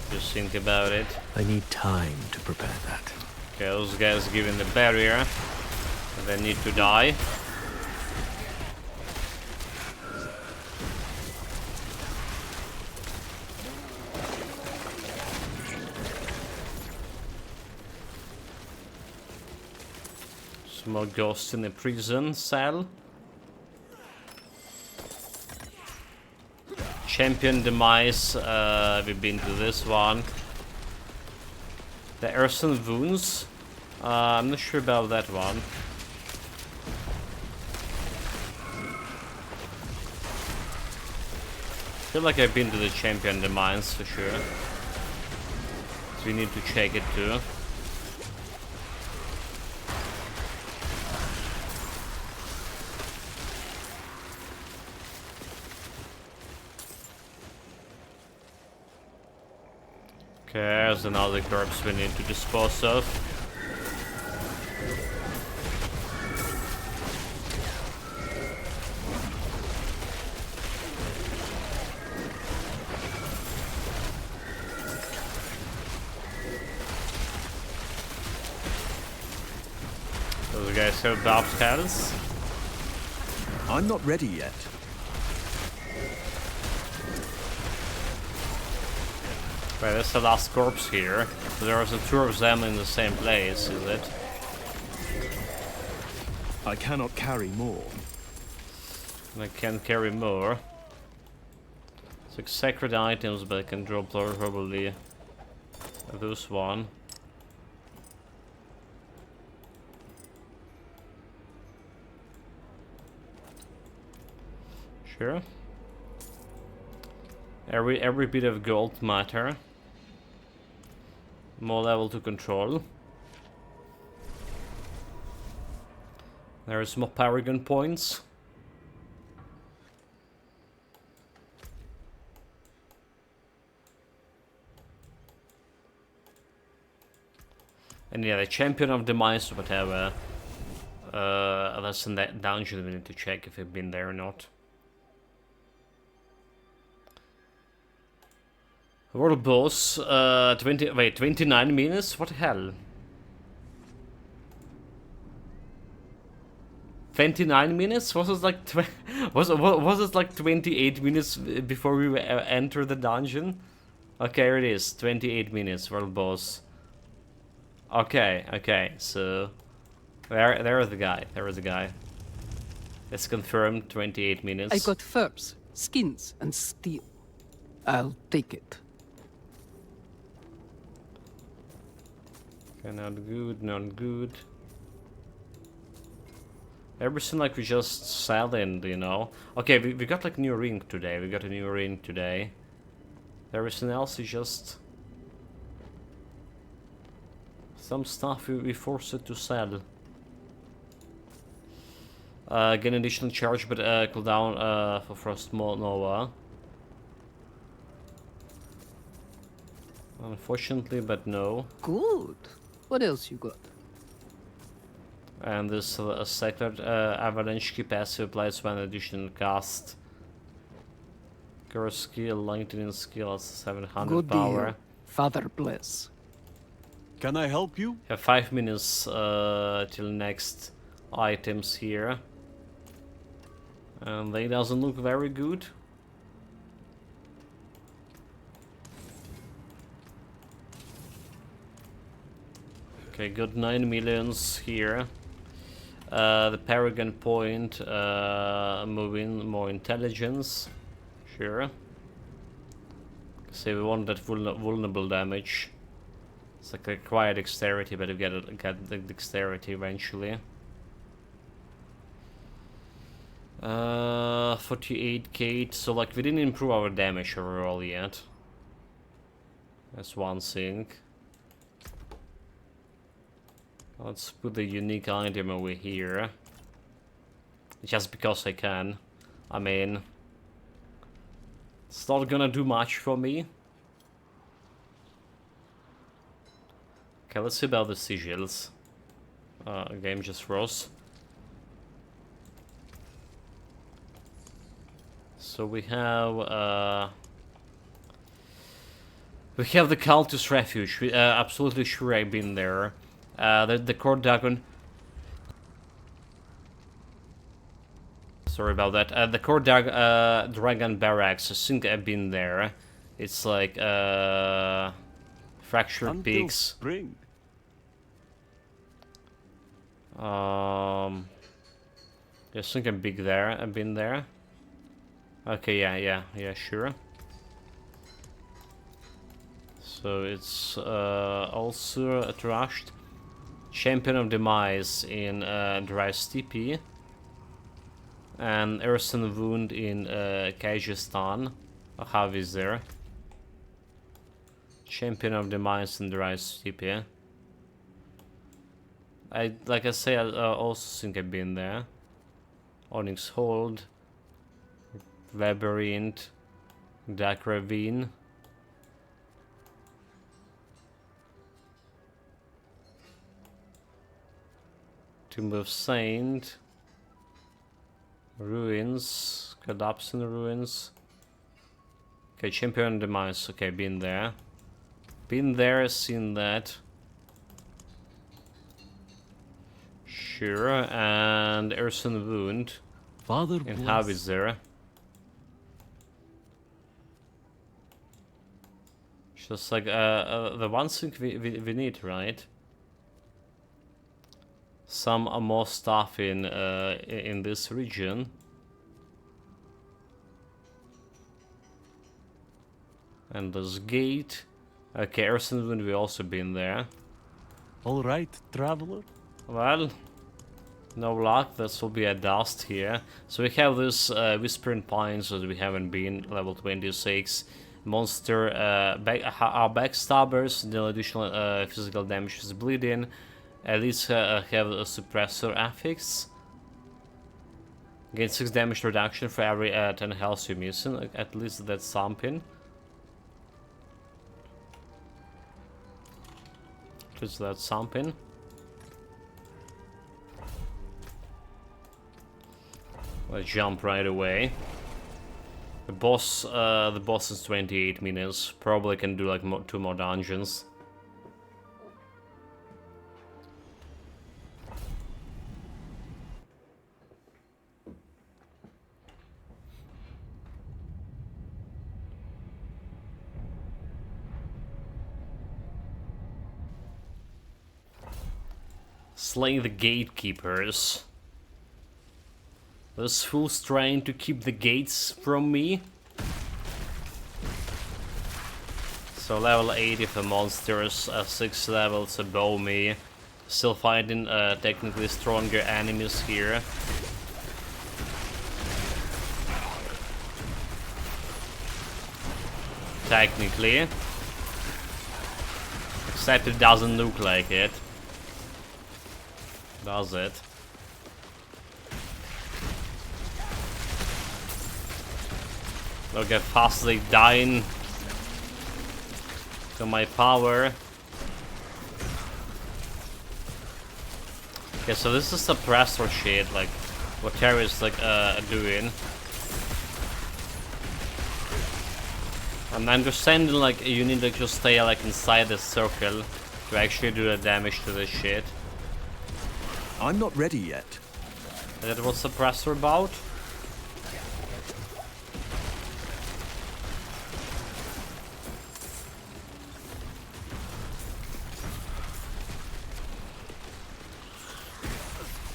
Just think about it. I need time to prepare that. Okay, those guys giving the barrier. They need to die. Small ghost in a prison cell. Champion demise, we've been to this one. The Earthen Wounds, I'm not sure about that one. I feel like I've been to the Champion demise for sure. So we need to check it too. Okay, there's another corpse we need to dispose of. Those guys have buffed health. I'm not ready yet. Right, that's the last corpse here. So there's a two of them in the same place, is it? I cannot carry more. And I can carry more. It's like sacred items, but I can drop probably this one. Sure. Every bit of gold matter. More level to control. There's more Paragon points. And yeah, the Champion of Demise or whatever. That's in that dungeon. We need to check if we've been there or not. World boss, 29 minutes? What the hell? 29 minutes? Was it like was it like 28 minutes before we enter the dungeon? Okay, here it is. 28 minutes, world boss. Okay, so there is the guy. There is the guy. It's confirmed, 28 minutes. I got furs, skins, and steel. I'll take it. Okay, not good, not good. Everything like we just sell in, you know. Okay, we got like new ring today. We got a new ring today. Everything else is just some stuff we forced it to sell. Gain additional charge, but cooldown for Frost Nova. Unfortunately, but no. Good. What else you got? And this sacred avalanche key passive applies one additional cast. Curse skill, lightning skill, 700 Good power. deal. Father bless. Can I help you? Have 5 minutes till next items here. And they doesn't look very good. Okay, got 9 millions here. The Paragon point, moving more intelligence. Sure. So we want that vulnerable damage. It's like required dexterity, but we get the dexterity eventually. 48k, so like we didn't improve our damage overall yet. That's one thing. Let's put the unique item over here. Just because I can. I mean, it's not gonna do much for me. Okay, let's see about the sigils. Game just froze. So we have the Cultist Refuge. Absolutely sure I've been there. The Court Dragon. Sorry about that. The Court Dragon Barracks. I think I've been there. It's like fractured peaks. Spring. I think I'm big there. I've been there. Okay, yeah, sure. So it's also trashed. Champion of Demise in Dry Steppe. And Erson Wound in Kyrgyzstan. How is there? Champion of Demise in Dry Steppe. Like I say, I also think I've been there. Onyx Hold. Labyrinth. Dark Ravine. Tomb of Saint. Ruins. Collapsing Ruins. Okay, Champion Demise. Okay, been there. Been there, seen that. Sure, and Erson Wound. Father and how is there? Just like the one thing we need, right? Some more stuff in this region. And this gate. Okay, Ersenwind, we also been there. All right, traveler. Well, no luck. This will be a dust here. So we have this Whispering Pines that we haven't been, level 26. Monster, our backstabbers, deal additional physical damage is bleeding. At least have a suppressor affix. Gain 6 damage reduction for every 10 health you're missing. At least that's something. At least that's something. Let's jump right away. The boss is 28 minutes. Probably can do like 2 more dungeons. Slay the gatekeepers. This fool's trying to keep the gates from me. So level 80 for monsters, 6 levels above me. Still fighting technically stronger enemies here. Technically. Except it doesn't look like it. Does it? Look how fast they dying to my power. Okay, so this is suppressor shit, like what Terry is like doing. I'm understanding like you need to just stay like inside the circle to actually do the damage to this shit. I'm not ready yet. Is that what suppressor about?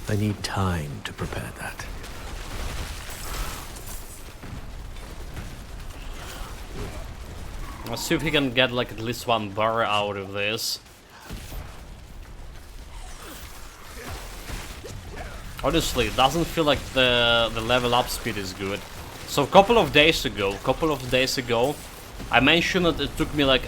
I need time to prepare that. Let's see if we can get like at least 1 bar out of this. Honestly, it doesn't feel like the level up speed is good. So a couple of days ago, I mentioned that it took me like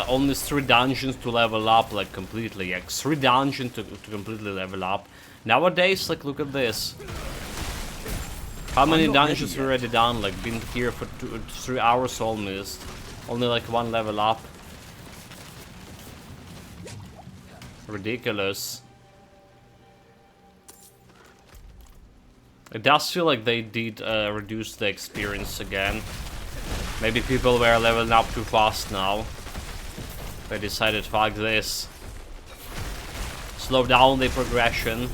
only 3 dungeons to level up like completely. Like 3 dungeons to completely level up. Nowadays, like look at this. How many dungeons we already done? Like been here for 3 hours almost. Only like 1 level up. Ridiculous. It does feel like they did reduce the experience again. Maybe people were leveling up too fast now. They decided, fuck this. Slow down the progression.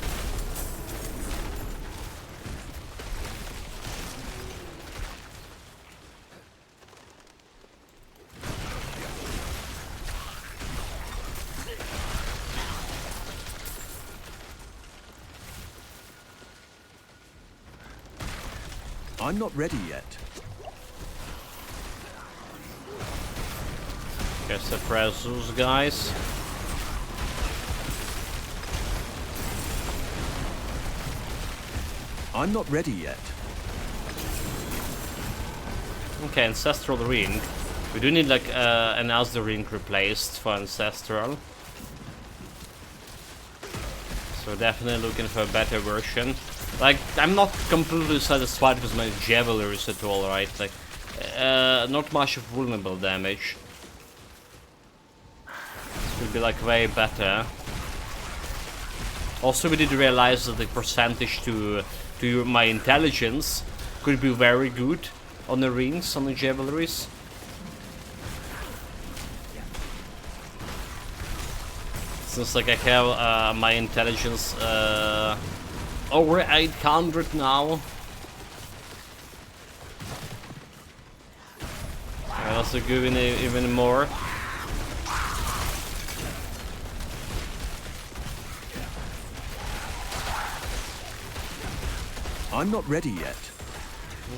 I'm not ready yet. Okay, suppress those guys. I'm not ready yet. Okay, Ancestral Ring. We do need like an Asda Ring replaced for Ancestral. So definitely looking for a better version. Like, I'm not completely satisfied with my Javelers at all, right? Like, not much of vulnerable damage. This would be like way better. Also, we did realize that the percentage to my intelligence could be very good on the rings, on the Javelries. Since like I have my intelligence over 800 now. Also giving even more. I'm not ready yet.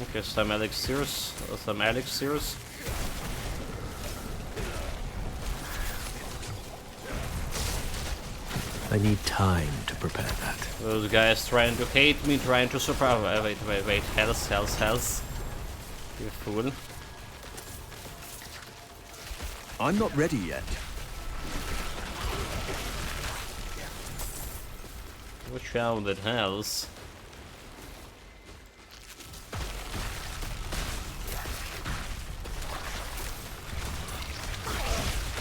Okay, some elixirs. Some elixirs. I need time to prepare that. Those guys trying to hate me, trying to surprise. Wait. Health. You fool. I'm not ready yet. Watch out with health.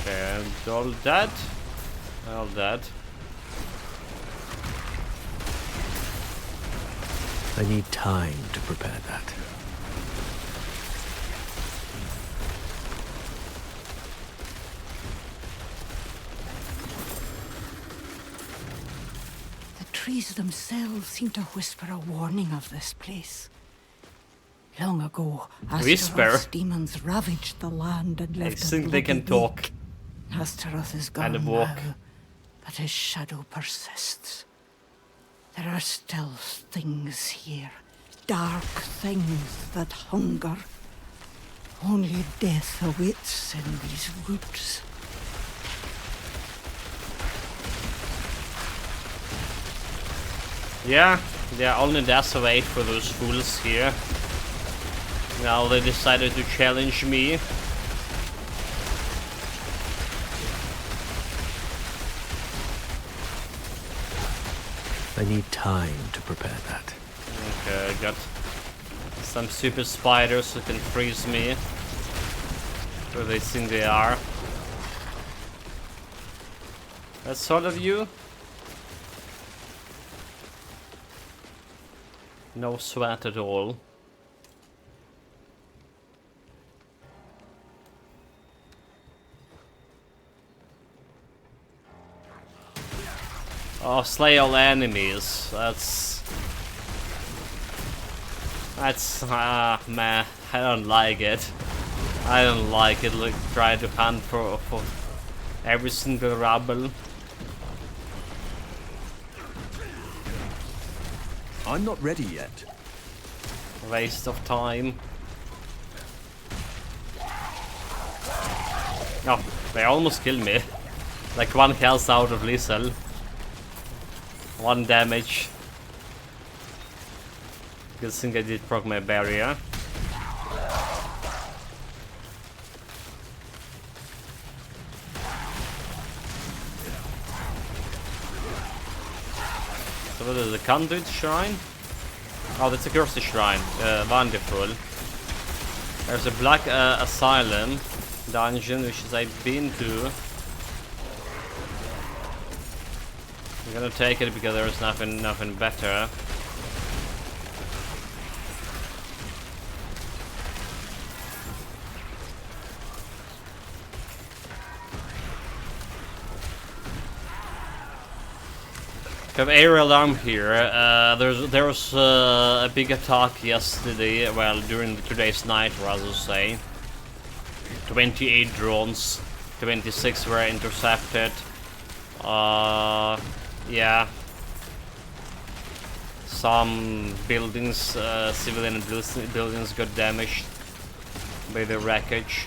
And all that. All that. I need time to prepare that. The trees themselves seem to whisper a warning of this place. Long ago, Astaroth's demons ravaged the land and left I think they can talk. Astaroth is gone And walk. now, but his shadow persists. There are still things here, dark things that hunger. Only death awaits in these woods. Yeah, only death await for those fools here. Now they decided to challenge me. I need time to prepare that. Okay, I got some super spiders who can freeze me. Where they think they are. That's all of you. No sweat at all. Oh, slay all enemies. That's man, I don't like it. I don't like it. Like try to hunt for every single rubble. I'm not ready yet. Waste of time. Oh, they almost killed me. Like 1 health out of lethal. 1 damage. Good thing I did proc my barrier. So what is the conduit shrine? Oh, that's a cursed shrine. Wonderful. There's a black asylum dungeon which I've been to. I'm gonna take it because there's nothing better. We have aerial arm here. There was a big attack yesterday. Well, during today's night, rather say. 28 drones, 26 were intercepted. Yeah. Some buildings, civilian buildings got damaged by the wreckage.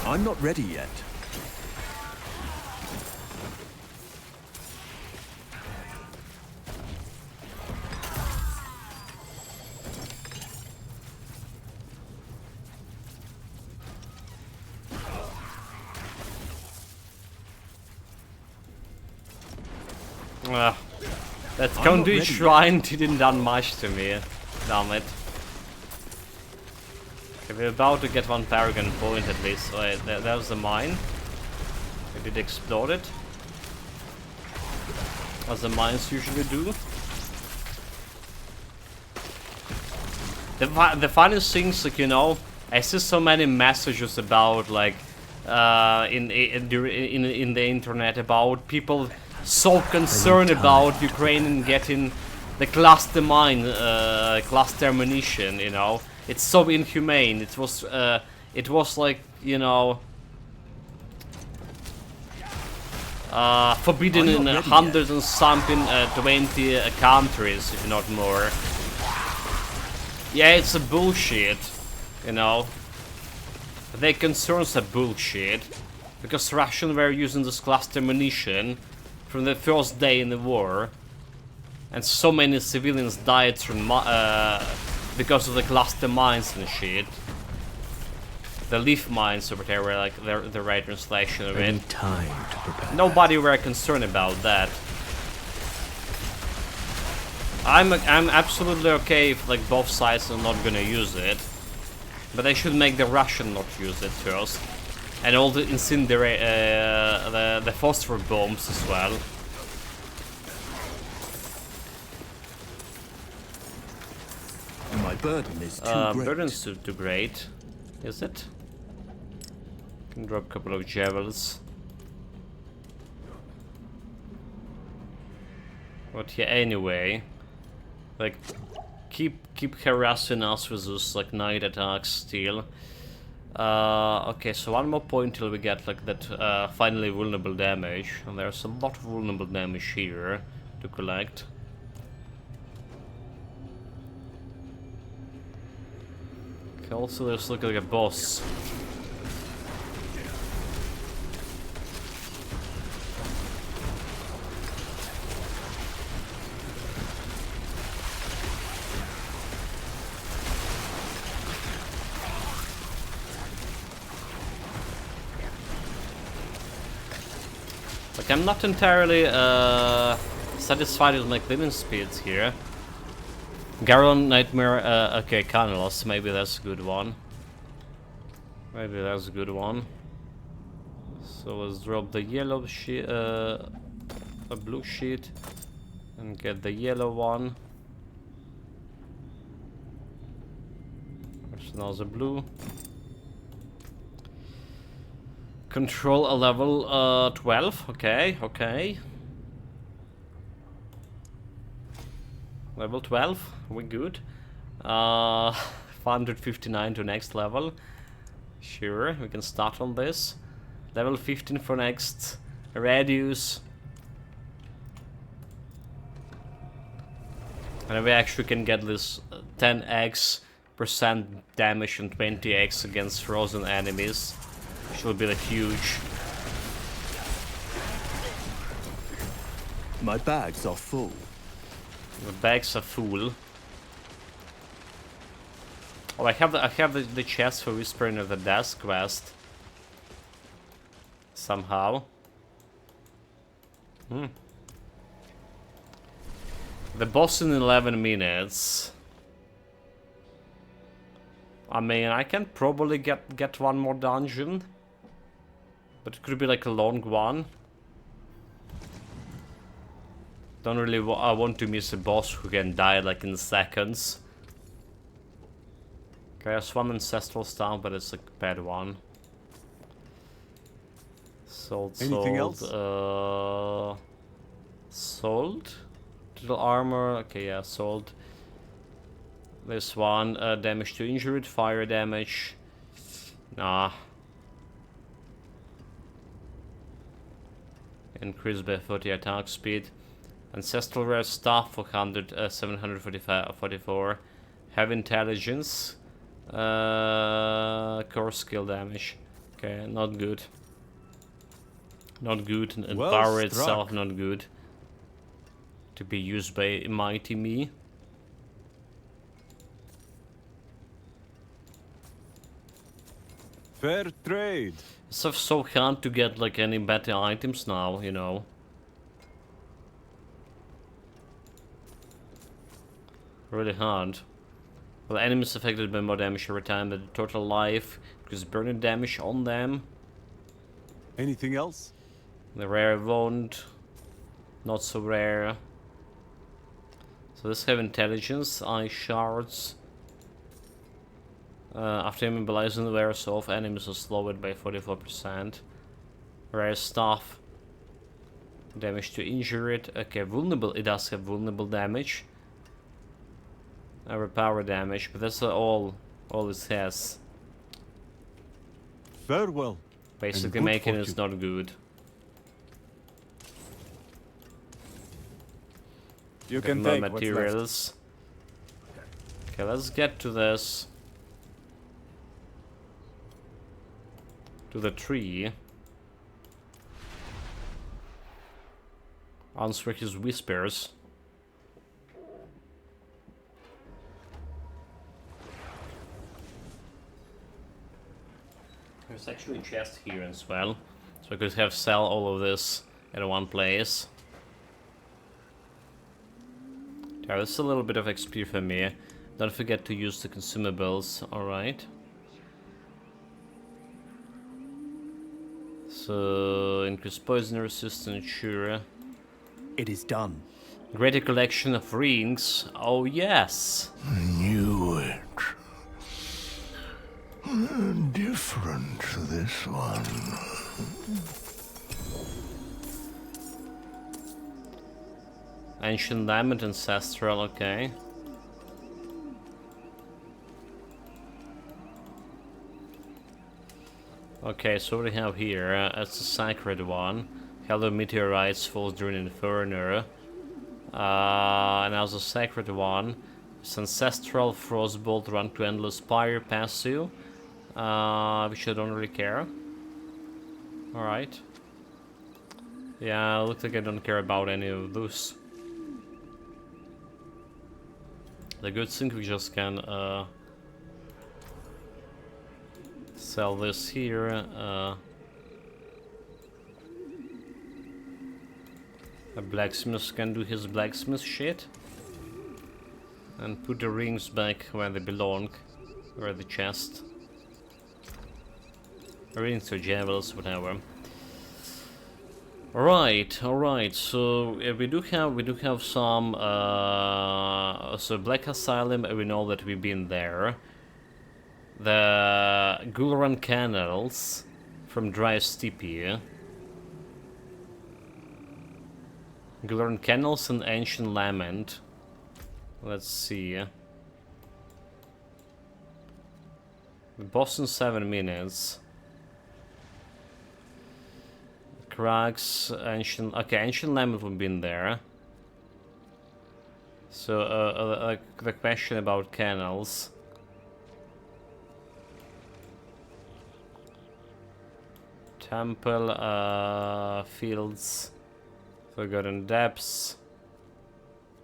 I'm not ready yet. That conduit shrine didn't done much to me. Damn it. Okay, we're about to get 1 Paragon point at least. Wait, that was the mine. We did explode it. As the mines usually do. The funniest things, like, you know, I see so many messages about, like, in the internet about people so concerned about Ukraine getting the cluster munition, you know. It's so inhumane. It was like, you know, forbidden in 100 and something 20 countries, if not more. Yeah, it's a bullshit, you know. Their concerns are bullshit, because Russians were using this cluster munition from the first day in the war, and so many civilians died from because of the cluster mines and shit. The leaf mines or whatever, like the right translation of it. Time to prepare. Nobody were concerned about that. I'm absolutely okay if like both sides are not gonna use it, but they should make the Russian not use it first, and all the incendiary the phosphor bombs as well. My burden is too great. Burden's too great, is it? Can drop a couple of javelins. But yeah, anyway, like keep harassing us with those like night attacks still. Okay, so one more point till we get like that finally vulnerable damage, and there's a lot of vulnerable damage here to collect. Okay, also there's like a boss. Like, I'm not entirely satisfied with my cleaving speeds here. Garon Nightmare, okay, Carnilos, maybe that's a good one. Maybe that's a good one. So let's drop the yellow sheet, a blue sheet, and get the yellow one. There's another blue. Control a level 12, okay, okay. Level 12, we good. 559 to next level. Sure, we can start on this. Level 15 for next radius. And we actually can get this 10x % damage and 20x against frozen enemies. Which will be like huge. My bags are full. The bags are full. Oh, I have the chest for Whispering of the Death quest. Somehow. The boss in 11 minutes. I mean, I can probably get one more dungeon. But it could be like a long one. Don't really I want to miss a boss who can die like in seconds. Okay, there's one ancestral staff, but it's a bad one. Sold. Anything else? Sold? Little armor. Okay, yeah, sold. This one, damage to injured, fire damage. Nah. Increased by 40 attack speed. Ancestral rare staff for 744. Have intelligence. Core skill damage. Okay, not good. Not good, and Well power struck. itself not good. To be used by mighty me. Fair trade. It's so hard to get like any better items now, you know. Really hard. Well, enemies affected by more damage every time, but the total life, because burning damage on them. Anything else? The rare wound, not so rare. So this have intelligence, eye shards. After immobilizing the wears off, enemies are slowed by 44%. Rare stuff. Damage to injure it. Okay, vulnerable. It does have vulnerable damage. Power damage, but that's all it has. Farewell. Basically making it not good. You Got can more take what's left. materials. Okay, let's get to this. To the tree. Answer his whispers. There's actually a chest here as well, so I could have sell all of this in one place. Yeah, that's a little bit of XP for me. Don't forget to use the consumables, alright. So, increase poison resistance, sure. It is done. Greater collection of rings, oh yes! Knew it. Different, this one. Ancient Diamond, Ancestral, okay. Okay, so what do we have here? It's a sacred one. Hello meteorites falls during Inferno. And as a sacred one, it's Ancestral Frostbolt run to Endless Spire passive. Which I don't really care. Alright. Yeah, looks like I don't care about any of those. The good thing we just can sell this here. A blacksmith can do his blacksmith shit. And put the rings back where they belong. Where the chest. Rings or javelins, whatever. Alright, so we do have some so Black Asylum, we know that we've been there. The Gulran Canals from Dry Steppe. Gulran Canals and Ancient Lament. Let's see. The boss in 7 minutes. Crags, Ancient... Okay, Ancient Lament would be in there. So, the question about canals. Temple, Fields, Forgotten Depths,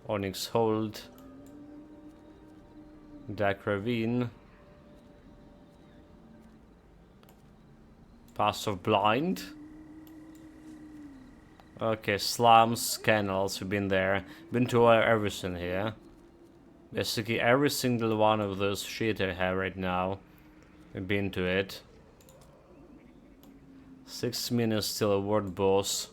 Onyx Hold, Dark Ravine, Pass of Blind. Okay, slums, canals, we've been there. Been to everything here. Basically every single one of those shit I have right now. We've been to it. 6 minutes till a world boss.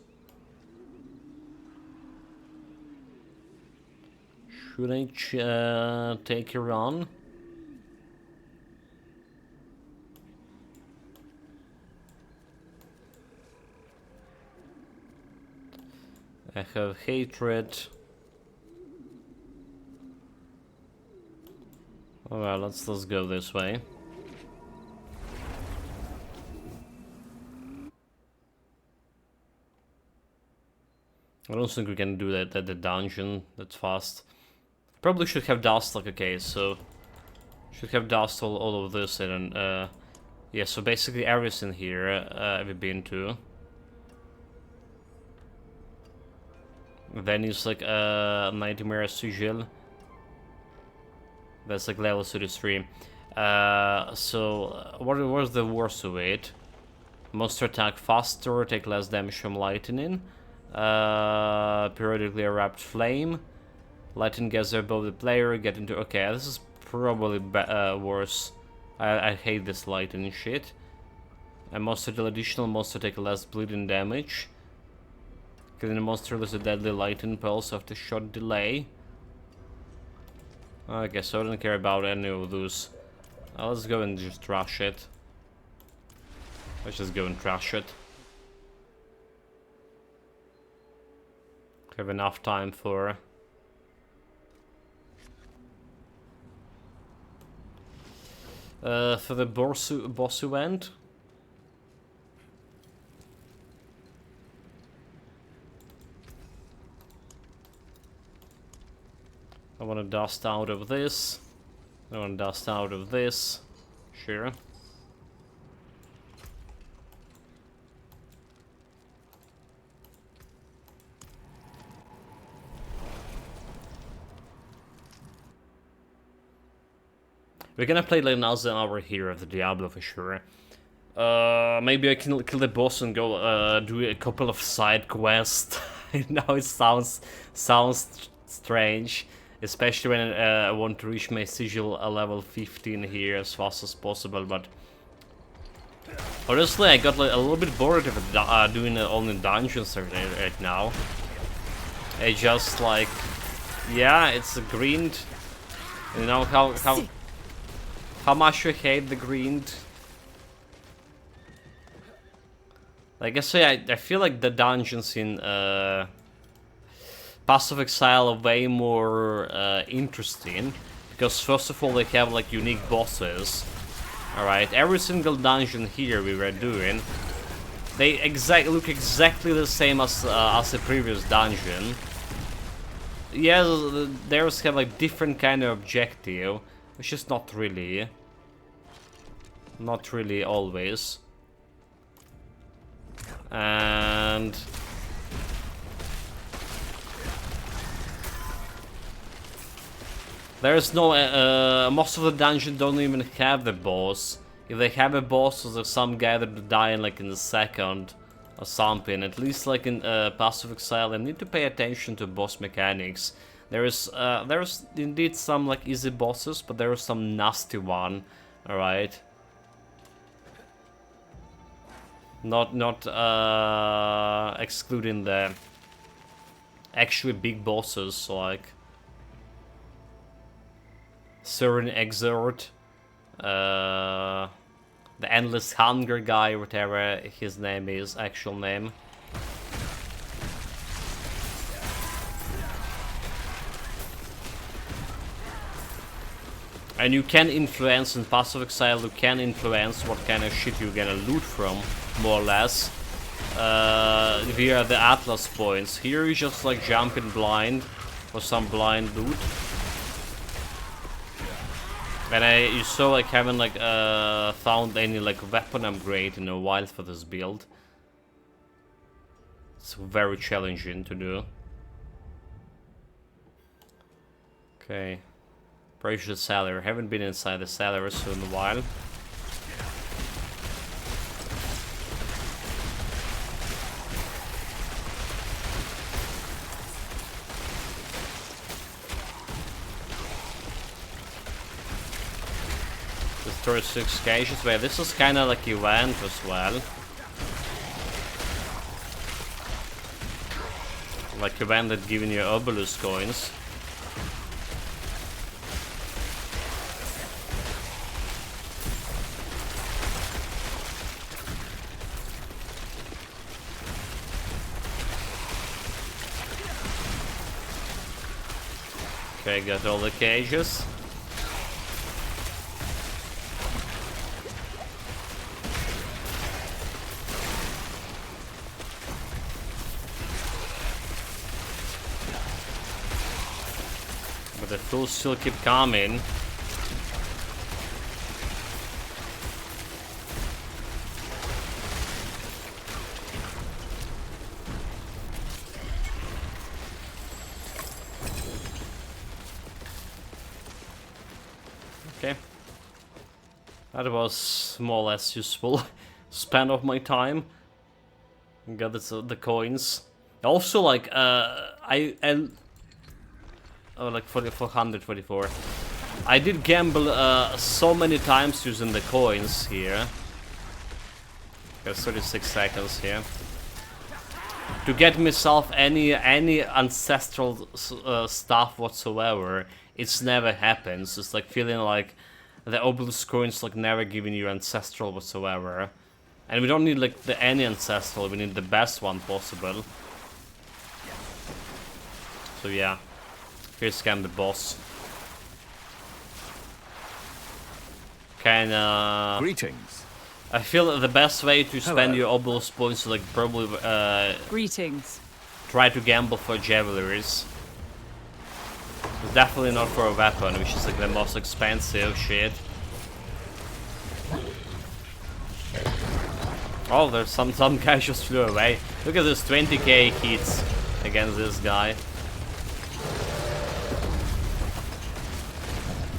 Should I take a run? I have hatred. Alright, let's go this way. I don't think we can do that at the dungeon that fast. Probably should have dust, like, okay, so should have dust all of this and yeah, so basically everything here we've been to. Then it's like a Nightmare Sigil. That's like level 33. So what was the worst of it? Monster attack faster, take less damage from lightning. Periodically erupt flame. Lightning gather above the player, get into... Okay, this is probably worse. I hate this lightning shit. And monster deal additional, monster take less bleeding damage. Killing a monster with a deadly lightning pulse after shot delay. Okay, so I don't care about any of those. Let's go and just trash it. Let's just go and trash it. Have enough time for For the boss event. I want to dust out of this. I want to dust out of this. Sure. We're gonna play like another hour here of the Diablo for sure. Maybe I can kill the boss and go do a couple of side quests. I know it sounds strange, especially when I want to reach my sigil level 15 here as fast as possible. But honestly, I got like a little bit bored of doing it all in dungeons right now. I just like, yeah, it's a grind. You know how much I hate the grind. Like I say, I feel like the dungeons in Pass of Exile are way more interesting. Because first of all, they have like unique bosses. Alright, every single dungeon here we were doing, they look exactly the same as the previous dungeon. Yeah, theirs have like different kind of objective. Which is not really always. And there's no, most of the dungeons don't even have the boss. If they have a boss, there's some guy that die like in a second or something. At least like in Pass of Exile, I need to pay attention to boss mechanics. There's indeed some like easy bosses, but there is some nasty one. All right. Not excluding the actually big bosses like Certain Exort, the Endless Hunger guy, whatever his name is, actual name. And you can influence, in Pass of Exile, you can influence what kind of shit you're gonna loot from, more or less, via the Atlas points. Here you just like jump in blind for some blind loot. And you saw like haven't like found any like weapon upgrade in a while for this build. It's very challenging to do. Okay. Precious cellar. Haven't been inside the cellar so in a while. Destroy 6 cages. Wait, this is kind of like event as well. Like event that giving you obelisk coins. Okay, got all the cages. But the fools still keep coming. Okay. That was more or less useful span of my time. Got the coins. Also, like, oh, like 424. I did gamble so many times using the coins here. Got 36 seconds here. To get myself any ancestral stuff whatsoever. It's never happens. It's like feeling like the obelisk coins like never giving you ancestral whatsoever. And we don't need like any ancestral, we need the best one possible. So yeah. Here's scam the boss. kinda... Greetings. I feel that the best way to spend Hello. your obelisk points is like probably Greetings. try to gamble for javelries. It's definitely not for a weapon, which is like the most expensive shit. Oh, there's some guy just flew away. Look at this 20k hits against this guy.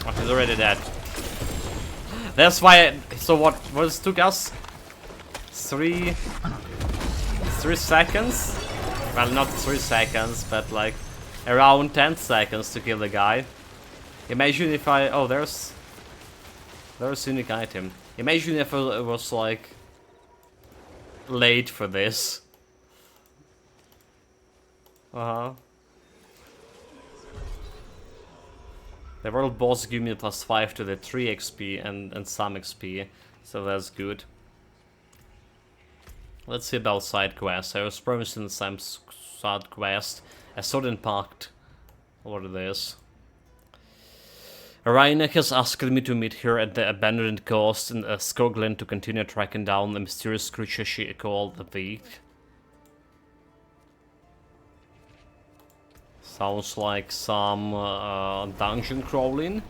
Oh, he's already dead. That's why. So what took us? 3 seconds? Well, not 3 seconds, but like around 10 seconds to kill the guy. Imagine if I... Oh, there's a unique item. Imagine if it was like late for this. The world boss gave me +5 to the 3 XP and some XP, so that's good. Let's see about side quests. I was promised in some side quest. A sudden pact. What it is. Raina has asked me to meet her at the abandoned coast in Skogland to continue tracking down the mysterious creature she called the Peak. Sounds like some dungeon crawling.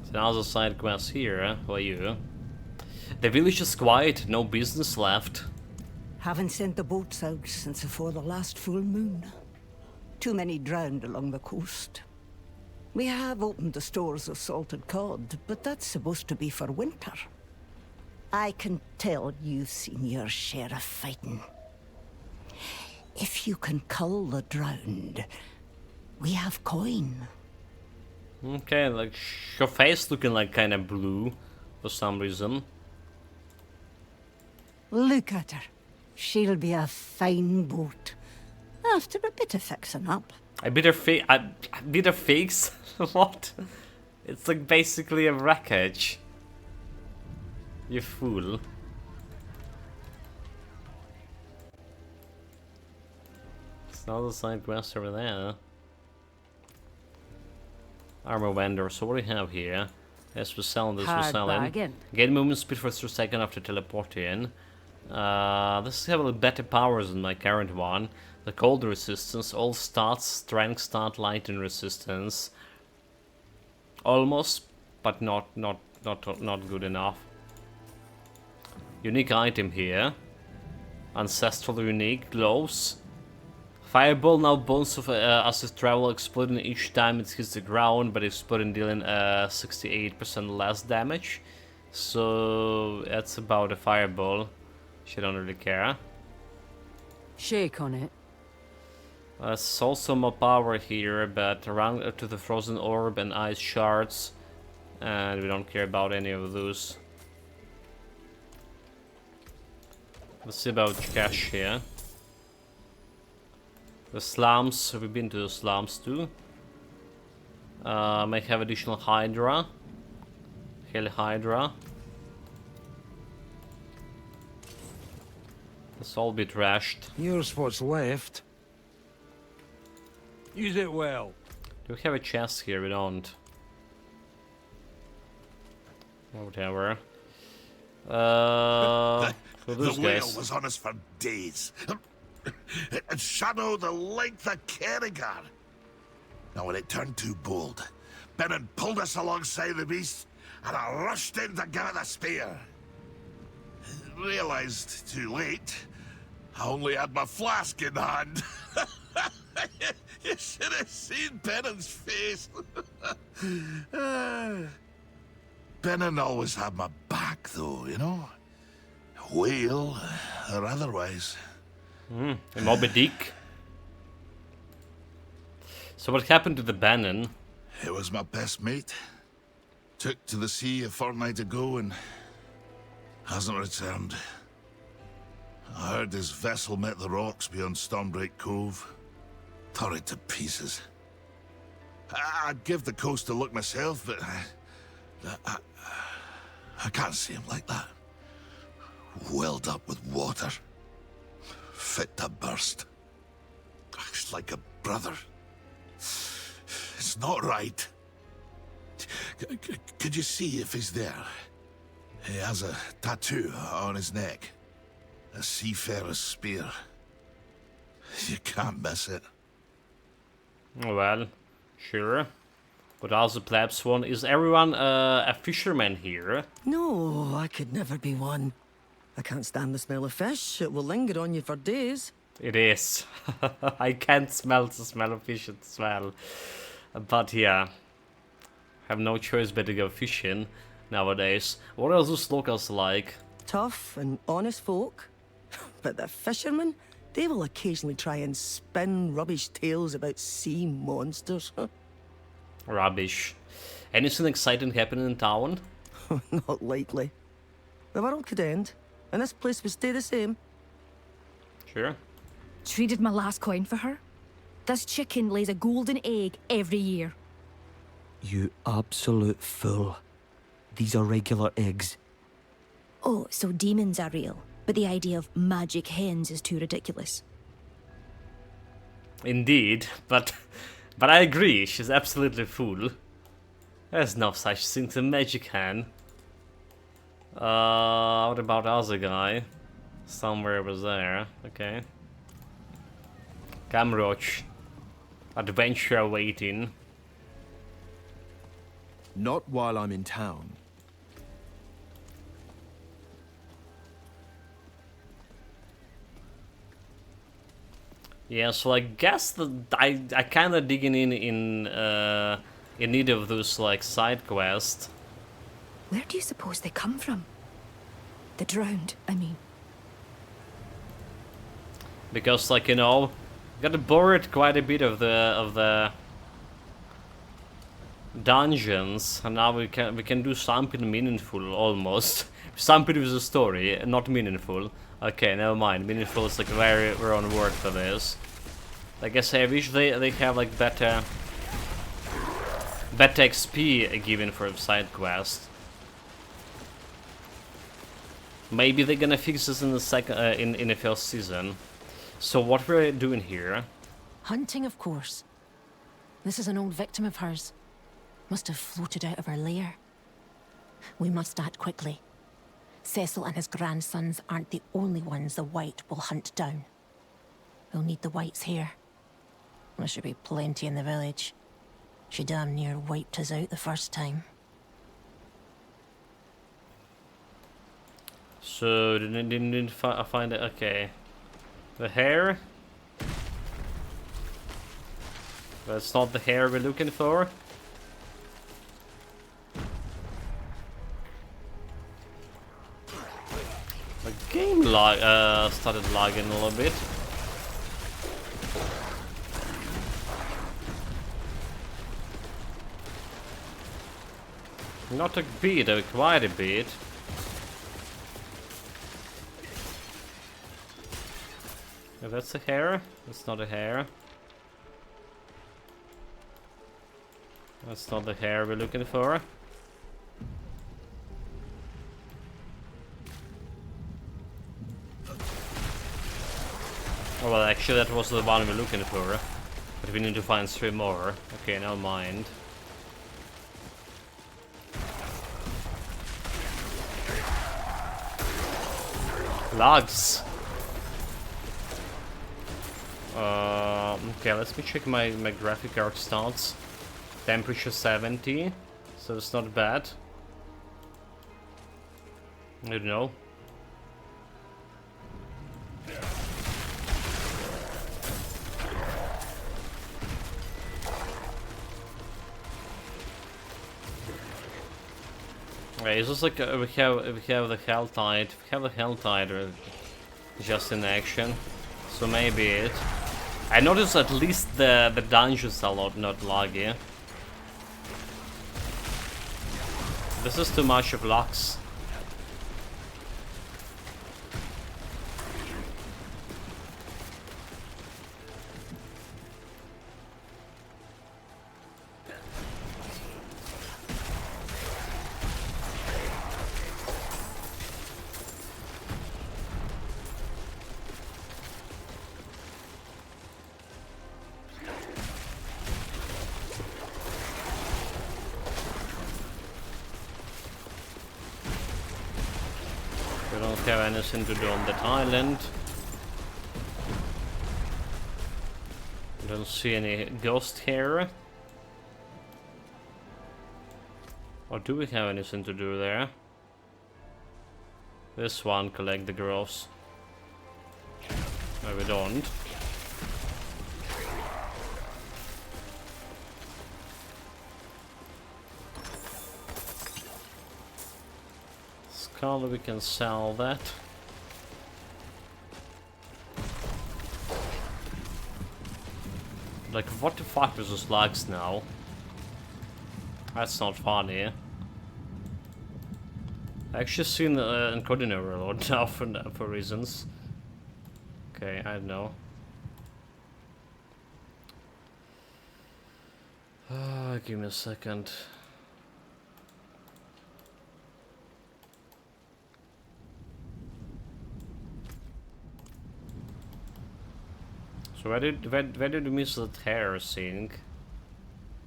So now's a side quest here. Who are you? The village is quiet, no business left. Haven't sent the boats out since before the last full moon. Too many drowned along the coast. We have opened the stores of salted cod, but that's supposed to be for winter. I can tell you've seen your share of fighting. If you can cull the drowned, we have coin. Okay, like your face looking like kind of blue for some reason. Look at her. She'll be a fine boat. After a bit of fixing up. I beat her fakes? What? It's like basically a wreckage. You fool. It's another side quest over there. Armor vendor, so what do we have here? Yes, we're selling this, we're selling. Gain movement speed for 3 seconds after teleporting. This has a little better powers than my current one. The cold resistance, all stats, strength stat, lightning resistance. Almost, but not good enough. Unique item here. Ancestral unique gloves. Fireball now bounce of as it travel, exploding each time it hits the ground, but exploding dealing 68% less damage. So that's about a fireball. She don't really care. Shake on it. There's also more power here, but around to the frozen orb and ice shards, and we don't care about any of those. Let's see about cash here. The slums, have we been to the slums too? Might have additional Hydra. Hell Hydra. This all be trashed. Here's what's left. Use it well. Do we have a chest here? We don't. Whatever. The those whale guys. was on us for days. It shadowed the length of Kerrigar. Now when it turned too bold, Benin pulled us alongside the beast, and I rushed in to give it a spear. Realized too late, I only had my flask in hand. You should have seen Benin's face. Benin always had my back, though, you know? Whale or otherwise. Moby Dick. So what happened to the Bannon? It was my best mate. Took to the sea a fortnight ago and hasn't returned. I heard his vessel met the rocks beyond Stormbreak Cove. Tore it to pieces. I'd give the coast a look myself, but I can't see him like that. Welled up with water. fit to burst. It's like a brother. It's not right. Could you see if he's there? He has a tattoo on his neck. A seafarer's spear. You can't miss it. Well, sure. But also plebs one. Is everyone a fisherman here? No, I could never be one. I can't stand the smell of fish. It will linger on you for days. It is. I can't smell the smell of fish as well. But yeah. Have no choice but to go fishing nowadays. What are those locals like? Tough and honest folk. But the fishermen, they will occasionally try and spin rubbish tales about sea monsters. Rubbish. Anything exciting happening in town? Not likely. The world could end, and this place would stay the same. Sure. Traded my last coin for her. This chicken lays a golden egg every year. You absolute fool. These are regular eggs. Oh, so demons are real, but the idea of magic hens is too ridiculous. Indeed, but I agree, she's absolutely fool. There's no such thing as a magic hen. What about other guy? Somewhere was there, okay. Camroach. Adventure waiting. Not while I'm in town. Yeah, so I guess that I kind of digging in need of those like side quests. Where do you suppose they come from? The drowned, I mean. Because like, you know, got bored quite a bit of the dungeons, and now we can do something meaningful almost. Something with a story, not meaningful. Okay, never mind. Meaningful is like very wrong word for this. I guess I wish they have like better XP given for side quest. Maybe they're gonna fix this in the second in the first season. So what we're doing here? Hunting, of course. This is an old victim of hers. Must have floated out of her lair. We must act quickly. Cecil and his grandsons aren't the only ones the White will hunt down. We'll need the Whites here. There should be plenty in the village. She damn near wiped us out the first time. So didn't find it. Okay, the hair. That's not the hair we're looking for. The game started lagging a little bit. Not a bit, quite a bit. If that's a hair, that's not a hair. That's not the hair we're looking for. Oh, well, actually that was the one we're looking for. But we need to find 3 more. Okay, never mind. Logs! Okay, let me check my graphic card stats. Temperature 70, so it's not bad. I don't know. Okay, it's just like we have the Helltide. We have the Helltide just in action, so maybe it. I noticed at least the dungeons are not laggy. This is too much of Lux. We don't have anything to do on that island. Don't see any ghost here. Or do we have anything to do there? This one, collect the girls. No, we don't. Skull, we can sell that. Like, what the fuck is this lags now? That's not funny. I actually seen Encodiner a lot now for reasons. Okay, I don't know. Give me a second. So where did we miss that hair thing?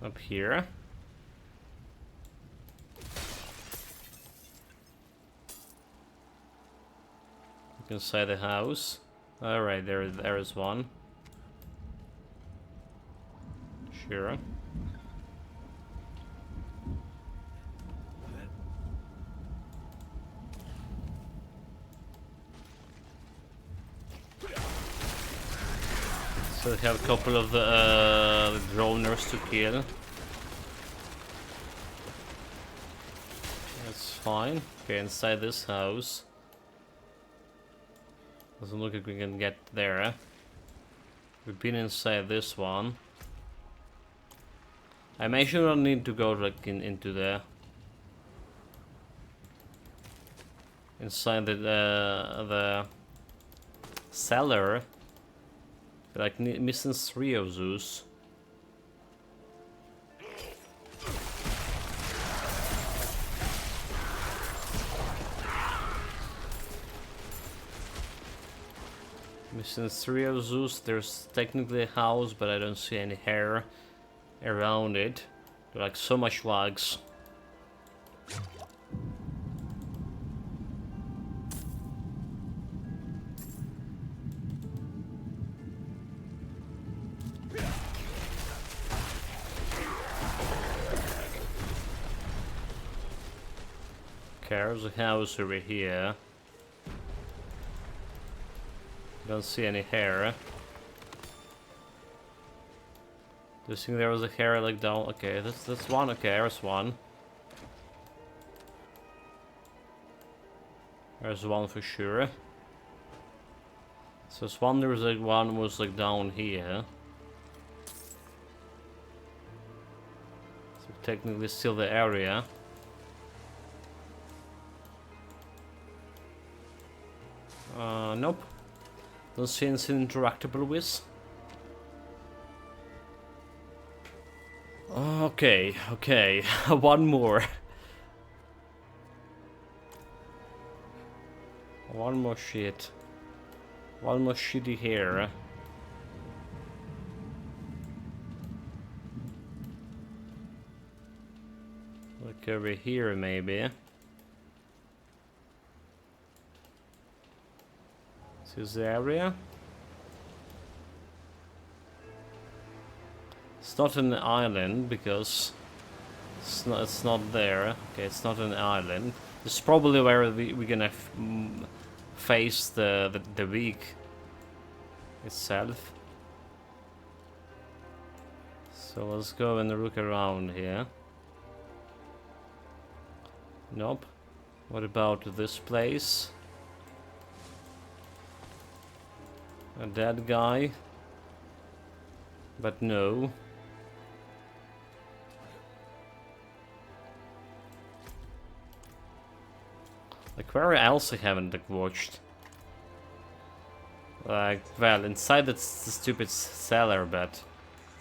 Up here? Inside the house. Alright, there is one. Sure. So we have a couple of the droners to kill. That's fine. Okay, inside this house. Doesn't look like we can get there. Eh? We've been inside this one. I may sure not need to go like into the inside the cellar. Like missing 3 of those. Missing 3 of those. There's technically a house, but I don't see any hair around it. There are like so much lags. There's a house over here. Don't see any hair. Do you think there was a hair like down? Okay, that's one. Okay, there's one. There's one for sure. So this one, there was like one was like down here. So technically still the area. Nope. Don't see anything interactable with. Okay, okay. One more. One more shit. One more shitty hair. Look over here, maybe. This is the area. It's not an island because it's not there. Okay, it's not an island. It's probably where we're gonna face the week itself. So let's go and look around here. Nope. What about this place? A dead guy. But no. Like where else I haven't like watched? Like, well, inside that's the stupid cellar, but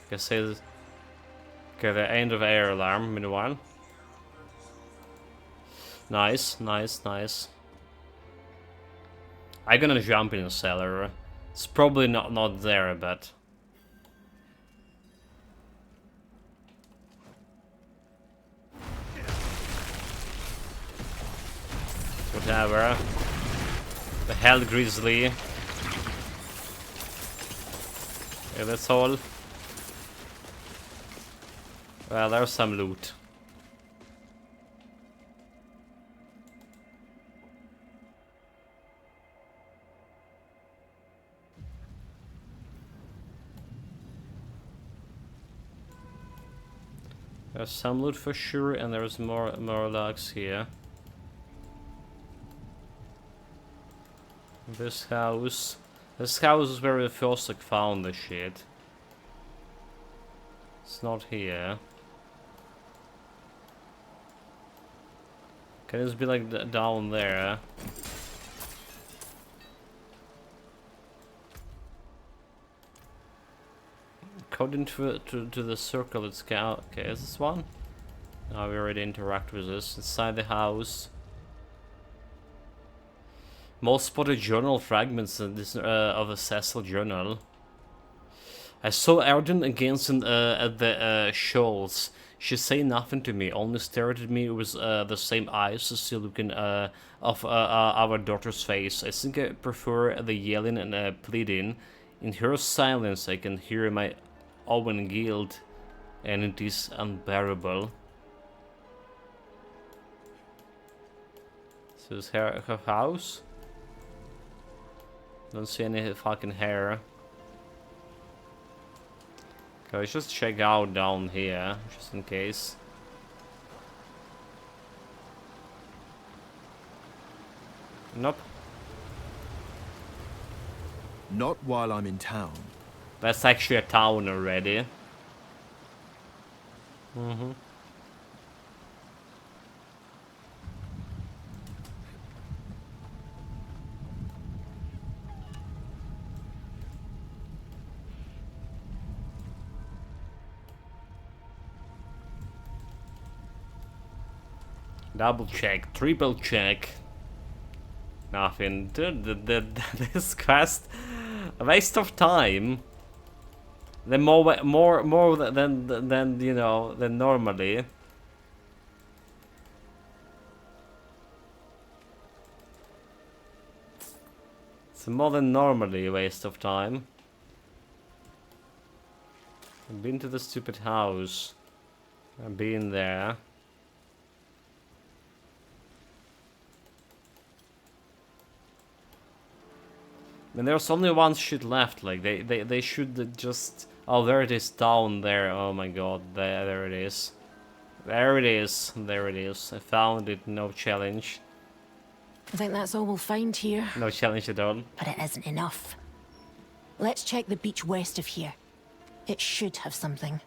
I guess it's okay, the end of air alarm meanwhile. Nice, nice, nice. I'm gonna jump in the cellar. It's probably not there, but whatever. The Hell Grizzly. Yeah, that's all. Well, there's some loot. There's some loot for sure, and there's more logs here. This house. This house is where we first like found the shit. It's not here. Can this be like down there? According to the circle, it's okay. Is this one? No, we already interact with this inside the house. Most spotted journal fragments in this, of a Cecil journal. I saw Arden against at the shoals. She say nothing to me, only stared at me with the same eyes still looking of our daughter's face. I think I prefer the yelling and pleading. In her silence, I can hear my own guilt, and it is unbearable. So is her house? Don't see any fucking hair. Okay, let's just check out down here, just in case. Nope. Not while I'm in town. That's actually a town already. Double check, triple check. Nothing. Dude, this quest, a waste of time. Then more than you know than normally. It's more than normally a waste of time. I've been to the stupid house. I've been there. And there's only one shit left. Like they should just. Oh, there it is down there. Oh my god, there it is. There it is. There it is. I found it. No challenge. I think that's all we'll find here. No challenge at all. But it isn't enough. Let's check the beach west of here. It should have something.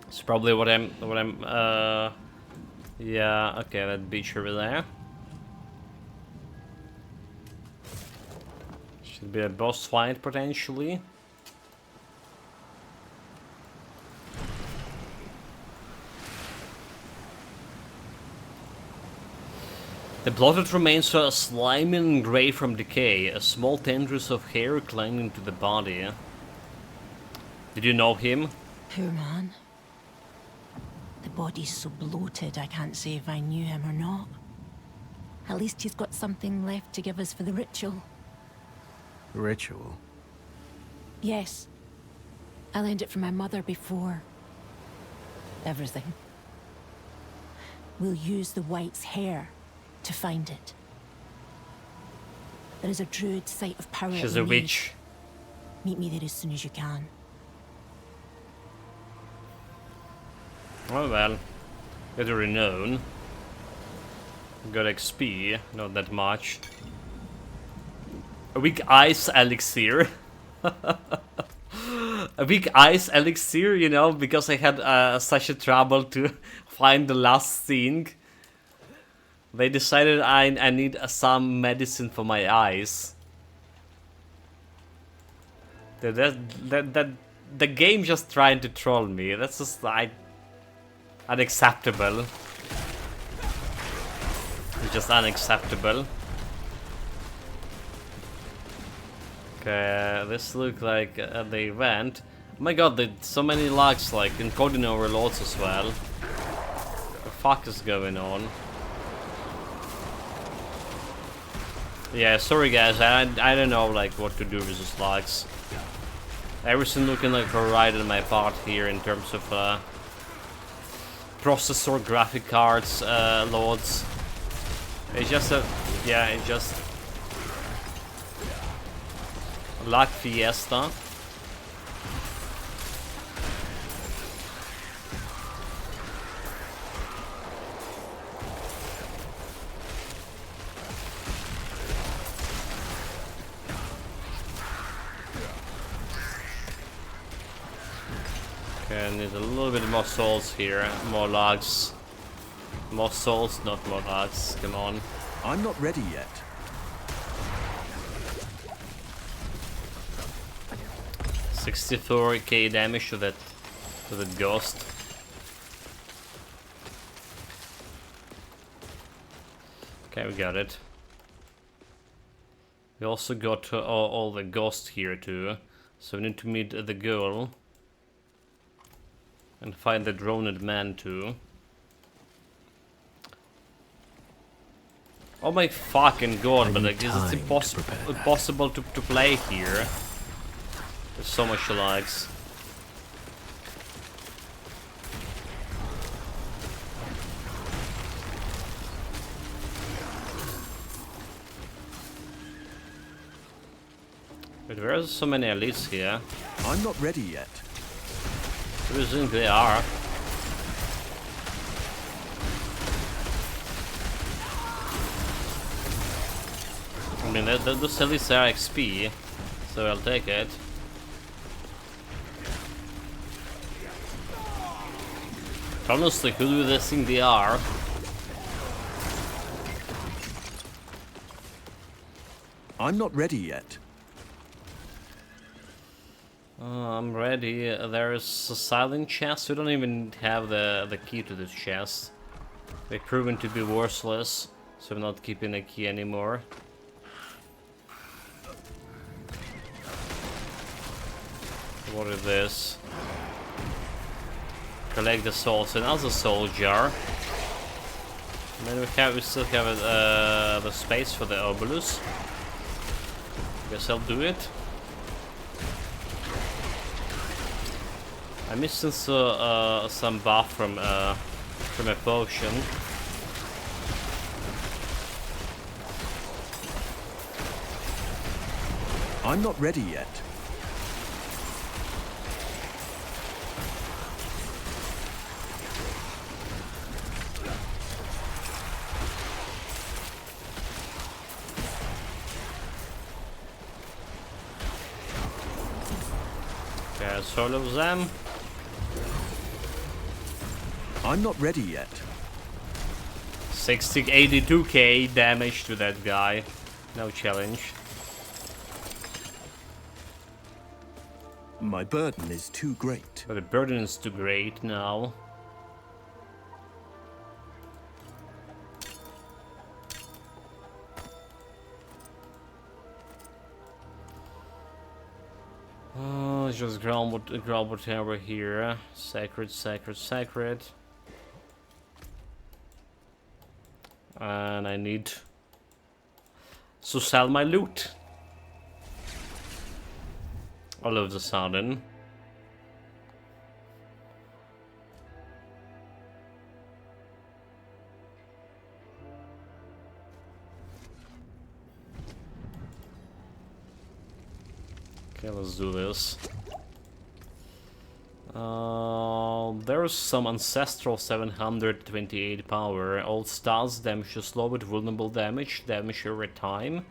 It's probably what I'm. Yeah. Okay, that beach over there. Should be a boss fight potentially. The blotted remains are slimy and grey from decay, a small tendrils of hair clinging to the body. Did you know him? Poor man. The body's so bloated I can't say if I knew him or not. At least he's got something left to give us for the ritual. Ritual? Yes. I learned it from my mother before. Everything. We'll use the White's hair to find it. There is a druid site of power. She's a witch. Meet me there as soon as you can. Oh well. Get a renown. Got XP, not that much. A weak ice elixir. A weak ice elixir, you know, because I had such a trouble to find the last thing. They decided I need some medicine for my eyes. The game just trying to troll me. That's just like unacceptable. It's just unacceptable. Okay, this looks like the event. Oh my god, there's so many lags, like encoding overloads as well. What the fuck is going on? Yeah, sorry guys, I don't know like what to do with these logs. Everything looking like right in my part here in terms of processor, graphic cards, loads. It's just a, yeah, it's just lag fiesta. Okay, I need a little bit more souls here, more logs. More souls, not more logs, come on. I'm not ready yet. $64k damage to that ghost. Okay, we got it. We also got all the ghosts here too, so we need to meet the girl and find the droned man too. Oh my fucking god, but like, it's impossible to play here. There's so much lags. But there are so many elites here. I'm not ready yet. Who do you think they are? I mean, those elites are XP, so I'll take it. Honestly, who do they think they are? I'm not ready yet. I'm ready. There is a silent chest. We don't even have the key to this chest. They've proven to be worthless, so I'm not keeping a key anymore. What is this? Collect the souls. Another soul jar. And then we still have the space for the obelisk. Guess I'll do it. I'm missing some buff from a potion. I'm not ready yet. Okay, all of them. I'm not ready yet. 82k damage to that guy. No challenge. My burden is too great. But the burden is too great now. Oh, just ground whatever here. Sacred, sacred, sacred. And I need to sell my loot. All of a sudden. Okay, let's do this. There's some ancestral 728 power. All stars damage is slow with vulnerable damage every time.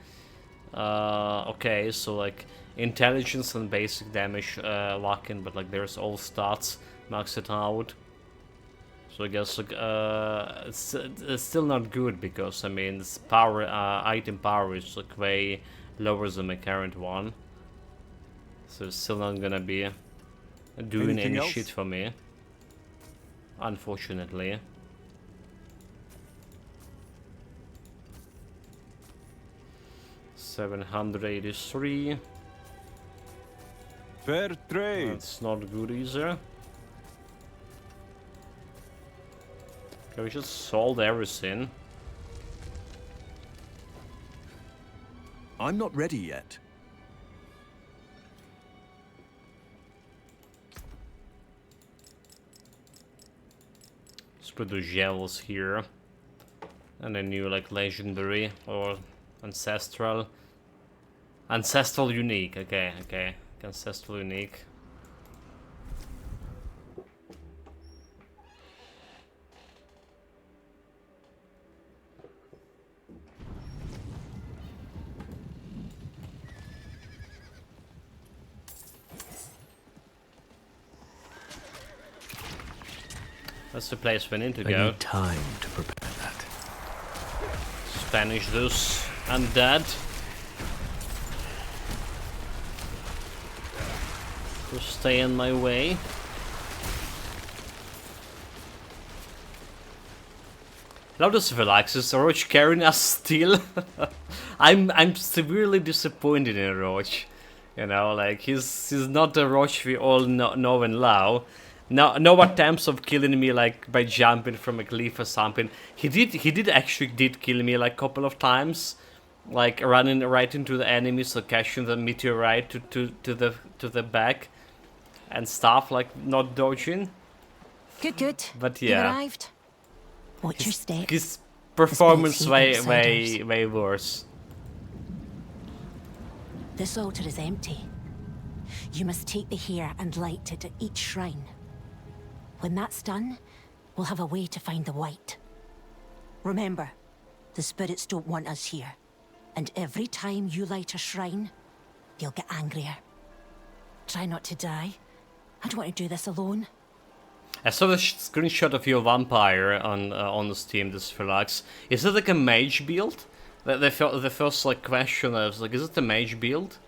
Okay, so like intelligence and basic damage lock in, but like there's all stats, max it out. So I guess like, it's still not good because I mean this power item power is like way lower than my current one. So it's still not gonna be doing any shit for me, unfortunately. $783. Fair trade. That's not good either. Okay, we just sold everything. I'm not ready yet. Let's put the gels here. And a new, like, legendary or ancestral. Ancestral unique, okay, okay. Ancestral unique. That's the place we need to go. I need time to prepare that. Spanish those undead. To stay in my way. Love this Relaxes. Roach carrying us still. I'm severely disappointed in Roach. You know, like he's not the Roach we all know and love. No attempts of killing me like by jumping from a cliff or something. He did actually kill me like a couple of times, like running right into the enemies or catching the meteorite to the back and stuff, like not dodging. Good. But You yeah, arrived. Watch your step. his performance Spirits feed way worse. This altar is empty. You must take the hair and light it at each shrine. When that's done, we'll have a way to find the white. Remember, the spirits don't want us here. And every time you light a shrine, they'll get angrier. Try not to die. I don't want to do this alone. I saw the screenshot of your vampire on the Steam. This Relax. Is it like a mage build? The first like question I was like, is it a mage build?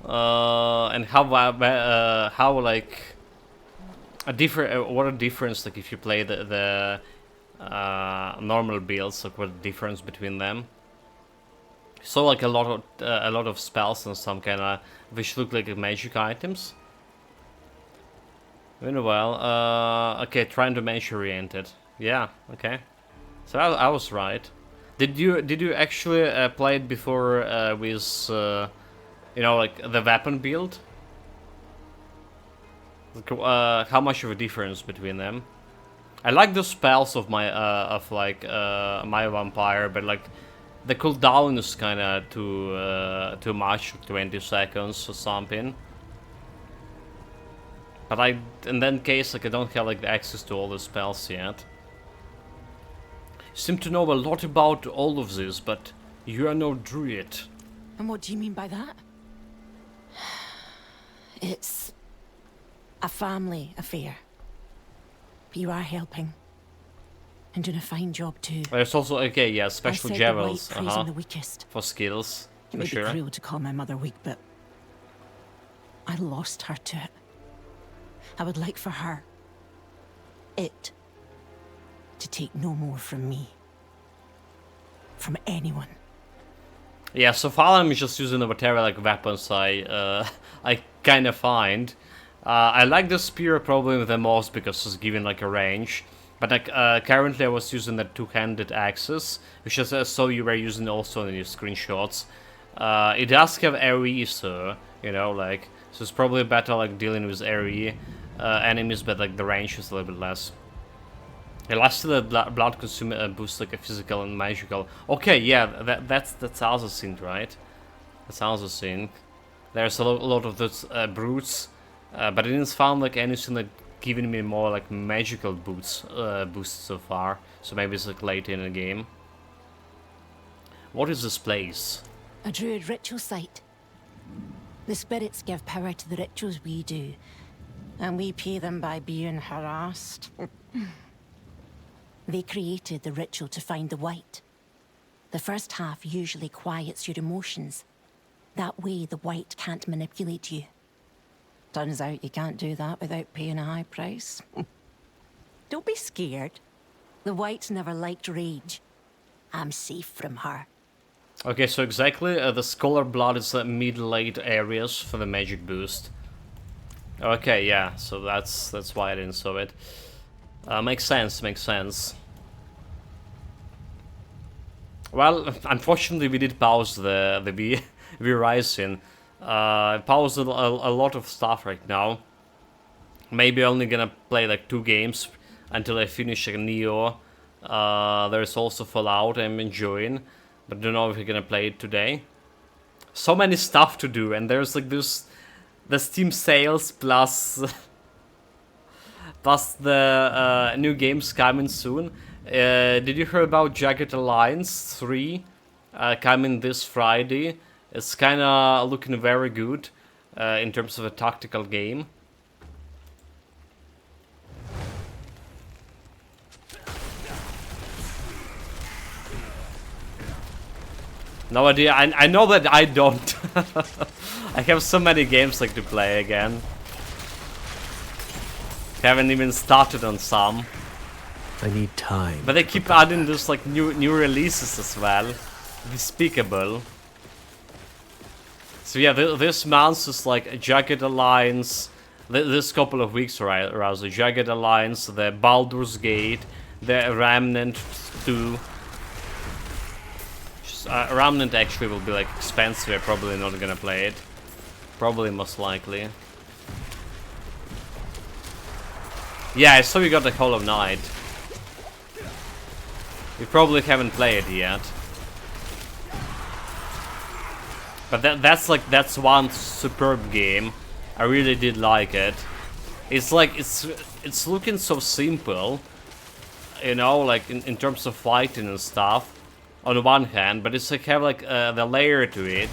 And how like a different what a difference like if you play the normal builds, like what the difference between them? So like a lot of spells and some kind of which look like magic items. Well, okay, trying to mage oriented. Yeah, okay. So I was right. Did you actually play it before with you know, like the weapon build? How much of a difference between them? I like the spells of my my vampire, but like the cooldown is kind of too much, 20 seconds or something. But in that case, like I don't have like the access to all the spells yet. You seem to know a lot about all of this, but you are no druid. And what do you mean by that? It's a family affair. But you are helping. And doing a fine job too. There's also, okay, yeah, special jewels the weakest. for skills, It may for sure. be cruel to call my mother weak, but I lost her to it. I would like for her, it, to take no more from me. From anyone. Yeah, so far I'm just using the whatever like weapons I kind of find. I like the spear probably the most because it's giving like a range. But like currently I was using the two-handed axes, which I saw you were using also in your screenshots. It does have AoE, so you know, like, so it's probably better like dealing with AoE enemies, but like the range is a little bit less. It lasts to the blood consumer boost like a physical and magical. Okay, yeah, that's also synced, right? That's also synced. There's a lot of those brutes, but I didn't found like anything like giving me more like magical boosts so far. So maybe it's like late in the game. What is this place? A druid ritual site. The spirits give power to the rituals we do, and we pay them by being harassed. They created the ritual to find the white. The first half usually quiets your emotions. That way the white can't manipulate you. Turns out you can't do that without paying a high price. Don't be scared. The white's never liked rage. I'm safe from her. Okay, so exactly, the Scholar Blood is mid-late areas for the magic boost. Okay, yeah, so that's why I didn't saw it. Makes sense, makes sense. Well, unfortunately, we did pause the V Rising. Paused a lot of stuff right now. Maybe only gonna play like 2 games until I finish Neo. There's also Fallout I'm enjoying, but don't know if we're gonna play it today. So many stuff to do, and there's like the Steam sales plus plus the new games coming soon. Did you hear about Jagged Alliance 3 coming this Friday? It's kind of looking very good in terms of a tactical game. No idea. I know that I don't. I have so many games like to play again. Haven't even started on some. I need time. But they keep adding this like new releases as well. Despicable. So yeah, this month is like Jagged Alliance. This couple of weeks, rather, Jagged Alliance, the Baldur's Gate, the Remnant 2. Remnant actually will be like expensive. I'm probably not gonna play it. Probably most likely. Yeah, so we got the Hollow Knight. We probably haven't played it yet. But that's one superb game. I really did like it. It's like it's looking so simple, you know, like in terms of fighting and stuff. On one hand, but it's like have like the layer to it,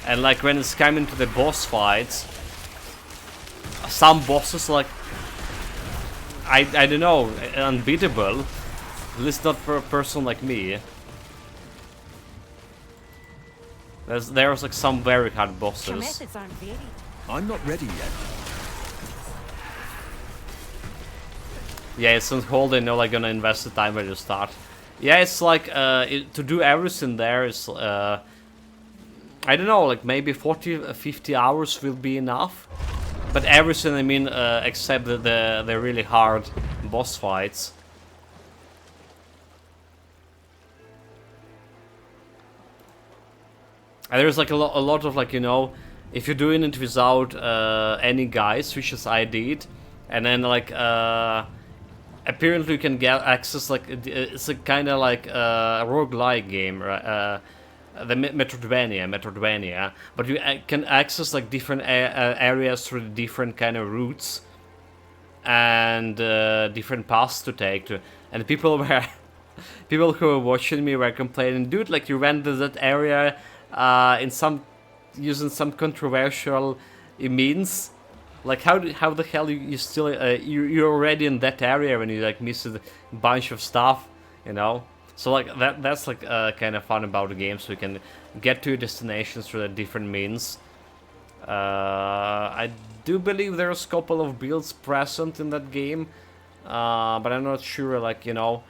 and like when it's coming to the boss fights, some bosses like I don't know, unbeatable. At least not for a person like me. There's like some very hard bosses. I'm not ready yet. Yeah, it's on hold. I know like gonna invest the time when you start. Yeah, it's like to do everything there is I don't know, like maybe 40-50 hours will be enough. But everything, I mean, except the really hard boss fights. And there's like a lot of like, you know, if you're doing it without any guides, which is I did, and then like apparently you can get access, like it's a kind of like a roguelike game, the Metroidvania, but you can access like different areas through different kind of routes and different paths to take to, and people who were watching me were complaining, dude, like you went to that area using some controversial means. Like how the hell you still you're already in that area when you like missed a bunch of stuff, you know? So like that's like kind of fun about the game, so you can get to your destinations through the different means. I do believe there's a couple of builds present in that game, but I'm not sure. Like, you know,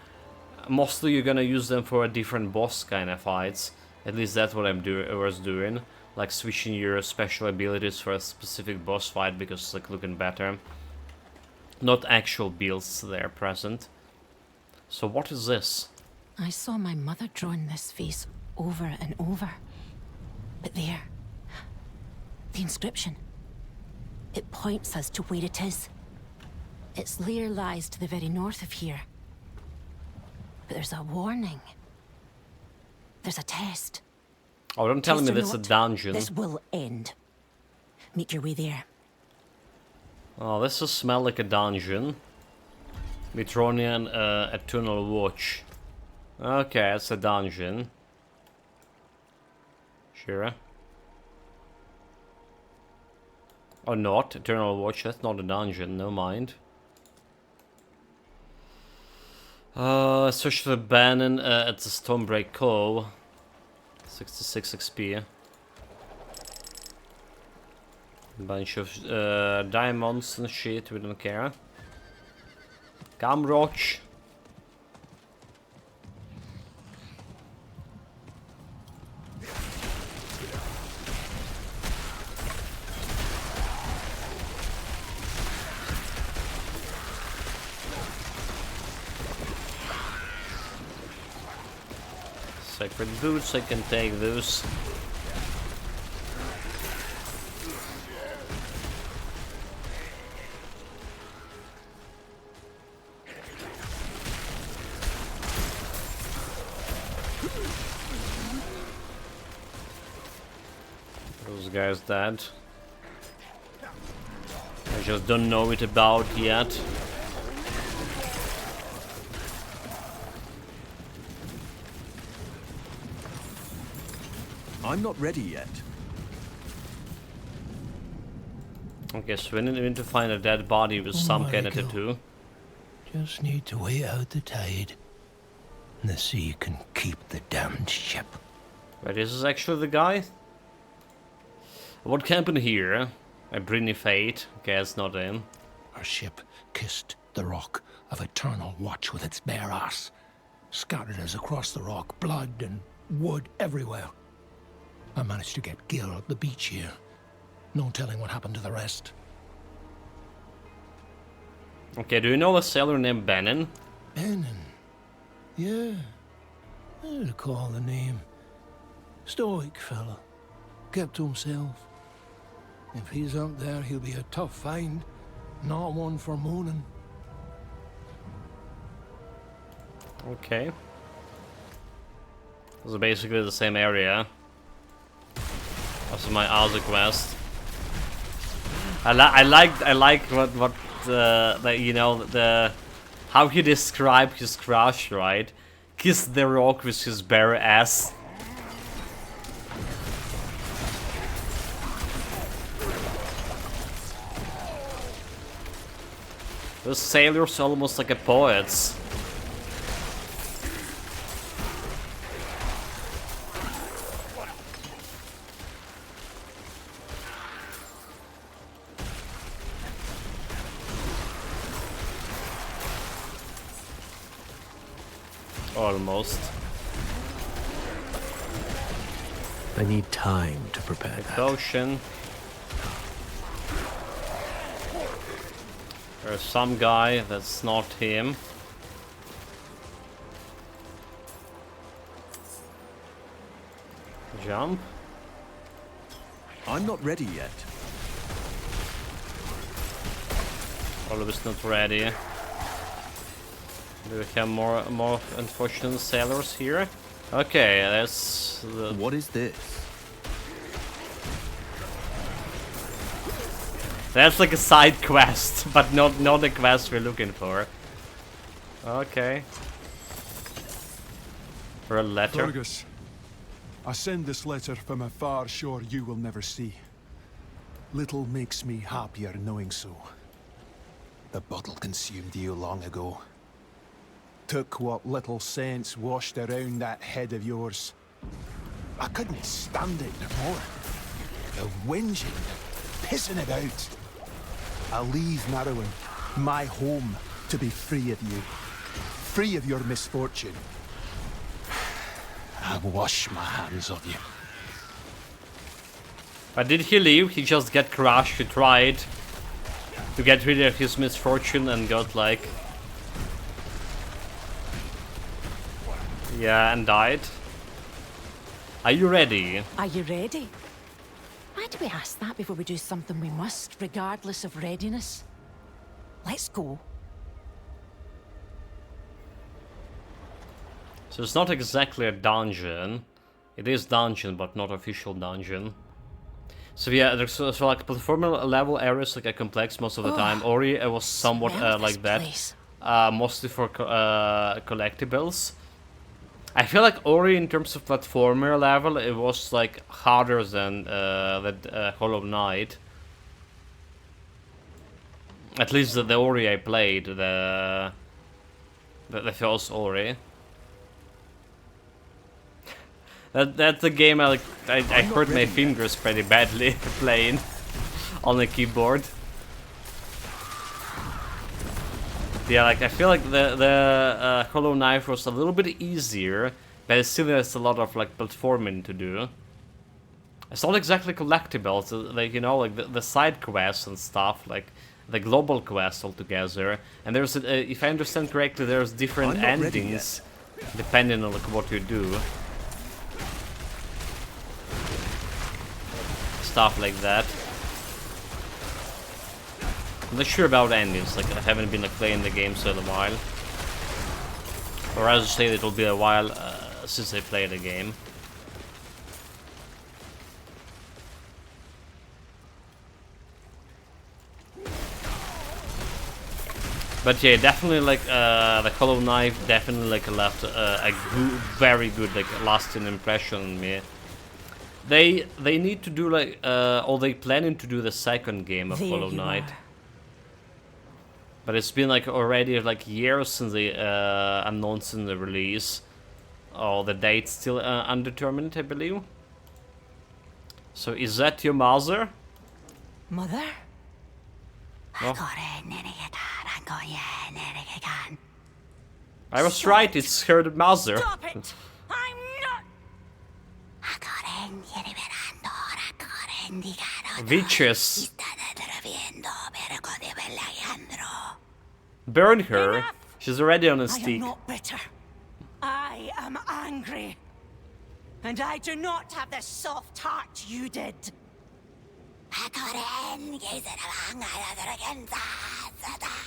mostly you're gonna use them for a different boss kind of fights. At least that's what I was doing. Like switching your special abilities for a specific boss fight because it's like looking better. Not actual builds there present. So what is this? I saw my mother drawing this face over and over. But there, the inscription. It points us to where it is. Its lair lies to the very north of here. But there's a warning. There's a test. Oh, don't tell me that's a dungeon. This will end. Make your way there. Oh, this does smell like a dungeon. Mitronian Eternal Watch. Okay, it's a dungeon. Sure. Or not, Eternal Watch, that's not a dungeon, no mind. Search for Bannon at the Stonebreak Cove. 66 XP. Bunch of diamonds and shit, we don't care. Camroch. Sacred boots, I can take those. Those guys dead. I just don't know it about yet. I'm not ready yet. Okay, so we need to find a dead body with some kind of tattoo. Just need to wait out the tide. The sea can keep the damned ship. But this is actually the guy? What happened here? A Brinny Fate. Okay, it's not him. Our ship kissed the rock of eternal watch with its bare ass. Scattered us across the rock, blood and wood everywhere. I managed to get Gil at the beach here. No telling what happened to the rest. Okay, do you know a sailor named Bannon? Bannon? Yeah. I recall the name. Stoic fella. Kept to himself. If he's out there, he'll be a tough find. Not one for moaning. Okay. It's basically the same area. Also my other quest. I like what you know, the how he described his crush, right? Kiss the rock with his bare ass. The sailor's almost like a poet. Almost. I need time to prepare that. Potion. There's some guy that's not him. Jump. I'm not ready yet. Always not ready. Do we have more unfortunate sailors here? Okay, that's the... What is this? That's like a side quest, but not the quest we're looking for. Okay. For a letter. Fergus, I send this letter from a far shore you will never see. Little makes me happier knowing so. The bottle consumed you long ago. Took what little sense washed around that head of yours. I couldn't stand it no more. The whinging, the pissing about. I'll leave Narrowing, my home, to be free of you. Free of your misfortune. I wash my hands of you. But did he leave? He just got crushed. He tried to get rid of his misfortune and got like... Yeah, and died. Are you ready? Are you ready? Why do we ask that before we do something we must, regardless of readiness? Let's go. So it's not exactly a dungeon. It is dungeon, but not official dungeon. So yeah, there's so like platformer level areas like a complex most of the time. Ori was somewhat like that, mostly for collectibles. I feel like Ori, in terms of platformer level, it was like harder than Hollow Knight. At least the Ori I played, the first Ori. That's the game I hurt my fingers pretty badly playing on the keyboard. Yeah, like I feel like the Hollow Knight was a little bit easier, but it still has a lot of like platforming to do. It's not exactly collectibles, like you know, like the side quests and stuff, like the global quest altogether. And there's, if I understand correctly, there's different endings depending on like what you do. stuff like that. I'm not sure about endings, like I haven't been like playing the game so in a while. Or as you say, it will be a while since I played the game. But yeah, definitely like the Hollow Knight definitely like left a very good like lasting impression on me. They need to do like or they planning to do the second game of Hollow Knight. But it's been like already like years since they announced the release. Oh, the date's still undetermined, I believe. So is that your mother? Mother? Oh. I was right, it's her mother. Stop it! I'm not. Witches. Burn her. Enough! She's already on a I stick. am not bitter. I am angry. And I do not have the soft heart you did.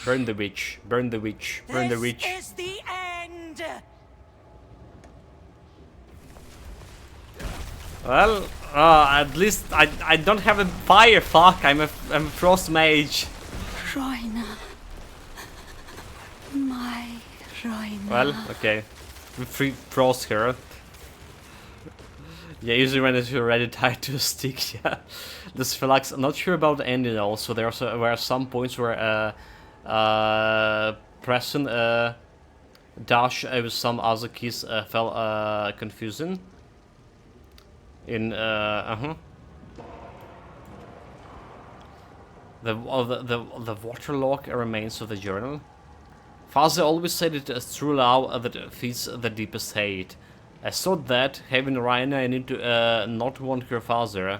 Burn the witch. Burn the witch. Burn the witch. This is the end. Well, at least I don't have a fire. Fuck, I'm a frost mage. Rhina. My Rhina. Well, okay. We frost her. Yeah, usually when it's already tied to a stick, yeah. This Phylax, I'm not sure about the ending also. There were some points where pressing dash with some other keys felt confusing. In the waterlock remains of the journal. Father always said it as true love that feeds the deepest hate. I thought that, having Rhina, I need to not want her father.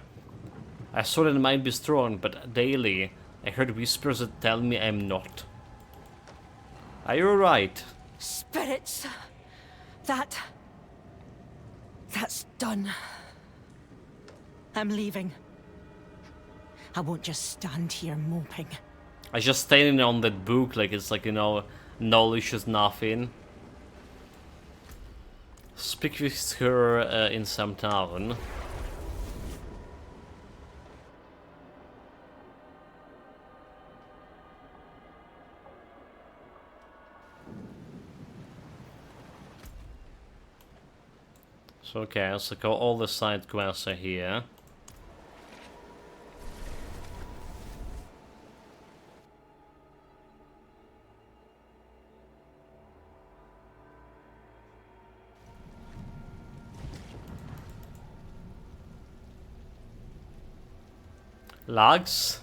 I thought it might be strong, but daily I heard whispers that tell me I'm not. Are you right? Spirits. That's done. I'm leaving. I won't just stand here moping. I just standing on that book like it's like, you know, knowledge is nothing. Speak with her in some town. So okay, so all the side quests are here. Logs?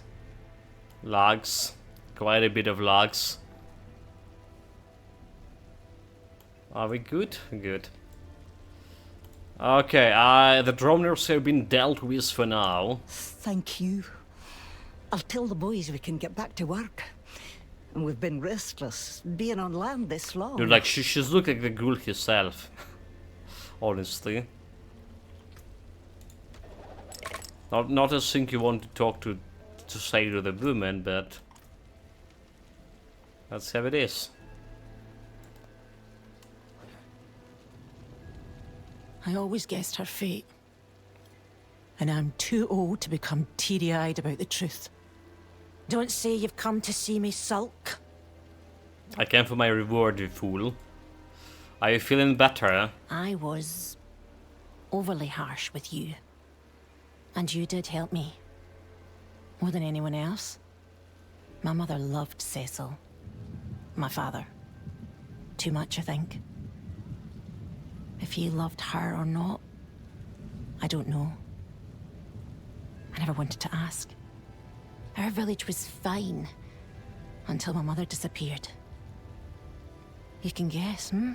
Logs. Quite a bit of logs. Are we good? Good. Okay, the droners have been dealt with for now. Thank you. I'll tell the boys we can get back to work. And we've been restless, being on land this long. Dude, like, she's look like the ghoul herself. Honestly. Not a thing you want to talk to say to the woman, but that's how it is. I always guessed her fate. And I'm too old to become teary-eyed about the truth. Don't say you've come to see me sulk. I came for my reward, you fool. Are you feeling better? I was overly harsh with you. And you did help me. More than anyone else. My mother loved Cecil. My father. Too much, I think. If he loved her or not, I don't know. I never wanted to ask. Our village was fine until my mother disappeared. You can guess, hmm?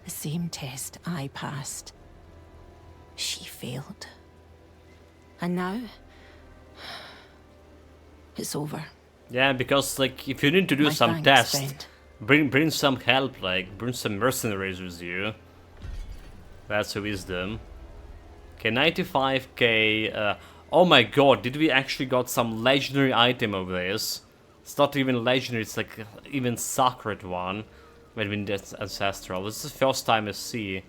The same test I passed. She failed. And now, it's over. Yeah, because like if you need to do My some thanks, tests, friend. bring some help, like bring some mercenaries with you. That's a wisdom. Okay, 95k. Oh my god, did we actually got some legendary item of this? It's not even legendary, it's like even sacred one. Maybe that's ancestral. This is the first time I see.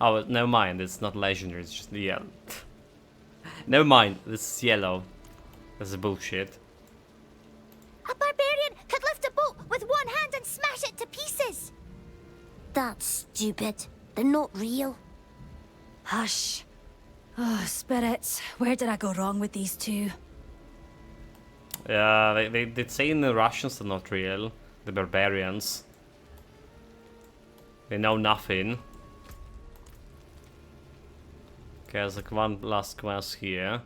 Oh, never mind, it's not legendary, it's just yellow. Never mind, this is yellow. That's bullshit. A barbarian could lift a boat with one hand and smash it to pieces. That's stupid. They're not real. Hush. Oh, spirits. Where did I go wrong with these two? Yeah, they did say in the Russians are not real. The barbarians. They know nothing. Okay, there's like one last quest here.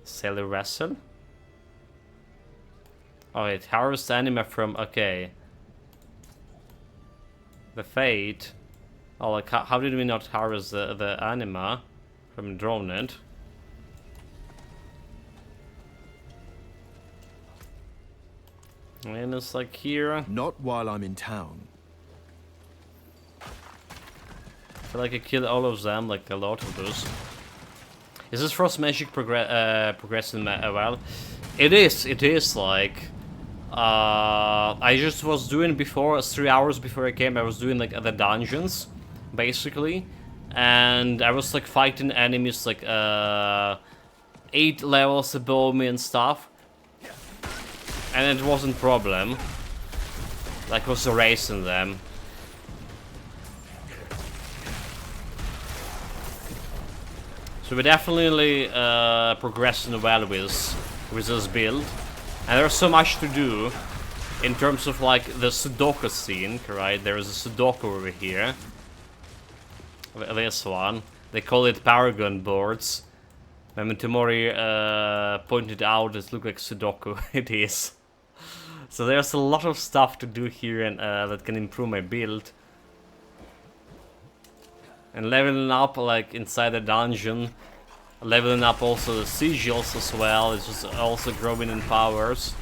Sailor Vessel. Oh, it harvests anima from... Okay. The Fate. Oh, like how did we not harvest the anima from Droned? And it's like here. Not while I'm in town. I feel like I killed all of them, like a lot of those. Is this Frost Magic progressing well? It is like... I just was doing before, 3 hours before I came, I was doing like the dungeons, basically. And I was like fighting enemies like 8 levels above me and stuff. And it wasn't a problem. Like I was erasing them. So we're definitely progressing well with this build. And there's so much to do in terms of like the Sudoku scene, right? There is a Sudoku over here. This one. They call it Paragon boards. When Tomori pointed out it looked like Sudoku. It is. So there's a lot of stuff to do here and that can improve my build. And leveling up like inside the dungeon. Leveling up also the sigils as well. It's just also growing in powers.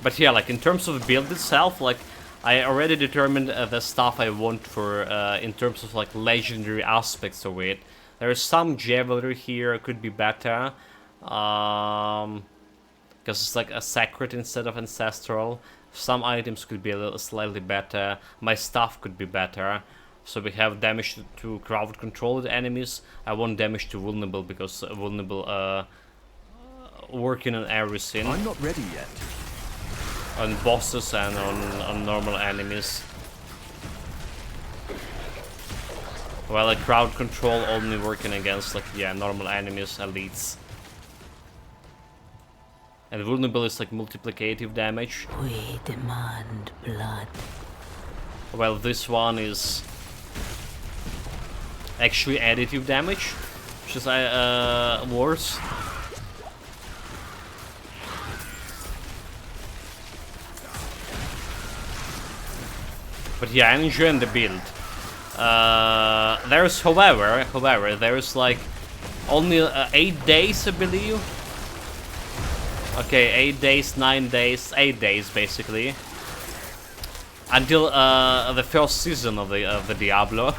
But yeah, like in terms of build itself, like I already determined the stuff I want for in terms of like legendary aspects of it. There is some javelry here, could be better. Because it's like a sacred instead of ancestral. Some items could be a little slightly better. My stuff could be better. So we have damage to crowd controlled enemies. I want damage to vulnerable because vulnerable working on everything. I'm not ready yet. On bosses and on normal enemies. While like crowd control only working against like normal enemies, elites. And vulnerable is like multiplicative damage. We demand blood. Well, this one is actually additive damage, which is worse. But yeah, I'm enjoying the build. There's, however, there's like only 8 days, I believe. Okay, 8 days, 9 days, 8 days basically, until the first season of the Diablo.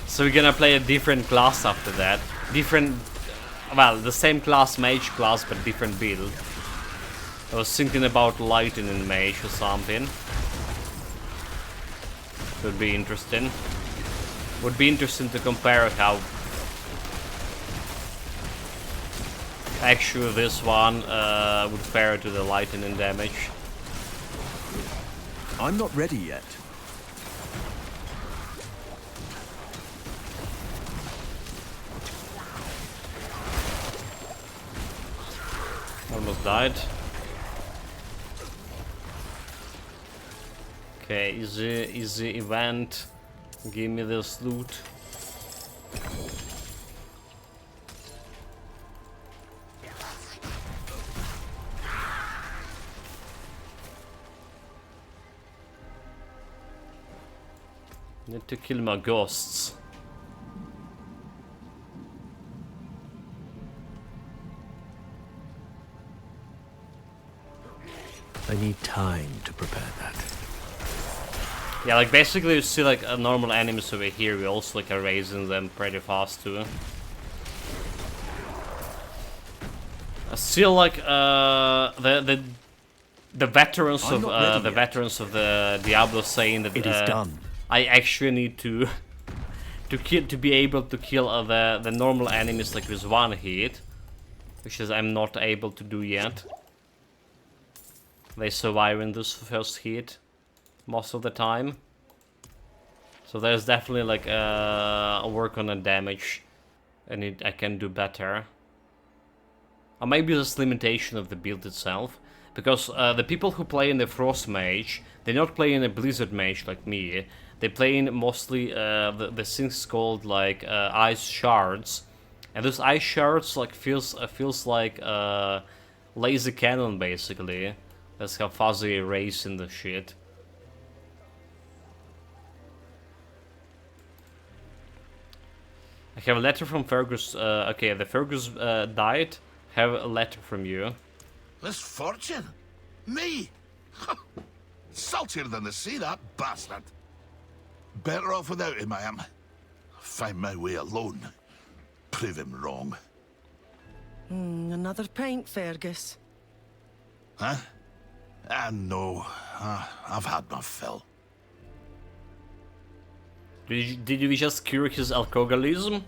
So we're gonna play a different class after that. Different, well, the same class, mage class, but different build. I was thinking about lightning mage or something. Would be interesting. Would be interesting to compare how actually this one would fare to the lightning damage. I'm not ready yet. Almost died. Okay, easy event. Give me this loot. Need to kill my ghosts. I need time to prepare that. Yeah, like basically you see like a normal enemies over here, we also like are raising them pretty fast too. Still like the veterans of the Diablo saying that It is done. I actually need to to be able to kill the normal enemies like with one hit, which is I'm not able to do yet. They survive in this first hit most of the time. So there's definitely like a work on the damage, and I can do better. Or maybe this limitation of the build itself, because the people who play in the Frost Mage, they not play in a Blizzard Mage like me. They play in mostly the things called like Ice Shards, and those Ice Shards like feels like laser cannon basically. That's how fuzzy race in the shit. I have a letter from Fergus. Okay, the Fergus died. Have a letter from you. Misfortune? Me? Saltier than the sea, that bastard. Better off without him, I am. Find my way alone. Prove him wrong. Another pint, Fergus. Huh? No. I've had my fill. Did we just cure his alcoholism?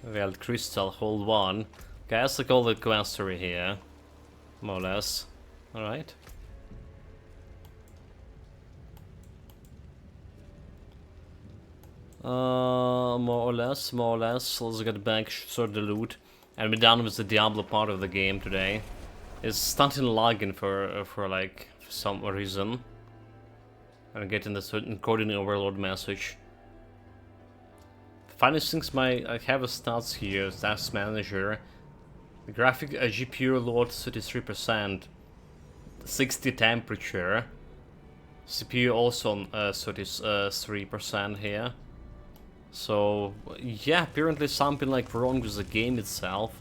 Well, crystal, hold one. Okay, let's look all the questory here. More or less. Alright. More or less. Let's get back, sort the loot. And we're done with the Diablo part of the game today. It's starting lagging for some reason. I'm getting the certain coding overload message. Funniest things I have a stats here, stats manager. The graphic GPU load 33%, 60 temperature. CPU also on 33% here. So yeah, apparently something like wrong with the game itself.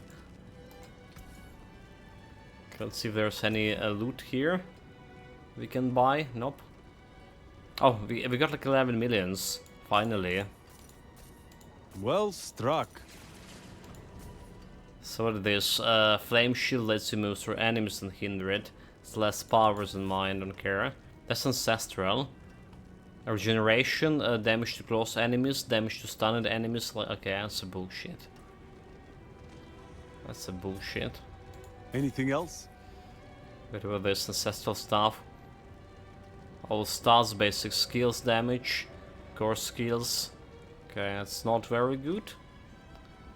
Let's see if there's any loot here we can buy. Nope. Oh, we got like 11 millions finally. Well struck. So what is this? Flame shield lets you move through enemies and hinder it. It's less powers than mine, don't care. That's ancestral. Regeneration, damage to close enemies, damage to stunned enemies. Okay, that's a bullshit. That's a bullshit. Anything else? What about this ancestral stuff? All stats, basic skills, damage, core skills. Okay, that's not very good.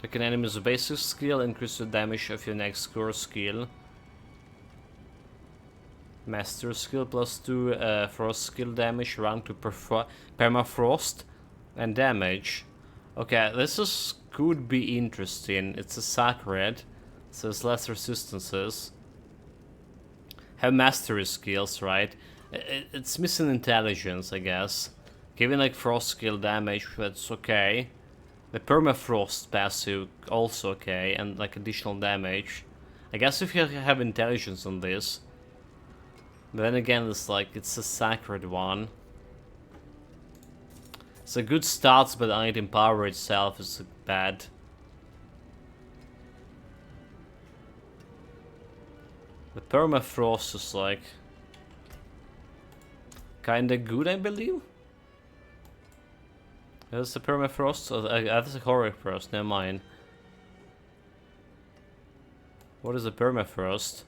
Take an enemy's basic skill, increase the damage of your next core skill. Master skill +2, frost skill damage, rank to permafrost, and damage. Okay, this could be interesting. It's a sacred, so it's less resistances. Have mastery skills, right? It's missing intelligence, I guess. Giving like frost skill damage, that's okay. The permafrost passive also okay, and like additional damage. I guess if you have intelligence on this. But then again, it's like it's a sacred one. It's a good start, but the item power itself is bad. The permafrost is like kinda good, I believe. That's the permafrost? Oh, that's a horror frost, never mind. What is the permafrost?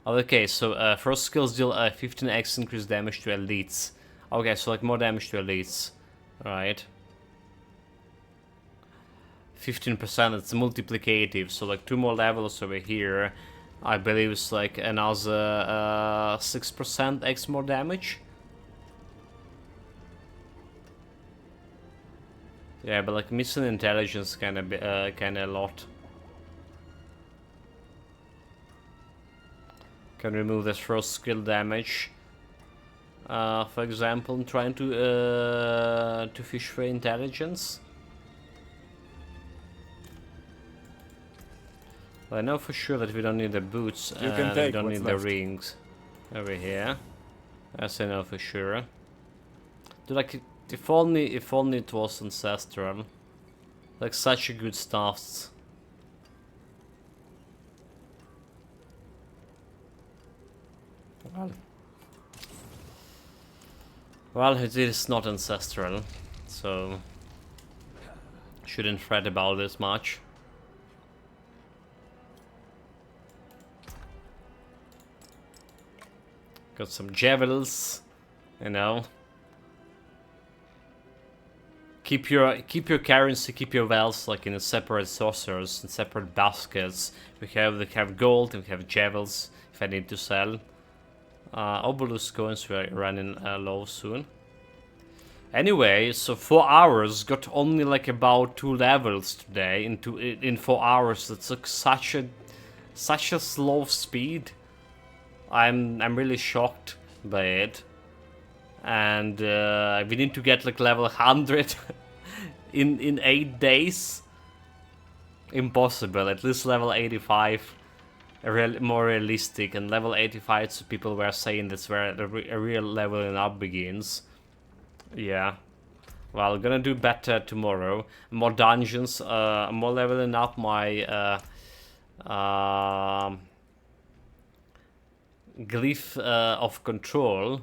Oh, okay, so frost skills deal 15x increased damage to elites. Okay, so like more damage to elites. Alright. 15%, it's multiplicative, so like 2 more levels over here. I believe it's like another 6% X more damage. Yeah, but like missing intelligence kinda a lot. Can remove this first skill damage. For example, I'm trying to fish for intelligence. Well, I know for sure that we don't need the boots, we don't need the rings. over here. As I know for sure. Dude, like, if only it was ancestral. Like, such a good stuff. Well, it is not ancestral, so shouldn't fret about this much. Got some javelins, you know. Keep your currency, keep your wealth like in a separate sorcerers, in separate baskets. We have gold, and we have javelins if I need to sell. Obelisk coins were running low soon. Anyway, so 4 hours, got only like about 2 levels today. In 4 hours, that's like such a slow speed. I'm really shocked by it. And we need to get like level 100 in 8 days. Impossible. At least level 85. More realistic, and level 85, so people were saying that's where a real leveling up begins. Yeah. Well, gonna do better tomorrow. More dungeons, more leveling up my glyph of control.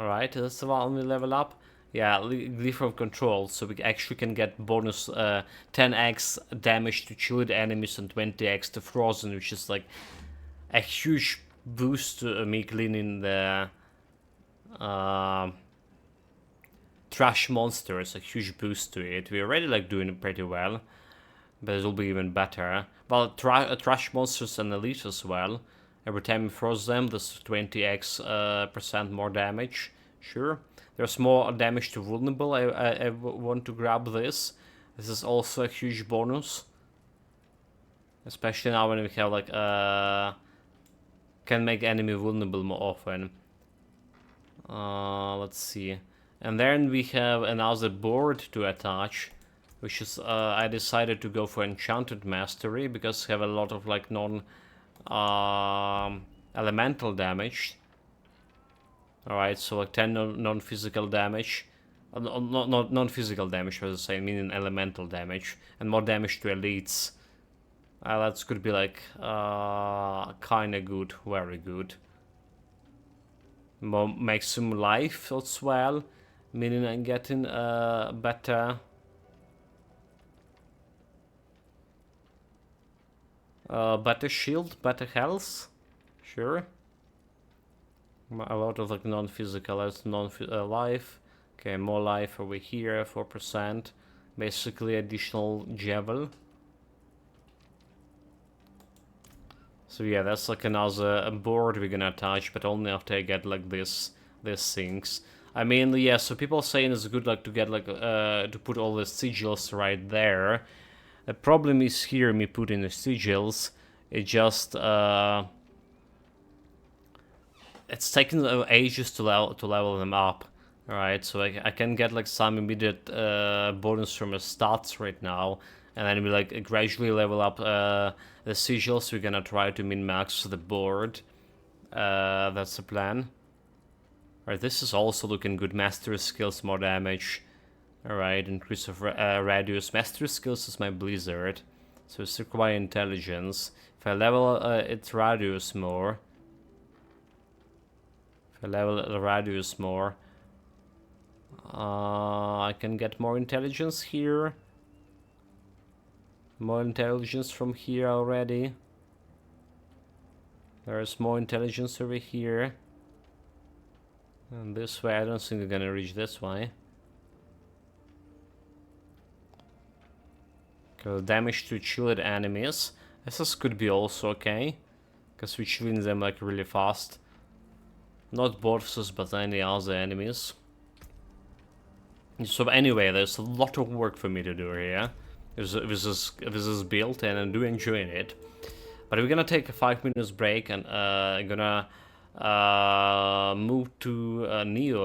Alright, that's the one we level up. Yeah, glyph of control, so we actually can get bonus 10x damage to chilled enemies and 20x to frozen, which is like a huge boost to me cleaning the trash monsters. A huge boost to it. We're already like doing it pretty well, but it will be even better. Well, trash monsters and elite as well. Every time you froze them, there's 20x percent more damage. Sure. There's more damage to vulnerable. I want to grab this. This is also a huge bonus. Especially now when we have like can make enemy vulnerable more often. Let's see. And then we have another board to attach, which is I decided to go for Enchanted Mastery because I have a lot of like elemental damage. Alright, so like 10 non-physical damage. Not non-physical damage, as I say, meaning elemental damage. And more damage to elites. That could be like kinda good, very good. More maximum life as well, meaning I'm getting better better shield, better health. Sure. A lot of like non-physical, that's life. Okay, more life over here, 4%. Basically additional javel. So yeah, that's like another board we're gonna attach, but only after I get like these things. I mean, yeah, so people saying it's good like to get like to put all the sigils right there. The problem is here, me putting the sigils, it just it's taking ages to level them up. Alright, so I can get like some immediate bonus from the stats right now, and then we like gradually level up the sigils. We're gonna try to min-max the board. That's the plan. Alright, this is also looking good. Mastery skills, more damage. Alright, increase of radius. Mastery skills is my blizzard, so it's require intelligence. If I level its radius more, if I level the radius more, I can get more intelligence here. More intelligence from here already. There's more intelligence over here. And this way, I don't think we're gonna reach this way. Okay, damage to chilled enemies. This could be also okay, because we're chilling them like really fast. Not bosses, but any other enemies. So anyway, there's a lot of work for me to do here. This is build, and I'm doing enjoying it. But we're gonna take a 5 minutes break, and I'm gonna move to Neo